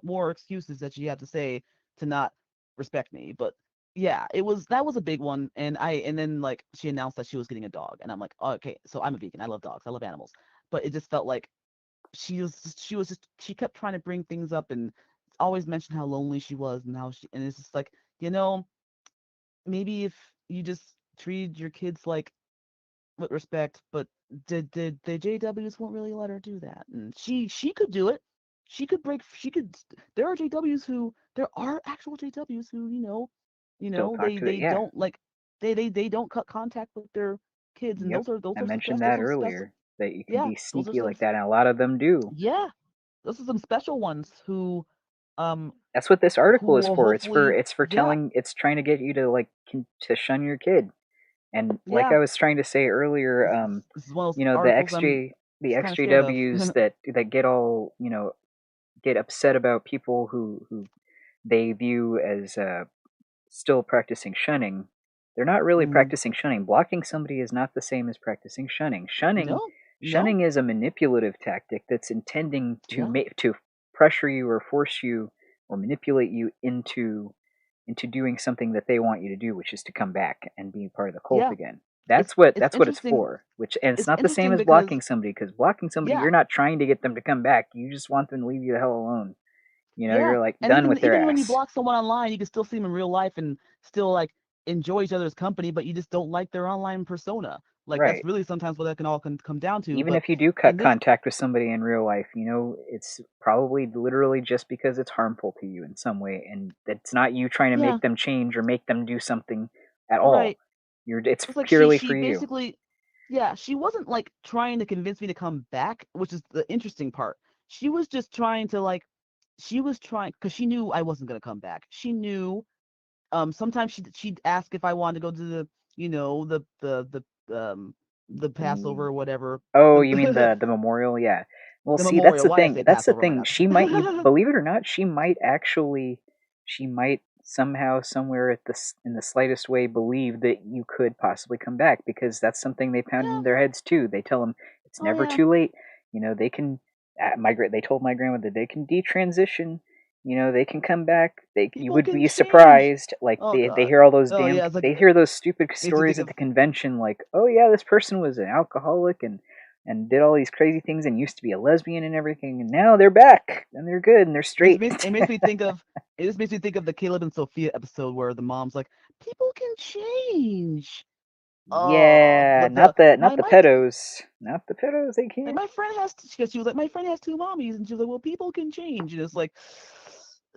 more excuses that she had to say to not respect me. But yeah, that was a big one. And then, like, she announced that she was getting a dog, and I'm like, oh, okay, so I'm a vegan. I love dogs. I love animals. But it just felt like she kept trying to bring things up and always mentioned how lonely she was and and it's just like, you know, maybe if you just treated your kids like with respect, but the JWs won't really let her do that. And she could do it. She could there are actual JWs who, Still talk to it. they Yeah. don't like they don't cut contact with their kids, and Yep. those I are some mentioned those that are special. earlier that you can Yeah, be those are sneaky some like that, and a lot of them do. yeah, those are some special ones um That's what this who article is will for. hopefully, yeah, It's trying to get you to like to shun your kid. And like yeah. I was trying to say earlier, This is one of those the articles I'm kind of scared of. XJWs that get all, get upset about people who they view as still practicing shunning. They're not really Mm, practicing shunning. Blocking somebody is not the same as practicing shunning. no, no, Shunning is a manipulative tactic that's intending yeah, to pressure you or force you or manipulate you into doing something that they want you to do, which is to come back and be part of the cult yeah. again. It's it's That's what it's interesting. for. Which, and it's It's not the same interesting as because, blocking somebody, because blocking somebody, yeah, you're not trying to get them to come back. You just want them to leave you the hell alone. yeah. You're like And done even with their when you ass. block someone online, you can still see them in real life and still, like, enjoy each other's company, but you just don't like their online persona. Like, that's Right. really sometimes what that can all come down to. Even But if you do in cut this, contact with somebody in real life, it's probably literally just because it's harmful to you in some way, and it's not you trying to yeah, make them change or make them do something at all. right. It's It's like purely for she you. basically, yeah, she wasn't like trying to convince me to come back, which is the interesting part. She was just trying to, like, she was trying because she knew I wasn't gonna come back. She knew. Sometimes she'd ask if I wanted to go to the, the Passover The or whatever. Oh, The you mean the memorial? Yeah. Well, the see, that's memorial. the Why I thing. say That's the Passover? Oh my thing. god. You believe it or not, she might somehow, somewhere in the slightest way, believe that you could possibly come back, because that's something they pound Yeah. in their heads too. They tell them it's Oh never yeah. too late. They can. They told my grandmother they can detransition. They can come back. You People would can be change. surprised. Like Oh they god. hear all those Oh yeah. It's like, they hear those stupid makes you stories think at of, the convention, like, oh yeah, this person was an alcoholic and and did all these crazy things and used to be a lesbian and everything, and now they're back and they're good and they're It straight. makes it makes me think of it just makes me think of the Caleb and Sophia episode where the mom's like, people can change. Yeah, But not the the my pedos, not the pedos. They like can't. my friend has she was like, my friend has two mommies, and she was like, well, people can change, and it's like,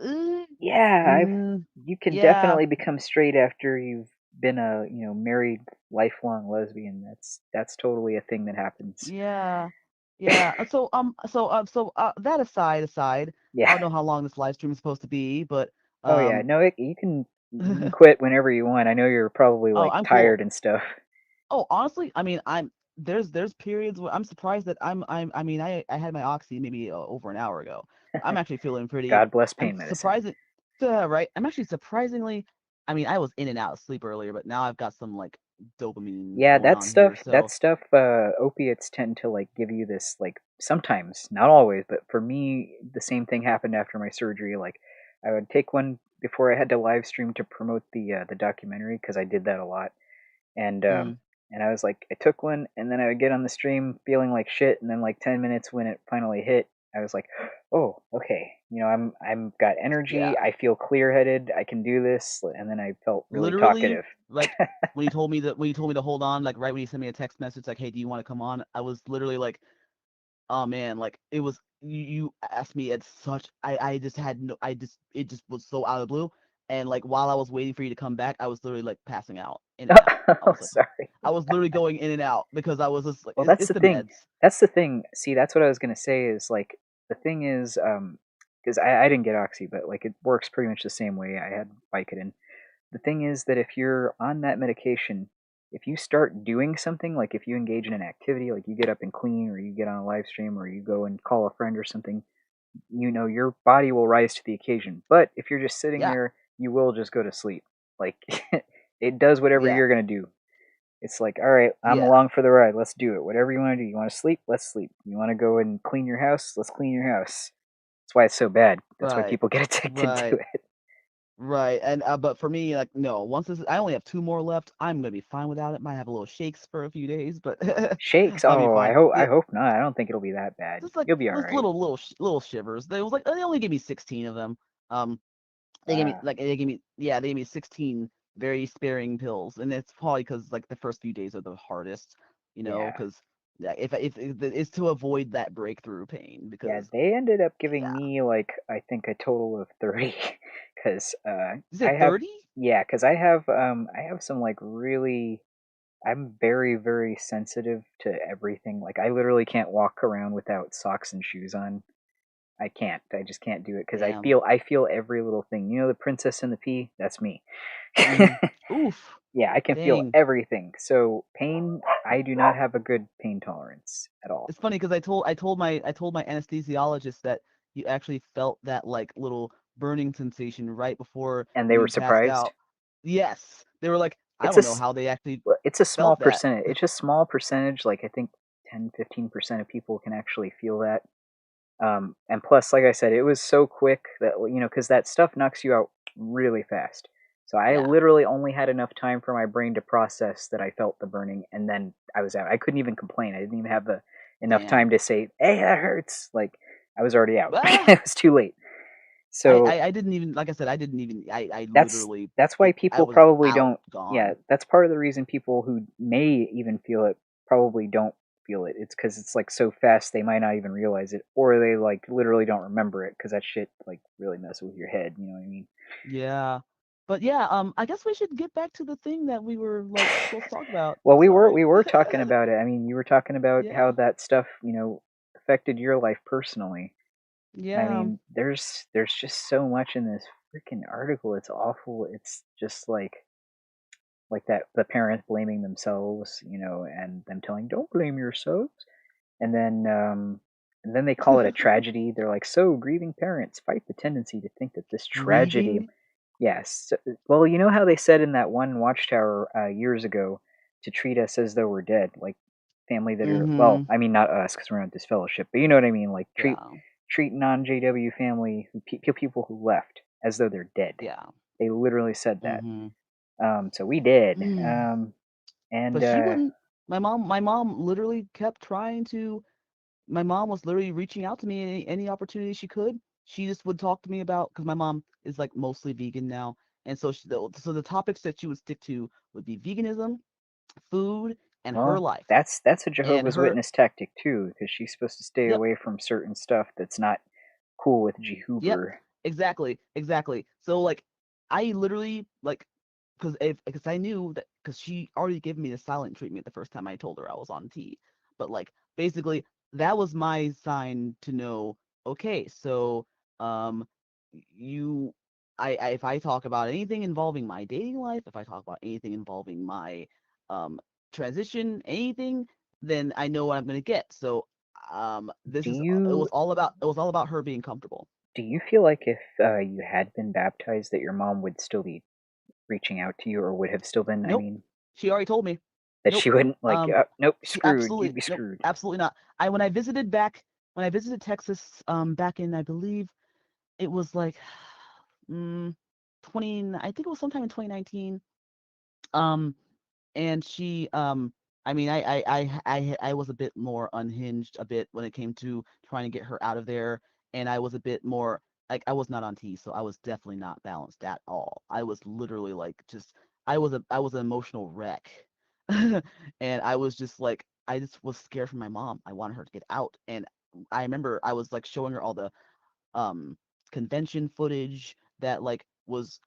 uh, Yeah, mm, you can yeah, definitely become straight after you've been a married lifelong lesbian. That's totally a thing that happens. yeah, yeah. That aside, I Yeah. don't know how long this live stream is supposed to be, but Oh yeah. um, No, you can quit whenever you want. I know you're probably oh, like I'm cool. tired and stuff. Oh, honestly, I mean, there's periods where I'm surprised that I mean, I had my oxy maybe over an hour ago. I'm actually feeling pretty. God bless I'm pain medicine. surprising, right? I'm actually surprisingly. I mean, I was in and out of sleep earlier, but now I've got some like dopamine Yeah, going that on here. stuff, that So, stuff, opiates tend to like give you this, like, sometimes, not always, but for me, the same thing happened after my surgery. Like, I would take one before I had to live stream to promote the documentary because I did that a lot, and mm, I was like, I took one, and then I would get on the stream feeling like shit, and then like 10 minutes when it finally hit, I was like, oh, okay, I'm got energy, yeah, I feel clear headed, I can do this, and then I felt really literally, talkative. like when you told me to hold on, like right when you sent me a text message like, hey, do you want to come on? I was literally like, oh man, like it was you asked me at such I just had no I just it just was so out of the blue. And like while I was waiting for you to come back, I was literally like passing out in and out. I Oh, was like sorry. I was literally going in and out because I was just like Well, that's it's the the thing. meds. That's the thing. See, that's what I was gonna say. Is like the thing is, because I didn't get oxy, but like it works pretty much the same way. I had Vicodin. The thing is that if you're on that medication, if you start doing something, like if you engage in an activity, like you get up and clean, or you get on a live stream, or you go and call a friend or something, your body will rise to the occasion. But if you're just sitting Yeah, there, you will just go to sleep. Like it does whatever yeah, you're gonna do. It's like, all right, I'm yeah. along for the ride. Let's do it. Whatever you want to do. You want to sleep? Let's sleep. You want to go and clean your house? Let's clean your house. That's why it's so bad. That's why Right. people get addicted to Right. it. Right. And but for me, like no, once this I only have two more left. I'm gonna be fine without it. Might have a little shakes for a few days, but Shakes? I'll be Oh, I fine. hope I Yeah, hope not. I don't think it'll be that bad. just like You'll be all just right. little shivers. They only gave me 16 of them. Um, Wow. they gave me 16 very sparing pills, and it's probably because like the first few days are the hardest, Yeah. because yeah, if it's to avoid that breakthrough pain Yeah, because they ended up giving yeah, me like I think a total of 30 cuz you I said have 30? yeah, cuz I have some like really I'm very, very sensitive to everything. Like I literally can't walk around without socks and shoes on. I can't. I just can't do it because Damn. I feel every little thing. You know the princess and the pea? That's me. Mm-hmm. Oof. Yeah, I can feel Dang. everything. So pain, I do not have a good pain tolerance at all. It's funny because I told my anesthesiologist that you actually felt that like little burning sensation right before And they were you passed surprised. out. Yes, they were like, I It's a don't know how they actually it's a small felt that. percentage. It's just small percentage. Like I think 10-15% of people can actually feel that. And plus, like I said, it was so quick that because that stuff knocks you out really fast. So I Yeah, literally only had enough time for my brain to process that I felt the burning, and then I was out. I couldn't even complain. I didn't even have the enough time damn. to say, "Hey, that hurts." Like I was already out. Ah, It was too late. So I didn't even like I said I didn't even I that's literally that's why I people was probably out don't. Yeah, gone. that's part of the reason people who may even feel it probably don't feel it. It's because it's like so fast they might not even realize it, or they like literally don't remember it because that shit like really messes with your head. You know what I mean? Yeah, but yeah, I guess we should get back to the thing that we were like supposed to talk about. Well, Sorry. we were talking about it. I mean, you were talking about how Yeah, that stuff affected your life personally. I yeah. mean, there's just so much in this freaking article. It's awful. It's just like that the parents blaming themselves, and them telling don't blame yourselves, and then they call it a tragedy. They're like, so grieving parents fight the tendency to think that this tragedy. Grieving. Yes, well, you know how they said in that one Watchtower years ago to treat us as though we're dead, like family that are, well, Mm-hmm. I mean not us because we're not disfellowship, but you know what I mean, like Yeah. treat non-JW family people who left as though they're dead. Yeah. They literally said that. Mm-hmm. So we did. Mm. And But she wouldn't. My mom literally kept trying to. My mom was literally reaching out to me any opportunity she could. She just would talk to me about, because my mom is like mostly vegan now, and so the topics that she would stick to would be veganism, food, and her Well, life. that's a And Jehovah's her, Witness tactic too, because she's supposed to stay yep, away from certain stuff that's not cool with yep, Jehuber. exactly. So like, I literally like, because I knew that, because she already gave me the silent treatment the first time I told her I was on T. But like, basically, that was my sign to know. Okay, so um, you, if I talk about anything involving my dating life, if I talk about anything involving my um transition, anything, then I know what I'm gonna get. So this Do is you it was all about her being comfortable. do you feel like if you had been baptized, that your mom would still be reaching out to you, or would have still been? I Nope. mean, She already told me. that Nope. she wouldn't like. Nope, She screwed. You'd be nope, screwed. absolutely not. When I visited Texas, back in, I believe it was like, mm, 20, I think it was sometime in 2019. Um, and she, I mean, I was a bit more unhinged a bit when it came to trying to get her out of there, and I was a bit more like, I was not on T, so I was definitely not balanced at all. I was literally like, just, I was an emotional wreck. And I was just like, I just was scared for my mom. I wanted her to get out, and I remember I was like showing her all the um convention footage that was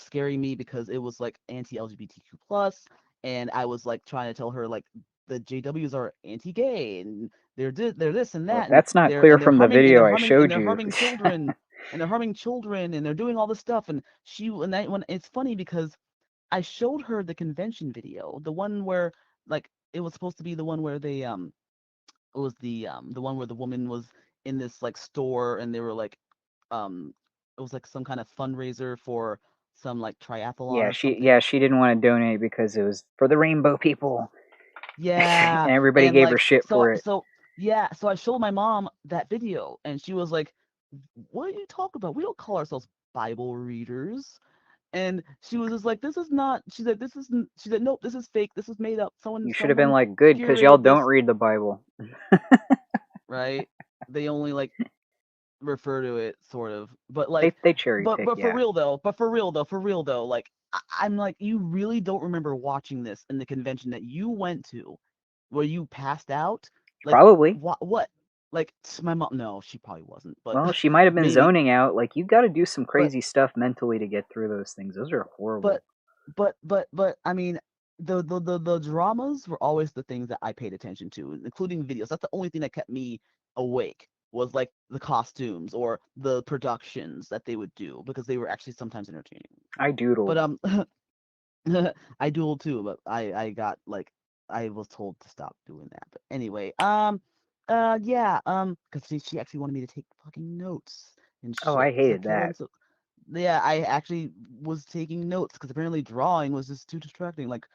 scaring me, because it was like anti-LGBTQ plus, and I was like trying to tell her like the JWs are anti-gay, and they're this and Well, that, and that's not clear they're from the harming and video they're I harming and showed they're you. harming children, and they're doing all this stuff. And when it's funny, because I showed her the convention video, the one where, like, it was supposed to be the one where they it was the one where the woman was in this like store, and they were like, um it was like some kind of fundraiser for some like triathlon or Yeah, something. she didn't want to donate because it was for the rainbow people, and Yeah, everybody and gave her like, shit for it. yeah, so I showed my mom that video, and she was like, "What are you talking about? We don't call ourselves Bible readers." And she was just like, "This is not." She's like, "This isn't." She said, "Nope, this is fake. This is made up. You should have been Someone like, good, because y'all curated don't this." read the Bible. Right? They only like refer to it, sort of, but like, They cherry pick, but yeah. for real though, like, I'm like, you really don't remember watching this in the convention that you went to, where you passed out? Like, Probably. what, like, my mom, no, she probably wasn't, but Well, she might have been maybe. zoning out. Like, you got to do some But crazy stuff mentally to get through those things. Those are but horrible. but I mean, the dramas were always the things that I paid attention to, including videos. That's the only thing that kept me awake, was like the costumes or the productions that they would do, because they were actually sometimes entertaining. I But doodled. I dueled too, but I got like, I was told to stop doing that. But anyway, yeah, because she actually wanted me to take fucking notes and Oh, shit. I Because I hated kept that. on, so yeah, I actually was taking notes, because apparently drawing was just too distracting. Like,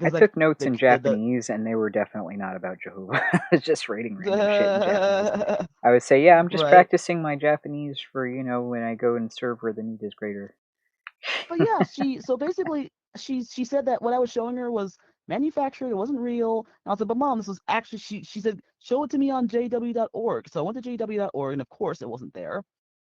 I because like took notes the in Japanese, and they were definitely not about Jehovah. I was just writing random shit in Japanese. the I would say, yeah, I'm just right. practicing my Japanese for, when I go and serve where the need is greater. But yeah, so basically, she said that what I was showing her was manufactured, it wasn't real. And I was like, but mom, this was actually, she said, show it to me on JW.org. So I went to JW.org, and of course it wasn't there.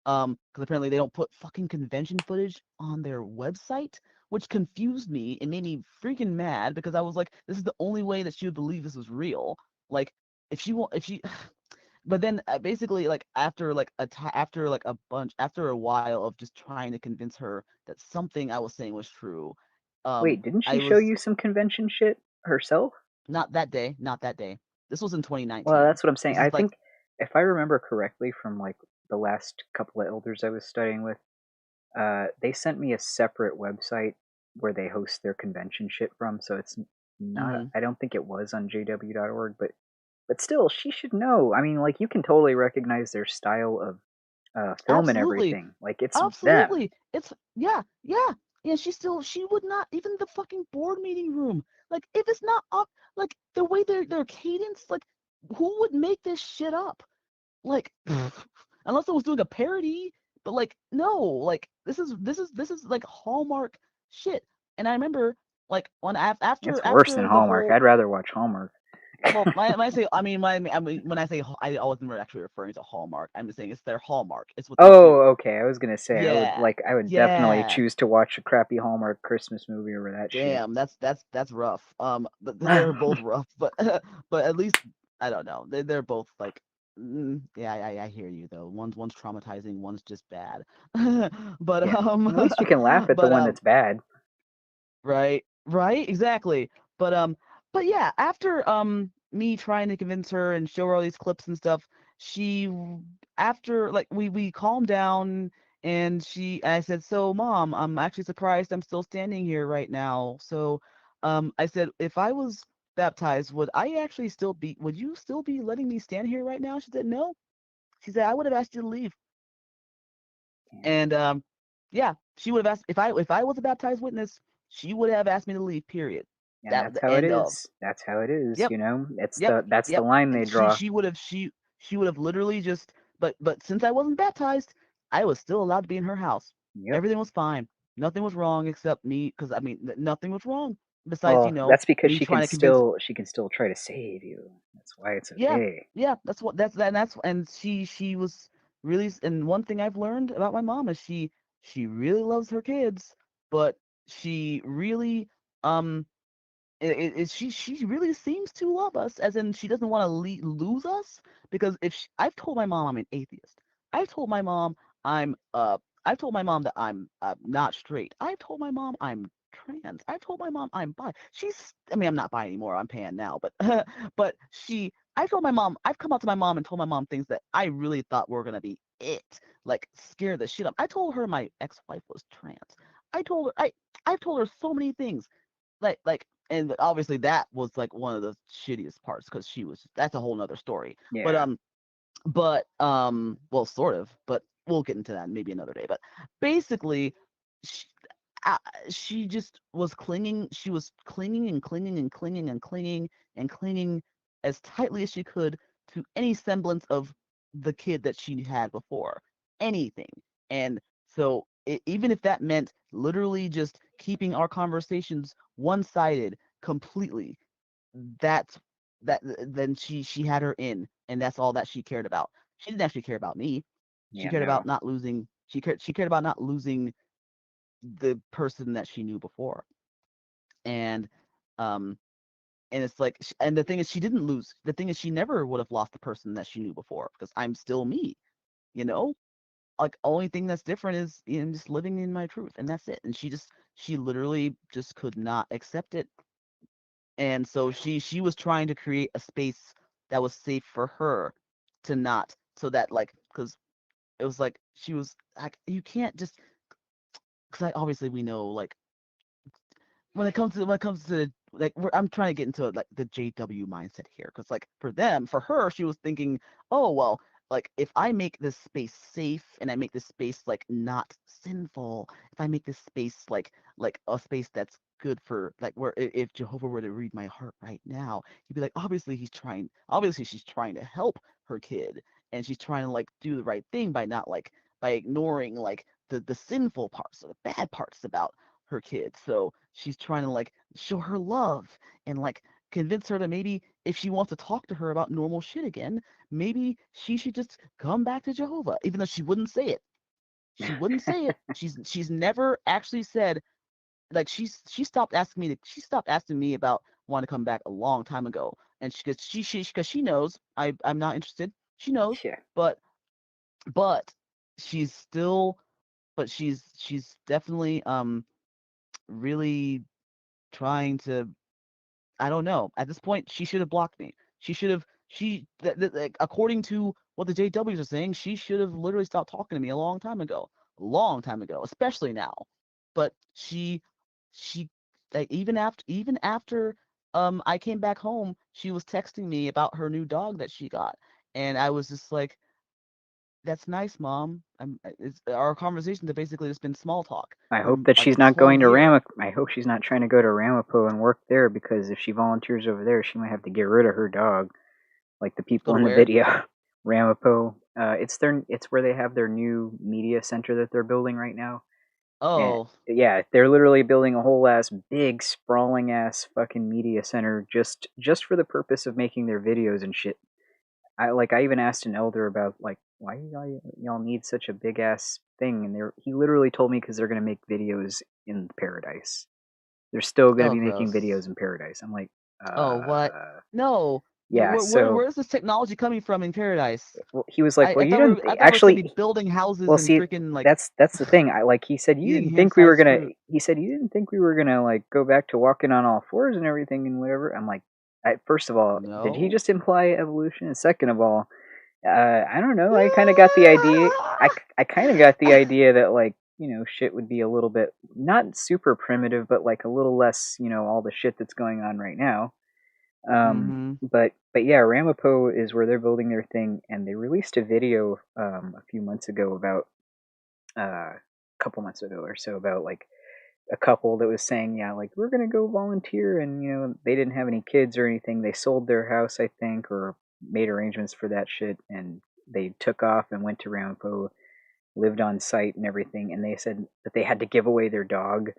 Because apparently they don't put fucking convention footage on their website, which confused me and made me freaking mad, because I was like, this is the only way that she would believe this was real. Like, if she but then, basically, like, after a while of just trying to convince her that something I was saying was true, Wait, didn't she I show was, you some convention shit herself? not that day. This was in Well, 2019. that's what I'm saying. This I is like, think if I remember correctly from like the last couple of elders I was studying with, they sent me a separate website where they host their convention shit from. So it's not. mhm, I don't think it was on JW.org, but still, she should know. I mean, like you can totally recognize their style of film and absolutely, everything. Like it's them. absolutely. It's, yeah, yeah. And she would not, even the fucking board meeting room. Like, if it's not up, like the way their cadence, like, who would make this shit up? Like, unless I was doing a parody, but like, no, like, this is like Hallmark shit. And I remember like It's worse than after the Hallmark. whole. I'd rather watch Hallmark. Well, when I say, when I say, I wasn't actually referring to Hallmark. I'm just saying it's their Hallmark. It's what they do. Oh, okay. I was gonna say Yeah, I would definitely yeah. choose to watch a crappy Hallmark Christmas movie over that shit. Damn, that's rough. But they're both rough. But but at least I don't know. They're both like, yeah. I hear you though. One's traumatizing. One's just bad. but Yeah. At least you can laugh at the but one that's bad. Right, right, exactly. But yeah, after me trying to convince her and show her all these clips and stuff, after like we calmed down and I said, "So, Mom, I'm actually surprised I'm still standing here right now." So, I said, "If I was baptized, would you still be letting me stand here right now?" She said, "No." She said, "I would have asked you to leave." Yeah. And yeah, she would have asked if I was a baptized witness, she would have asked me to leave. Period. And That was that's the how it end of. is. That's how it is, Yep, you know? yep, That's the yep. line they And draw. she would have literally just. But since I wasn't baptized, I was still allowed to be in her house. Yep. Everything was fine. Nothing was wrong except me, because I mean, nothing was wrong besides Well, that's because me trying to convince. she can still try to save you. That's why it's Yeah, okay. yeah. And she was really. And one thing I've learned about my mom is she really loves her kids, but she really um she really seems to love us, as in she doesn't want to lose us. Because I've told my mom I'm an atheist. I've told my mom I'm I've told my mom that I'm not straight. I've told my mom I'm trans. I've told my mom I'm bi. I mean, I'm not bi anymore. I'm pan now, but but I've come out to my mom and told my mom things that I really thought were gonna be it, like scare the shit up. I told her my ex-wife was trans. I've told her so many things, and obviously that was like one of the shittiest parts, because that's a whole nother story. but Yeah. um well, sort of, but we'll get into that maybe another day. But basically, she, uh, she just was clinging. She was clinging and clinging and clinging and clinging and clinging as tightly as she could to any semblance of the kid that she had before, anything. And so, even if that meant literally just keeping our conversations one-sided completely, that's then she had her in, and that's all that she cared about. She didn't actually care about me. She Yeah, cared no. about not losing. She cared about not losing the person that she knew before. And um and it's like, and the thing is, she didn't lose. The thing is, she never would have lost the person that she knew before, because I'm still me. You know, like, only thing that's different is, just living in my truth, and that's it. And she literally just could not accept it. And so she was trying to create a space that was safe for her, to not, so that, like, because it was like she was like, you can't just, because, like, obviously we know, like, when it comes to like, I'm trying to get into like the JW mindset here, because, like, for her, she was thinking, oh well, like, if I make this space safe, and I make this space like not sinful, if I make this space like a space that's good for, like, where, if Jehovah were to read my heart right now, he'd be like, obviously she's trying to help her kid, and she's trying to, like, do the right thing by not, like, by ignoring, like, the sinful parts or the bad parts about her kid. So she's trying to, like, show her love, and, like, convince her that maybe if she wants to talk to her about normal shit again, maybe she should just come back to Jehovah, even though she wouldn't say it. She wouldn't say it. She's never actually said, like, she stopped asking me about wanting to come back a long time ago. And because she knows I'm not interested. She knows, Yeah. but but she's still she's definitely really trying to, I don't know. At this point, she should have blocked me. She should have. Like, according to what the JWs are saying, she should have literally stopped talking to me a long time ago, especially now. But she, like, even after I came back home, she was texting me about her new dog that she got, and I was just like, "That's nice, Mom." Our conversations have basically just been small talk I for hope that like she's this not whole going to year. I hope she's not trying to go to Ramapo and work there, because if she volunteers over there, she might have to get rid of her dog, like the Go people to in the where? video. Ramapo. It's where they have their new media center that they're building right now. And Oh, yeah, they're literally building a whole ass big sprawling ass fucking media center just for the purpose of making their videos and shit. I even asked an elder about like why y'all need such a big ass thing, and he literally told me because they're gonna make videos in paradise. They're still gonna oh, be making gross. videos in paradise. I'm like, Oh, what? No. yeah. So Where's this technology coming from in paradise? well, he was like, well, I you thought didn't I thought we were gonna actually. be building houses Well, and see, freaking like that's the thing. I like he said you eating didn't think we were hand-sized gonna. fruit. He said you didn't think we were gonna like go back to walking on all fours and everything and whatever. I'm like, first of all, did he No. just imply evolution? And second of all, I don't know. I kind of got the idea. I kind of got the idea that like shit would be a little bit not super primitive, but like a little less all the shit that's going on right now. Mm-hmm. But yeah, Ramapo is where they're building their thing, and they released a video a few months ago about a couple months ago or so about like a couple that was saying, yeah, like we're gonna go volunteer, and they didn't have any kids or anything. They sold their house, I think, or made arrangements for that shit, and they took off and went to Ramapo, lived on site and everything. And they said that they had to give away their dog,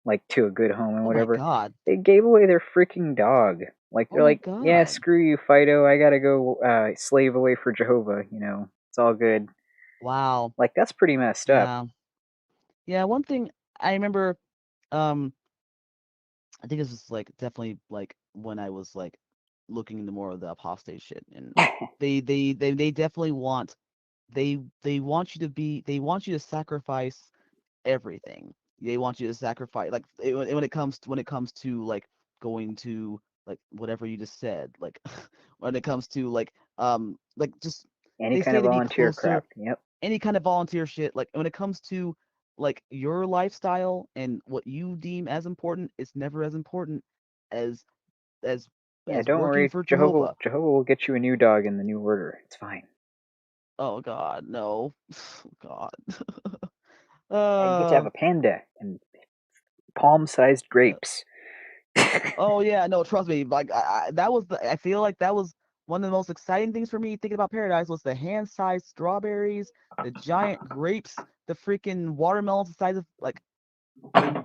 like to a good home and Oh my whatever. God. They gave away their freaking dog. Like Oh they're my like, yeah, God. screw you, Fido. I gotta go slave away for Jehovah. It's all good. Wow. Like that's pretty messed up. Yeah. Yeah, one thing I remember, um, I think this was like definitely like when I was like looking into more of the apostate shit, and they definitely want they want you to sacrifice everything. They want you to sacrifice like when it comes to like going to like whatever you just said, like when it comes to like just Any they kind say of to be volunteer closer, crap. Yep. any kind of volunteer shit, like when it comes to like your lifestyle and what you deem as important, it's never as important as as Yeah, don't working worry. for Jehovah Jehovah. Jehovah will get you a new dog in the new order. It's fine. Oh God, no. God. Yeah, you get to have uh, a panda and palm-sized grapes. oh yeah, no, trust me. Like that was I feel like that was one of the most exciting things for me thinking about Paradise was the hand-sized strawberries, the giant grapes, the freaking watermelons the size of like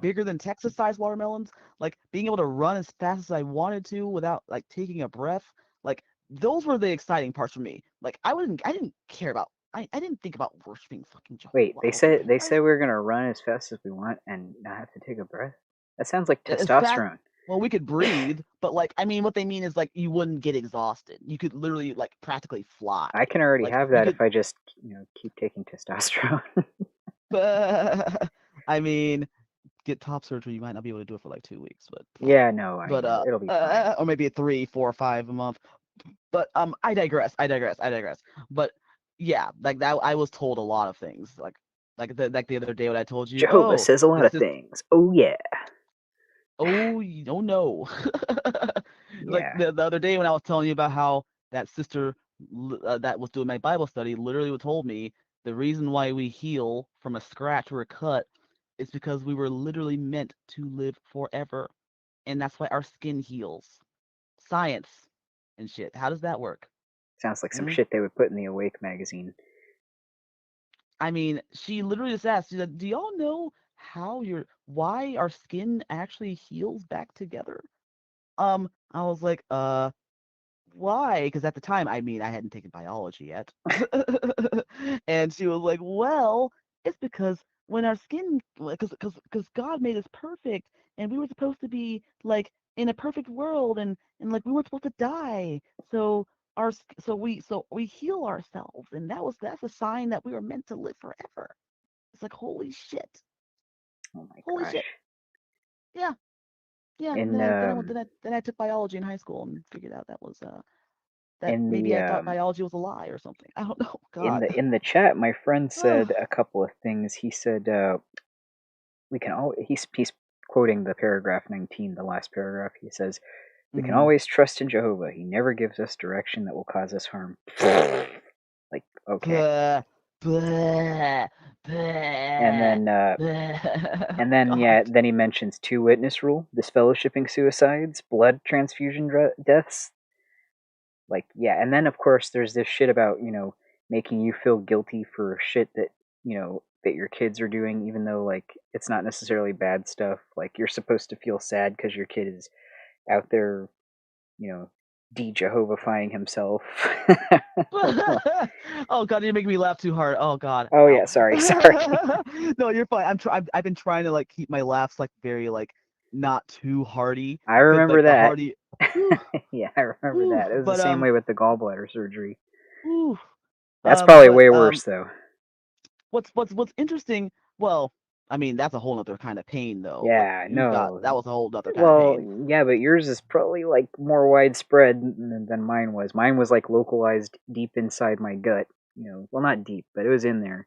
bigger than Texas-sized watermelons, like being able to run as fast as I wanted to without like taking a breath. Like those were the exciting parts for me. Like I didn't care about I didn't think about worshiping fucking Wait, Jehovah. they I was like, said they said we were gonna run as fast as we want and not have to take a breath. That sounds like as fast. testosterone. Well, we could breathe, but like I mean, what they mean is like you wouldn't get exhausted. You could literally like practically fly. I can already Like have you that could. if I just keep taking testosterone. I mean, get top surgery. You might not be able to do it for like 2 weeks, Yeah, no, but it'll be fine. or maybe 3, 4, 5 a month. But I digress. I digress. But yeah, like that. I was told a lot of things. Like the other day when I told you, Jehovah oh, says a lot this of is things. Oh yeah, oh, you don't know. Like yeah. the other day when I was telling you about how that sister that was doing my Bible study literally told me the reason why we heal from a scratch or a cut is because we were literally meant to live forever. And that's why our skin heals. Science and shit. How does that work? Sounds like some Hmm? shit they would put in the Awake magazine. I mean, she literally just asked, she's like, do y'all know why our skin actually heals back together? I was like, why? Because at the time, I mean, I hadn't taken biology yet. And she was like, well, it's because when our skin, because God made us perfect, and we were supposed to be like in a perfect world, and like we weren't supposed to die. So so we heal ourselves, and that's a sign that we were meant to live forever. It's like Oh my holy gosh. shit, yeah, yeah. And In then I took biology in high school and figured out that in maybe the I thought biology was a lie or something. I don't know. in God. the in the chat, my friend said a couple of things. He said we can all he's quoting the paragraph 19, the last paragraph. He says we can Mm-hmm. always trust in Jehovah. He never gives us direction that will cause us harm. Like okay. Blah, blah, And blah, then blah. and then God. yeah, then he mentions two witness rule, disfellowshipping suicides, blood transfusion deaths. Like yeah, and then of course there's this shit about making you feel guilty for shit that that your kids are doing, even though like it's not necessarily bad stuff. Like you're supposed to feel sad because your kid is out there, you know, de-Jehovahifying himself. Well, Oh God, you're making me laugh too hard. Oh God, oh ow. yeah, sorry. No, you're fine. I've been trying to like keep my laughs like very like not too hearty I because remember like the that. hearty, whew, Yeah, I remember whew, that. It was the but same way with the gallbladder surgery. whew, That's probably but way worse though. what's interesting? Well, I mean that's a whole other kind of pain though. Like Yeah, no. that was a whole other kind of Well, pain. yeah, but yours is probably like more widespread than mine was. Mine was like localized deep inside my gut. Well, not deep, but it was in there.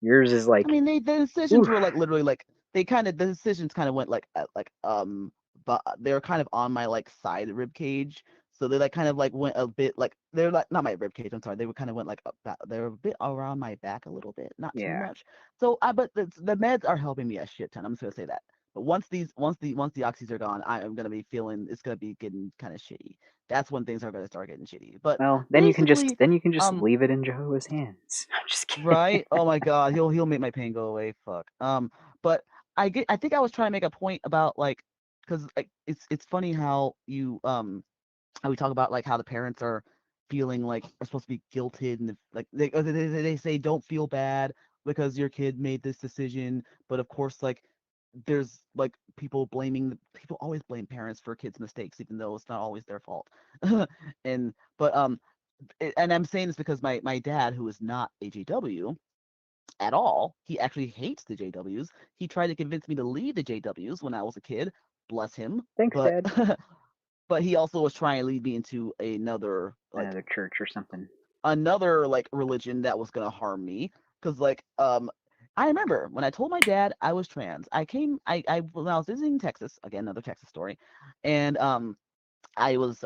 Yours is I like, mean, the decisions oof. were like literally like the decisions kind of went but they're kind of on my like side rib cage, so they like kind of like went a bit like they're like not my rib cage. I'm sorry, they were kind of went like they were a bit around my back a little bit, not too Yeah. much. So I but the meds are helping me a shit ton. I'm just gonna say that. But once the oxys are gone, I am gonna be feeling it's gonna be getting kind of shitty. That's when things are gonna start getting shitty. But Well, basically, then you can just um, leave it in Jehovah's hands. I'm just kidding. right? Oh my God, he'll make my pain go away. Fuck. But I think I was trying to make a point about like, because like it's funny how we talk about like how the parents are feeling like are supposed to be guilted and like they say don't feel bad because your kid made this decision, but of course like there's like people always blame parents for kids' mistakes even though it's not always their fault. and but and I'm saying this because my dad, who is not a JW at all, he actually hates the JWs. He tried to convince me to leave the JWs when I was a kid. Bless him. Thanks, But Dad. but he also was trying to lead me into Another church or something. another like religion that was gonna harm me. Cause like I remember when I told my dad I was trans. I when I was visiting Texas, again another Texas story, and I was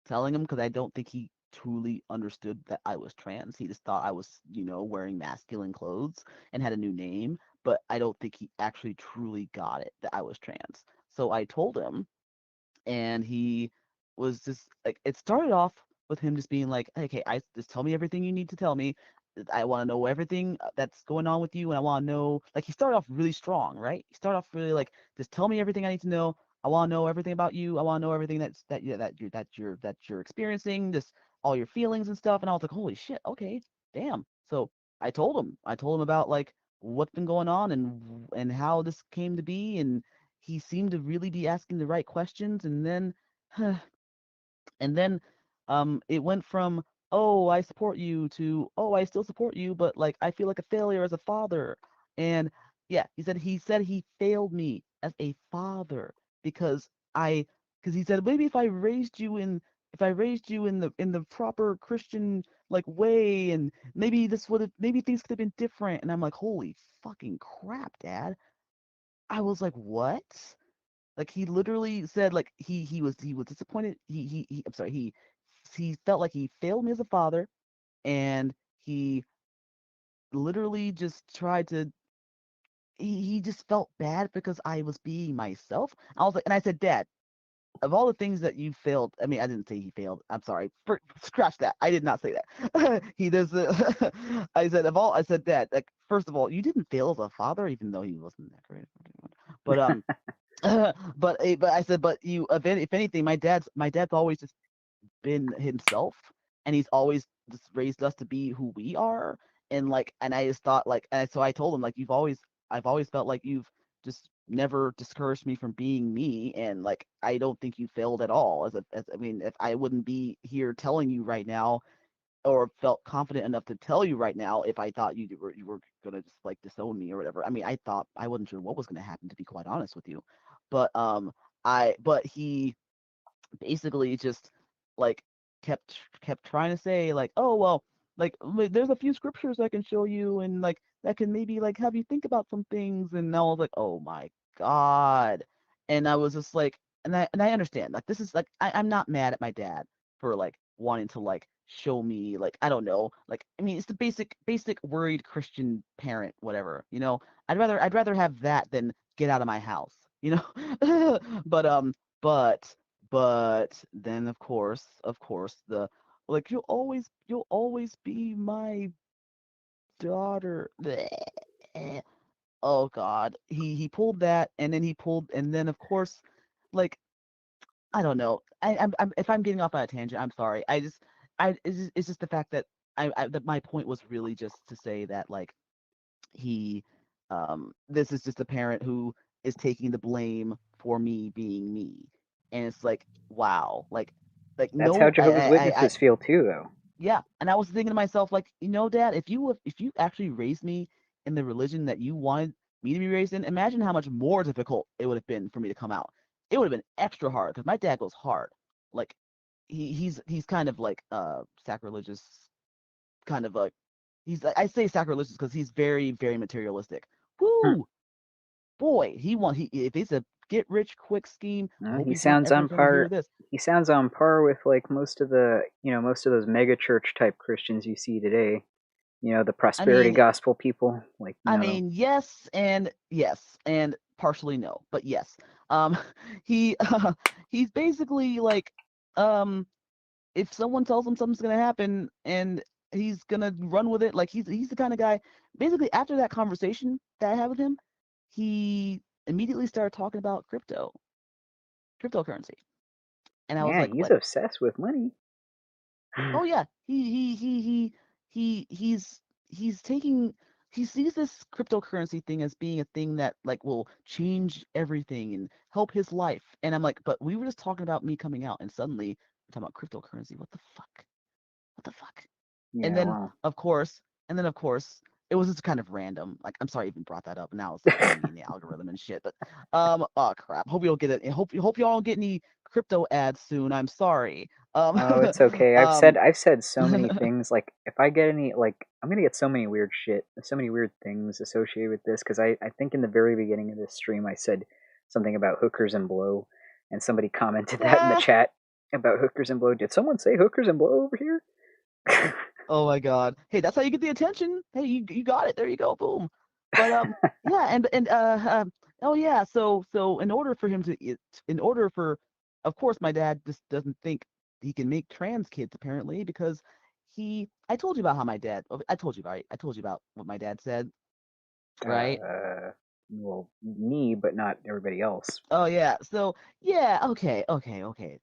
telling him because I don't think he truly understood that I was trans. He just thought I was, wearing masculine clothes and had a new name, but I don't think he actually truly got it that I was trans. So I told him, and he was just like it started off with him just being like, okay, I just tell me everything you need to tell me. I want to know everything that's going on with you, and I want to know. Like he started off really strong, right? He started off really like, just tell me everything I need to know. I want to know everything about you. I want to know everything that you're experiencing, just all your feelings and stuff. And I was like, holy shit, okay, damn. So I told him about like what's been going on and how this came to be, and he seemed to really be asking the right questions. And then and then it went from, oh, I support you, to, oh, I still support you, but like I feel like a failure as a father. And yeah, he said he failed me as a father because I because he said maybe if I raised you in the proper Christian like way, and maybe things could have been different. And I'm like, holy fucking crap, Dad. I was like, what? Like he literally said like he was disappointed. I'm sorry, he felt like he failed me as a father, and he literally just tried to he just felt bad because I was being myself. I was like, and I said, Dad, of all the things that you failed, I mean, I didn't say he failed. I'm sorry. Scratch that. I did not say that. He does. I said, Dad, like, first of all, you didn't fail as a father, even though he wasn't that great. But but I said, but if anything, my dad's always just been himself, and he's always just raised us to be who we are. And like, and I just thought like, and so I told him like, I've always felt like you've just never discouraged me from being me, and like I don't think you failed at all. I mean, if I wouldn't be here telling you right now, or felt confident enough to tell you right now, if I thought you were gonna just like disown me or whatever. I mean, I thought I wasn't sure what was gonna happen, to be quite honest with you. But but he basically just like kept trying to say like, oh well, like there's a few scriptures I can show you, and like that can maybe like have you think about some things. And I was like, oh my God. And I was just like, and I understand like this is like I'm not mad at my dad for like wanting to like show me, like I don't know, like I mean it's the basic worried Christian parent, whatever, I'd rather have that than get out of my house, but but then of course, the like, you'll always be my daughter. Bleh. oh God, he pulled that, and then and then of course, like I don't know. I'm if I'm getting off on a tangent, I'm sorry. It's just the fact that that my point was really just to say that like he this is just a parent who is taking the blame for me being me, and it's like wow, That's how no, Jehovah's Witnesses feel too, though. yeah, and I was thinking to myself, like, Dad, if you actually raised me in the religion that you wanted me to be raised in, imagine how much more difficult it would have been for me to come out. It would have been extra hard because my dad goes hard. Like, he's kind of like sacrilegious, kind of like I say sacrilegious because he's very very materialistic. Hmm. Woo, boy, he if it's a get rich quick scheme, I hope He he's not sounds ever on gonna hear par. this. He sounds on par with like most of the, most of those mega church type Christians you see today. The I prosperity mean, gospel people, like, yes and partially no, but yes. Um, he he's basically like, um, if someone tells him something's gonna happen and he's gonna run with it, like he's the kind of guy. Basically, after that conversation that I had with him, he immediately started talking about cryptocurrency, and I was yeah, like, he's what? obsessed with money. Oh yeah, he's taking he sees this cryptocurrency thing as being a thing that like will change everything and help his life. And I'm like, but we were just talking about me coming out, and suddenly we're talking about cryptocurrency. What the fuck? What the fuck? And Yeah, then well, of course, it was just kind of random. Like I'm sorry I even brought that up. Now it's like getting me in the algorithm and shit. But oh crap. Hope you don't get it. Hope y'all don't get any crypto ads soon. I'm sorry. oh, it's okay. I've said Um I've said so many things. Like, if I get any, like, I'm gonna get so many weird shit, so many weird things associated with this. Because I think in the very beginning of this stream, I said something about hookers and blow, and somebody commented that in the ah, chat about hookers and blow. Did someone say hookers and blow over here? oh my god. Hey, that's how you get the attention. Hey, you got it. There you go. Boom. But yeah, and oh yeah, so in order for of course my dad just doesn't think he can make trans kids apparently because he I told you about how my dad I told you right? I told you about what my dad said, right? uh, well, me, but not everybody else. Oh yeah. So yeah,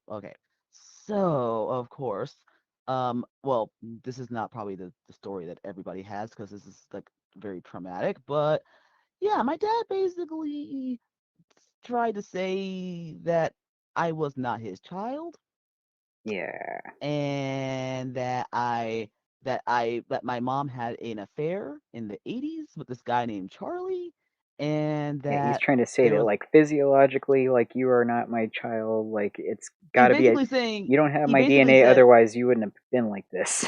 okay. So of course, well, this is not probably the story that everybody has because this is like very traumatic, but yeah, my dad basically tried to say that I was not his child Yeah, and that my mom had an affair in the 80s with this guy named Charlie and yeah. He's that trying to say there that, was like, physiologically, like, you are not my child. Like, it's got he's to be a. basically saying You don't have he my basically DNA, said otherwise you wouldn't have been like this.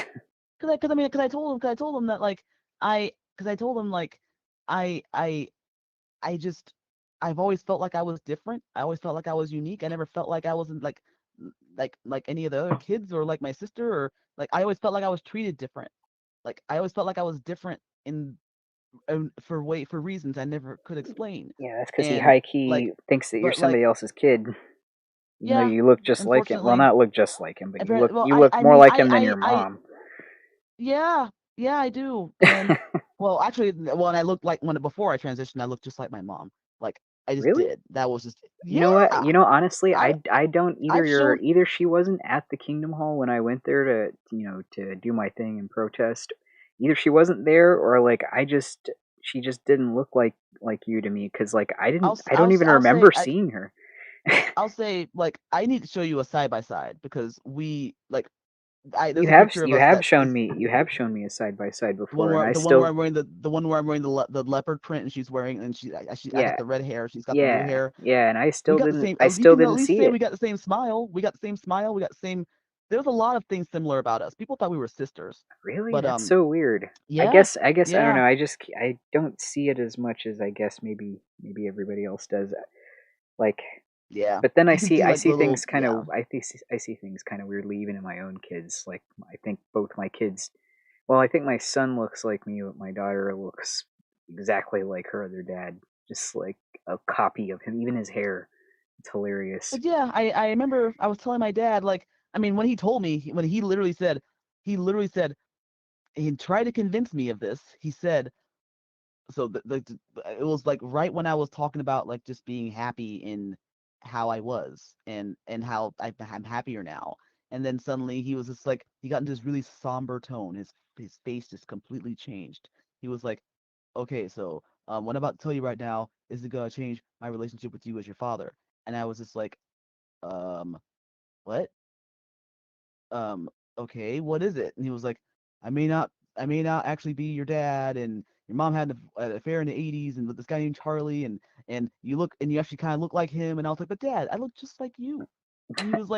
because I told him that like because I told him like I I I just I've always felt like I was different. I always felt like I was unique. I never felt like I wasn't like any of the other kids or like my sister or like I always felt like I was treated different. Like I always felt like I was different for reasons I never could explain. Yeah, that's because he And high like key thinks that you're but somebody like else's kid, even though yeah, you look just like him. Well, unfortunately not look just like him, but well you look I more mean like him than your I mom. yeah, yeah, I do. And well, actually, well, and I looked like when before I transitioned, I looked just like my mom. Like I just Really? did. That was just You know what? yeah. Honestly, I I don't I've shown either she wasn't at the Kingdom Hall when I went there to to do my thing and protest. Either she wasn't there, or like she just didn't look like you to me, because like I don't even remember seeing her. I'll say like I need to show you a side by side because we like I there's a picture of You us have that shown is me a side by side the one before, and where I the one where still. I'm wearing the one where I'm wearing the leopard print and she's wearing and I got Yeah, the red hair, she's got the blue hair. yeah, and We got the same. You still can at didn't least see say it. we got the same smile. We got the same smile. We got the same. There's a lot of things similar about us. People thought we were sisters, Really? but That's so weird. yeah, I guess I don't yeah, know. I don't see it as much as I guess maybe everybody else does. Like, yeah. but then You can see I like see little, things kind yeah. of I see things kind of weirdly even in my own kids. Like, I think both my kids. Well, I think my son looks like me, but my daughter looks exactly like her other dad, just like a copy of him. Even his hair. It's hilarious. But yeah, I remember I was telling my dad like I mean when he told me when he literally said he tried to convince me of this. He said so it was like right when I was talking about like just being happy in how I was and how I'm happier now. And then suddenly he was just like he got into this really somber tone. His face just completely changed. He was like, okay, so what I'm about to tell you right now is gonna change my relationship with you as your father. And I was just like, um, what? um, okay, what is it? And he was like, I may not, I may not actually be your dad, and your mom had an affair in the '80s, and with this guy named Charlie, and you look, and you actually kind of look like him. And I was like, but Dad, I look just like you. And he was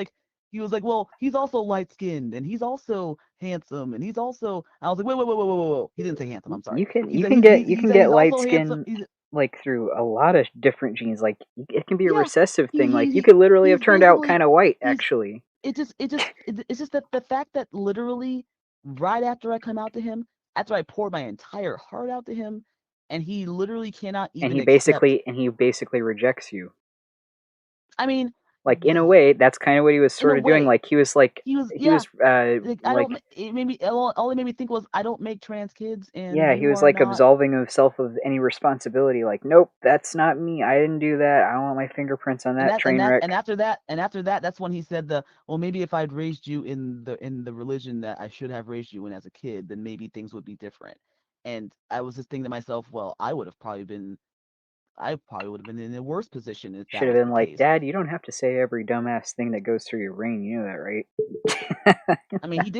like, well, he's also light skinned, and he's also handsome, and he's also. I was like, wait. He didn't say handsome. I'm sorry. You can He you said can get you he can said get he's light also handsome. skin like through a lot of different genes. Like it can be a Yeah, recessive he thing. he Like you he could literally have he's turned out basically kind of white he's actually. it's just that the fact that literally right after I come out to him, after I poured my entire heart out to him, and he literally cannot And even he accept. basically rejects you. I mean, Like in a way, that's kind of what he was in a sort of doing. way, Like he was like he was he yeah. was Like I like don't. It made me all it made me think was I don't make trans kids, and yeah, he you was are like not. absolving himself of any responsibility. Like nope, that's not me. I didn't do that. I don't want my fingerprints on that train wreck. And after that, that's when he said well, maybe if I'd raised you in the religion that I should have raised you in as a kid, then maybe things would be different. And I was just thinking to myself, well, I probably would have been in a worse position if Should that have was been the like, case. Dad, you don't have to say every dumbass thing that goes through your brain. You know that, right? I mean, he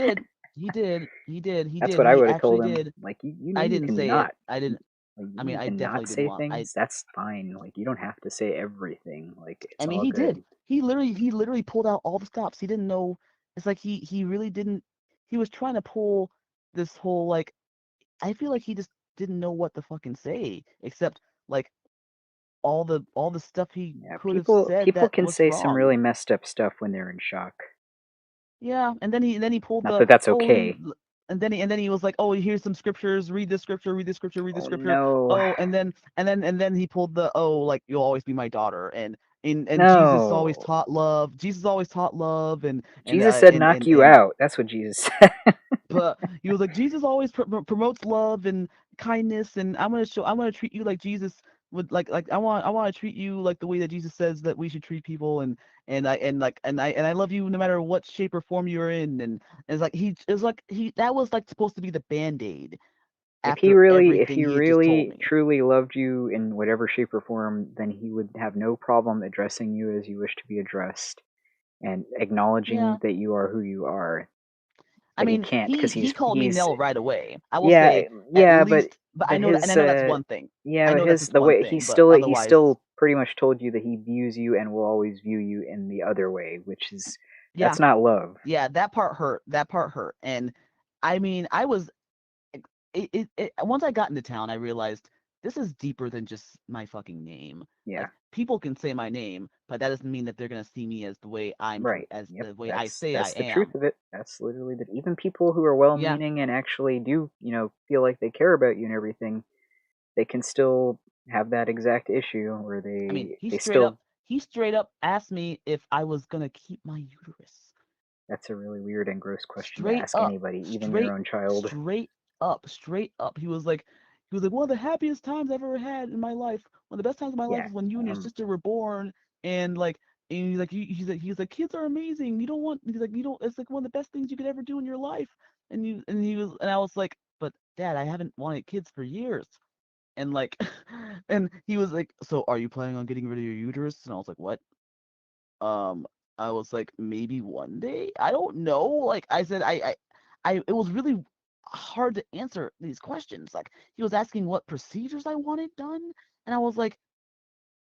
did. He That's did. what I He would have actually told him. did. Like, you know, I you didn't say it. cannot. I didn't. Like, you I know, mean, you I cannot definitely didn't say want. things. That's fine. Like, you don't have to say everything. Like, I it's mean, all he did. good. He literally pulled out all the stops. He didn't know. It's like he really didn't. He was trying to pull this whole like. I feel like he just didn't know what to fucking say except like all the stuff he Yeah, could have said people that can was say some wrong. really messed up stuff when they're in shock. Yeah, and then he pulled Not the that that's oh okay. and then he was like, oh, here's some scriptures, read this scripture, read this scripture, read this Oh scripture. no, Oh, and then he pulled the oh, like you'll always be my daughter, and Jesus always no. taught love. Jesus always taught love, Jesus said, "Knock you and out." That's what Jesus said. but he was like Jesus always promotes love and kindness, and I'm gonna treat you like Jesus would like I want to treat you like the way that Jesus says that we should treat people, and I love you no matter what shape or form you're in, and it's like he that was like supposed to be the band-aid after If everything he he had just told really me. truly loved you in whatever shape or form, then he would have no problem addressing you as you wish to be addressed and Yeah, acknowledging that you are who you are. I But he mean can't because he called me he's Nell right away. I will yeah, say at yeah, least, but I know that, and I his know that's one thing. yeah, I but know that's his just the one way thing, but he otherwise, still pretty much told you that he views you and will always view you in the other way, which is yeah, that's not love. yeah, that part hurt. That part hurt. And I mean, I was once I got into town, I realized this is deeper than just my fucking name. Yeah. Like people can say my name, but that doesn't mean that they're gonna see me as the way Right. as Yep. the way I say I That's the truth am. of it. That's literally that. Even people who are Yeah, well-meaning and actually do, feel like they care about you and everything, they can still have that exact issue where I mean, they still. he straight up asked me if I was gonna keep my uterus. That's a really weird and gross question to Straight ask up, anybody, even your own child. straight up. He was like one of the happiest times I've ever had in my life. One of the best times of my life Yeah. is when you and your Um. sister were born, and like and he's like kids are amazing. You don't want he's like you don't it's like one of the best things you could ever do in your life. And I was like, but Dad, I haven't wanted kids for years. And like and he was like, so are you planning on getting rid of your uterus? And I was like, what? Um, I was like, maybe one day. I don't know. Like I said, it was really hard to answer these questions. Like he was asking what procedures I wanted done, and I was like,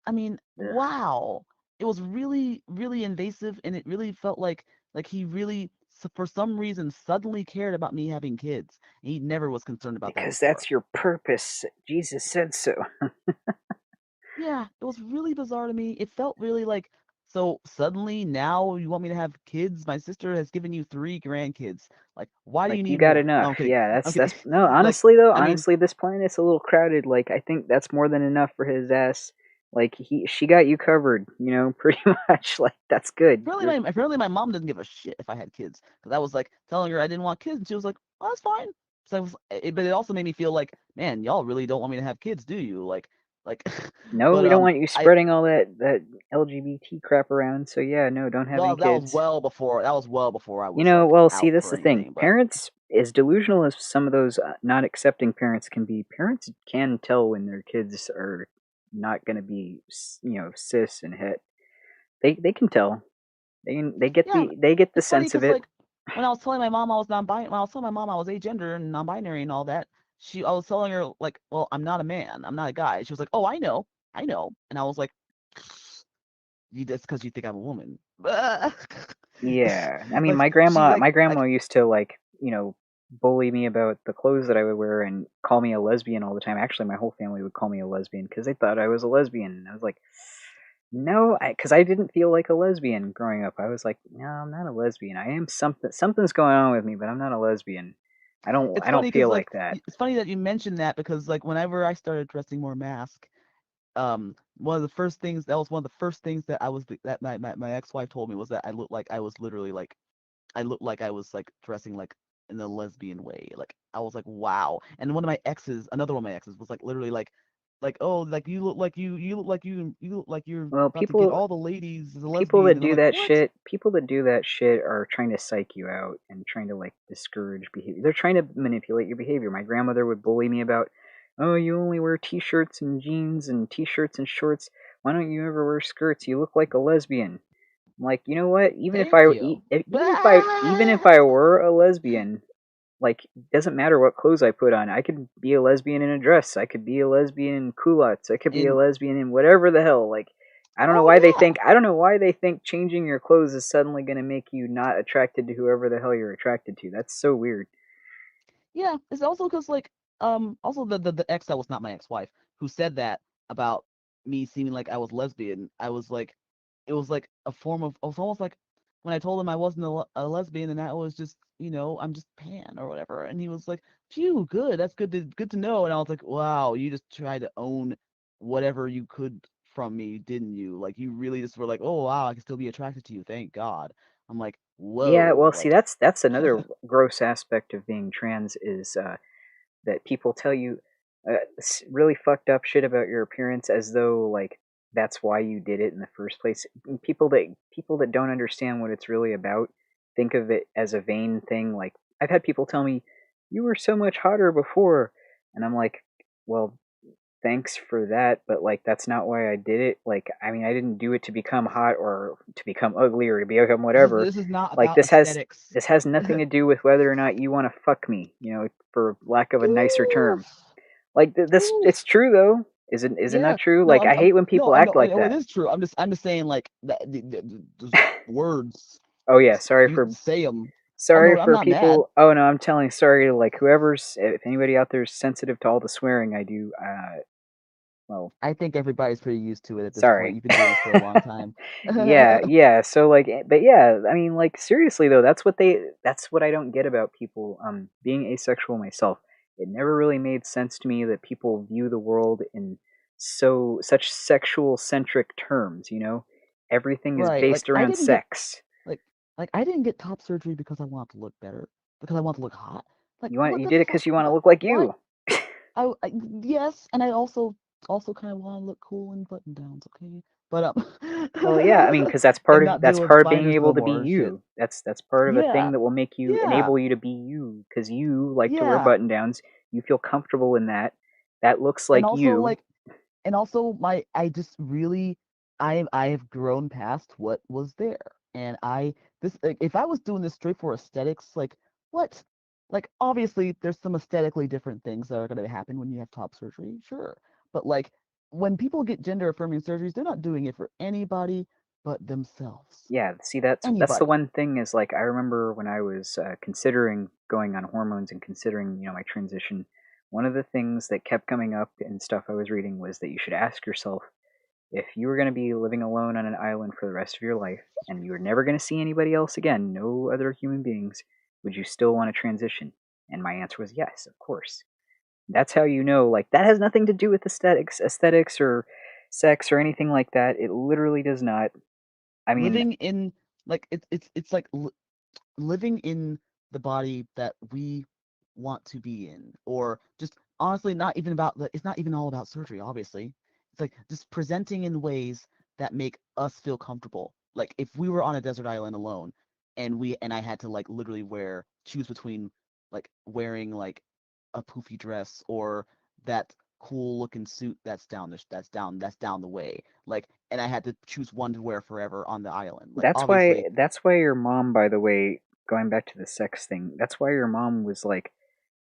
I mean, Ugh. wow. It was really, really invasive, and it really felt like he really, for some reason, suddenly cared about me having kids. And he never was concerned about that Because before. that's your purpose. Jesus said so. Yeah, it was really bizarre to me. It felt really like, so suddenly now you want me to have kids? My sister has given you three grandkids. Like, why do Like you you need got more? No, enough. I'm kidding. Yeah, I'm that's kidding. no. Like, Honestly though, I mean, this planet's a little crowded. Like I think that's more than enough for his ass. Like she got you covered. Pretty much. Like that's good. apparently my mom doesn't give a shit if I had kids because I was like telling her I didn't want kids, and she was like, oh, that's fine. So but it also made me feel like, man, y'all really don't want me to have kids, do you? Like, No, but we don't want you I spreading all that LGBT crap around. So yeah, no, don't have any well, kids. that was well before I You was know, like well, see, out that's for the thing. anything. But Parents, as delusional as some of those not accepting parents can be, parents can tell when their kids are not going to be, cis and het. They can tell. yeah, They get the it's funny sense of because it. like when I was telling my mom I was non-binary, when I was telling my mom I was agender and non-binary and all that, I was telling her like, well, I'm not a man, I'm not a guy. She was like, oh, I know, and I was like, you that's because you think I'm a woman. Yeah, I mean, Like she's my grandma like used to bully me about the clothes that I would wear and call me a lesbian all the time. Actually, my whole family would call me a lesbian because they thought I was a lesbian. And I was like, no, because I didn't feel like a lesbian growing up. I was like, no, I'm not a lesbian. I am something. Something's going on with me, but I'm not a lesbian. it's I don't funny feel because like like that. it's funny that you mentioned that because like whenever I started dressing more mask, one of the first things that was one of the first things that that my ex-wife told me was that I looked like I was literally like I looked like I was like dressing like in a lesbian way. Like I was like, wow. And one of my exes, another one of my exes, was like literally like oh, like you look like you're Well, about to get all the ladies as a people lesbian. that And I'm do like, that what? shit, people that do that shit are trying to psych you out and trying to like discourage behavior. They're trying to manipulate your behavior. My grandmother would bully me about, "Oh, you only wear t-shirts and jeans and t-shirts and shorts. Why don't you ever wear skirts? You look like a lesbian." I'm like, "You know what? Thank you. Even if I were a lesbian, like, it doesn't matter what clothes I put on. I could be a lesbian in a dress. I could be a lesbian in culottes. I could be a In lesbian in whatever the hell. Like, oh yeah. I don't know why they think changing your clothes is suddenly going to make you not attracted to whoever the hell you're attracted to. That's so weird. Yeah, it's also because like also the ex that was not my ex-wife who said that about me seeming like I was lesbian. I was like, it was like a form of it was almost like when I told him I wasn't a lesbian and that was just I'm just pan or whatever. And he was like, phew, good, that's good to know. And I was like, wow, you just tried to own whatever you could from me, didn't you? Like you really just were like, oh wow, I can still be attracted to you, thank God. I'm like, Yeah, whoa, well, see, like that's another gross aspect of being trans is that people tell you really fucked up shit about your appearance as though like that's why you did it in the first place. People that don't understand what it's really about think of it as a vain thing. Like I've had people tell me you were so much hotter before, and I'm like, well, thanks for that, but like that's not why I did it. Like I mean, I didn't do it to become hot or to become ugly or to become whatever. this is not Like about aesthetics. this has nothing to do with whether or not you want to fuck me, for lack of a nicer term. Oof. Like this, it's Oof. true though. Is it not Yeah. true? No, Like I hate when no, people act I like know it that. is true. I'm just saying like that those words. Oh yeah, You say them. Oh sorry no, I'm for not mad. people. Oh no, I'm telling sorry to like whoever's if anybody out there is sensitive to all the swearing I do. Well, I think everybody's pretty used to it at this point. sorry. You've been doing this for a long time. Yeah, yeah. So like, but yeah, I mean, like seriously though, that's what I don't get about people. Being asexual myself, it never really made sense to me that people view the world in such sexual centric terms. Everything is Right. based around sex. Like I didn't get top surgery because I want to look better, because I want to look hot. Like what You the did it because fuck? you want to look like Why? you. I yes, and I also kind of want to look cool in button downs, okay? But Well, yeah, I mean, because and not that's deal with part of being binders able no to be more and shit. you. That's part of a thing Yeah, that will make you yeah, enable you to be you. Because you like to wear yeah. button downs. You feel comfortable in that. That looks And like also you. like and also my I just really I have grown past what was there. And I this like, if I was doing this straight for aesthetics, like what? Like obviously there's some aesthetically different things that are going to happen when you have top surgery, sure. But like when people get gender affirming surgeries, they're not doing it for anybody but themselves. Yeah, see, that's the Anybody. one thing is like I remember when I was considering going on hormones and considering my transition. One of the things that kept coming up in stuff I was reading was that you should ask yourself if you were going to be living alone on an island for the rest of your life and you were never going to see anybody else again, no other human beings, would you still want to transition? And my answer was yes, of course. That's how you know, like, that has nothing to do with aesthetics or sex or anything like that. It literally does not. I mean, Living in like it's like living in the body that we want to be in, or just honestly not even about it's not even all about surgery, obviously. It's like just presenting in ways that make us feel comfortable. Like if we were on a desert island alone and I had to like literally choose between like wearing like a poofy dress or that cool looking suit that's down the way. Like and I had to choose one to wear forever on the island. Like obviously, That's why your mom, by the way, going back to the sex thing, that's why your mom was like,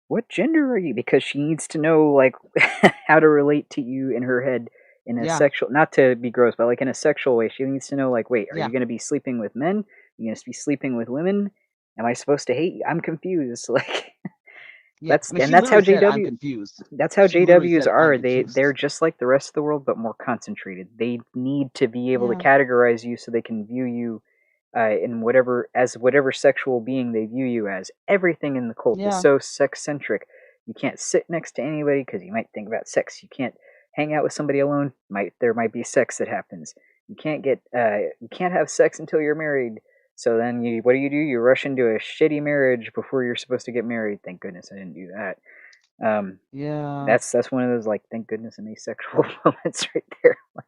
"What gender are you?" Because she needs to know like how to relate to you in her head in a yeah, sexual, not to be gross, but like in a sexual way. She needs to know like, wait, are you yeah. going to be sleeping with men? Are you going to be sleeping with women? Am I supposed to hate you? I'm confused. Like Yeah, I mean, and she literally said, "I'm confused." that's how She literally JWs said, "I'm are. They're confused." just like the rest of the world, but more concentrated. They need to be able to Yeah, categorize you so they can view you in whatever sexual being they view you as. Everything in the cult is yeah, so sex centric. You can't sit next to anybody because you might think about sex. You can't hang out with somebody alone. There might be sex that happens. You can't have sex until you're married. So then what do? You rush into a shitty marriage before you're supposed to get married. Thank goodness I didn't do that. Um, yeah, that's one of those like thank goodness I'm asexual moments right there. Like,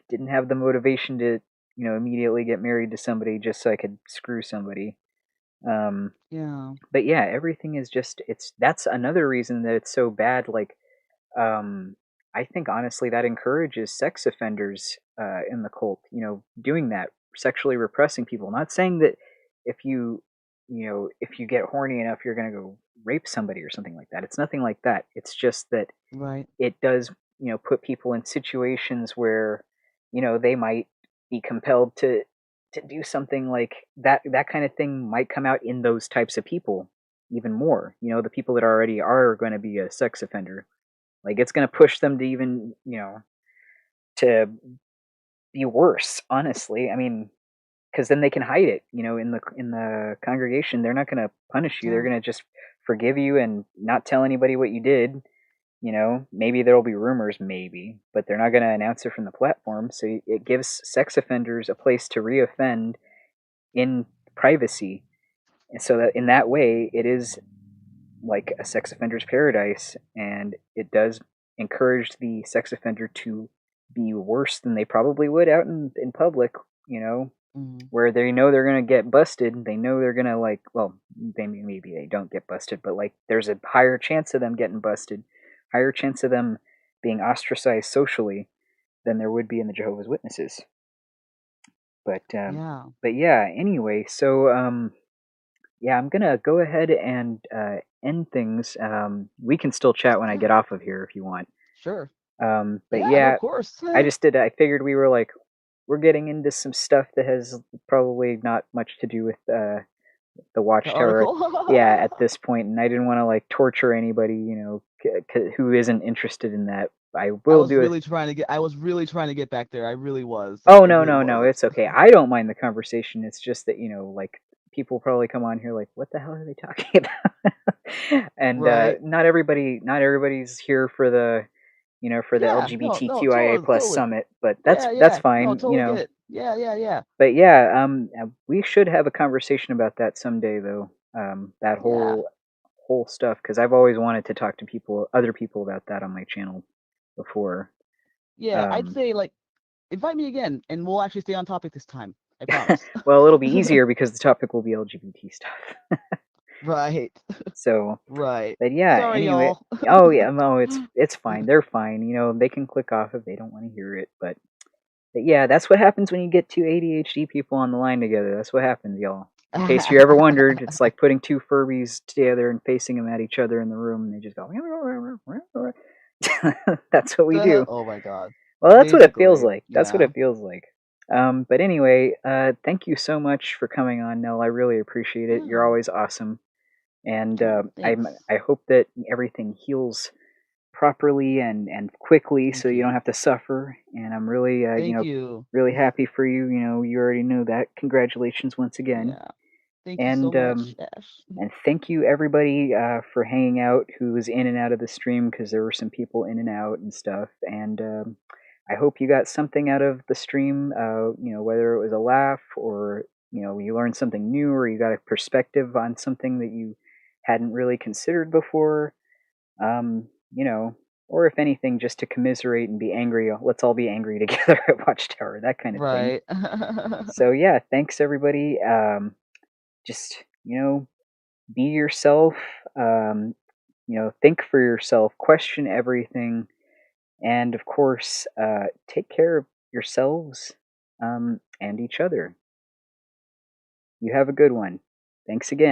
didn't have the motivation to immediately get married to somebody just so I could screw somebody. Um, yeah. but yeah, everything is just that's another reason that it's so bad. Like um, I think honestly that encourages sex offenders in the cult. Doing that, sexually repressing people. Not saying that if if you get horny enough, you're gonna go rape somebody or something like that. It's nothing like that. It's just that Right, it does put people in situations where they might be compelled to do something like that. That kind of thing might come out in those types of people even more. The people that already are going to be a sex offender, like it's going to push them to even to be worse, honestly. I mean, because then they can hide it, in the congregation. They're not going to punish you. They're yeah, going to just forgive you and not tell anybody what you did. Maybe there'll be rumors, maybe, but they're not going to announce it from the platform. So it gives sex offenders a place to reoffend in privacy. And so that in that way, it is like a sex offender's paradise, and it does encourage the sex offender to be worse than they probably would out in public, you know, mm, where they know they're going to get busted. They know they're going to, like, well, maybe they don't get busted, but like there's a higher chance of them getting busted, higher chance of them being ostracized socially than there would be in the Jehovah's Witnesses. But yeah, yeah, anyway, so yeah, I'm gonna go ahead and end things. We can still chat when I yeah. get off of here if you want. Sure. But Yeah, no, yeah, of course. I figured we were like, we're getting into some stuff that has probably not much to do with the The Watchtower. article. Yeah, at this point, and I didn't want to like torture anybody, who isn't interested in that. I will do it. I was really trying to get back there. I really was. Oh I no, really no, no, was. it's okay. I don't mind the conversation. It's just that like people probably come on here like, what the hell are they talking about? And Right. not everybody's here for the for the Yeah. No, no, LGBTQIA plus totally. summit, but Yeah, that's yeah. No, fine. totally get it. Yeah, yeah, yeah. But yeah, we should have a conversation about that someday, though. That Yeah. whole stuff, because I've always wanted to talk to other people about that on my channel before. Yeah, I'd Um, say like invite me again and we'll actually stay on topic this time. I promise. well, it'll be easier because the topic will be LGBT stuff. Right. So, Right. but yeah. Sorry, Anyway, y'all. oh yeah, no, it's fine. They're fine. They can click off if they don't want to hear it. But yeah, that's what happens when you get two ADHD people on the line together. That's what happens, y'all. In case you ever wondered, it's like putting two Furbies together and facing them at each other in the room, and they just go. That's what we do. Oh my god. Well, that's what it feels Basically, like. That's what yeah. it feels like. But anyway, thank you so much for coming on, Nell. I really appreciate it. You're Yeah. always awesome, and Oh, thanks. I hope that everything heals properly and quickly, so Thank you don't you. have to suffer. And I'm really, Thank you. really happy for you. You already know that. Congratulations once again. Yeah. Thank you so And much, Ash. thank you everybody for hanging out who was in and out of the stream, because there were some people in and out and stuff. And I hope you got something out of the stream. Whether it was a laugh or you learned something new or you got a perspective on something that you hadn't really considered before. You know, or if anything, just to commiserate and be angry. Let's all be angry together at Watchtower, that kind of thing. Right. So yeah, thanks everybody. Just be yourself. Think for yourself, question everything, and of course, take care of yourselves and each other. You have a good one. Thanks again.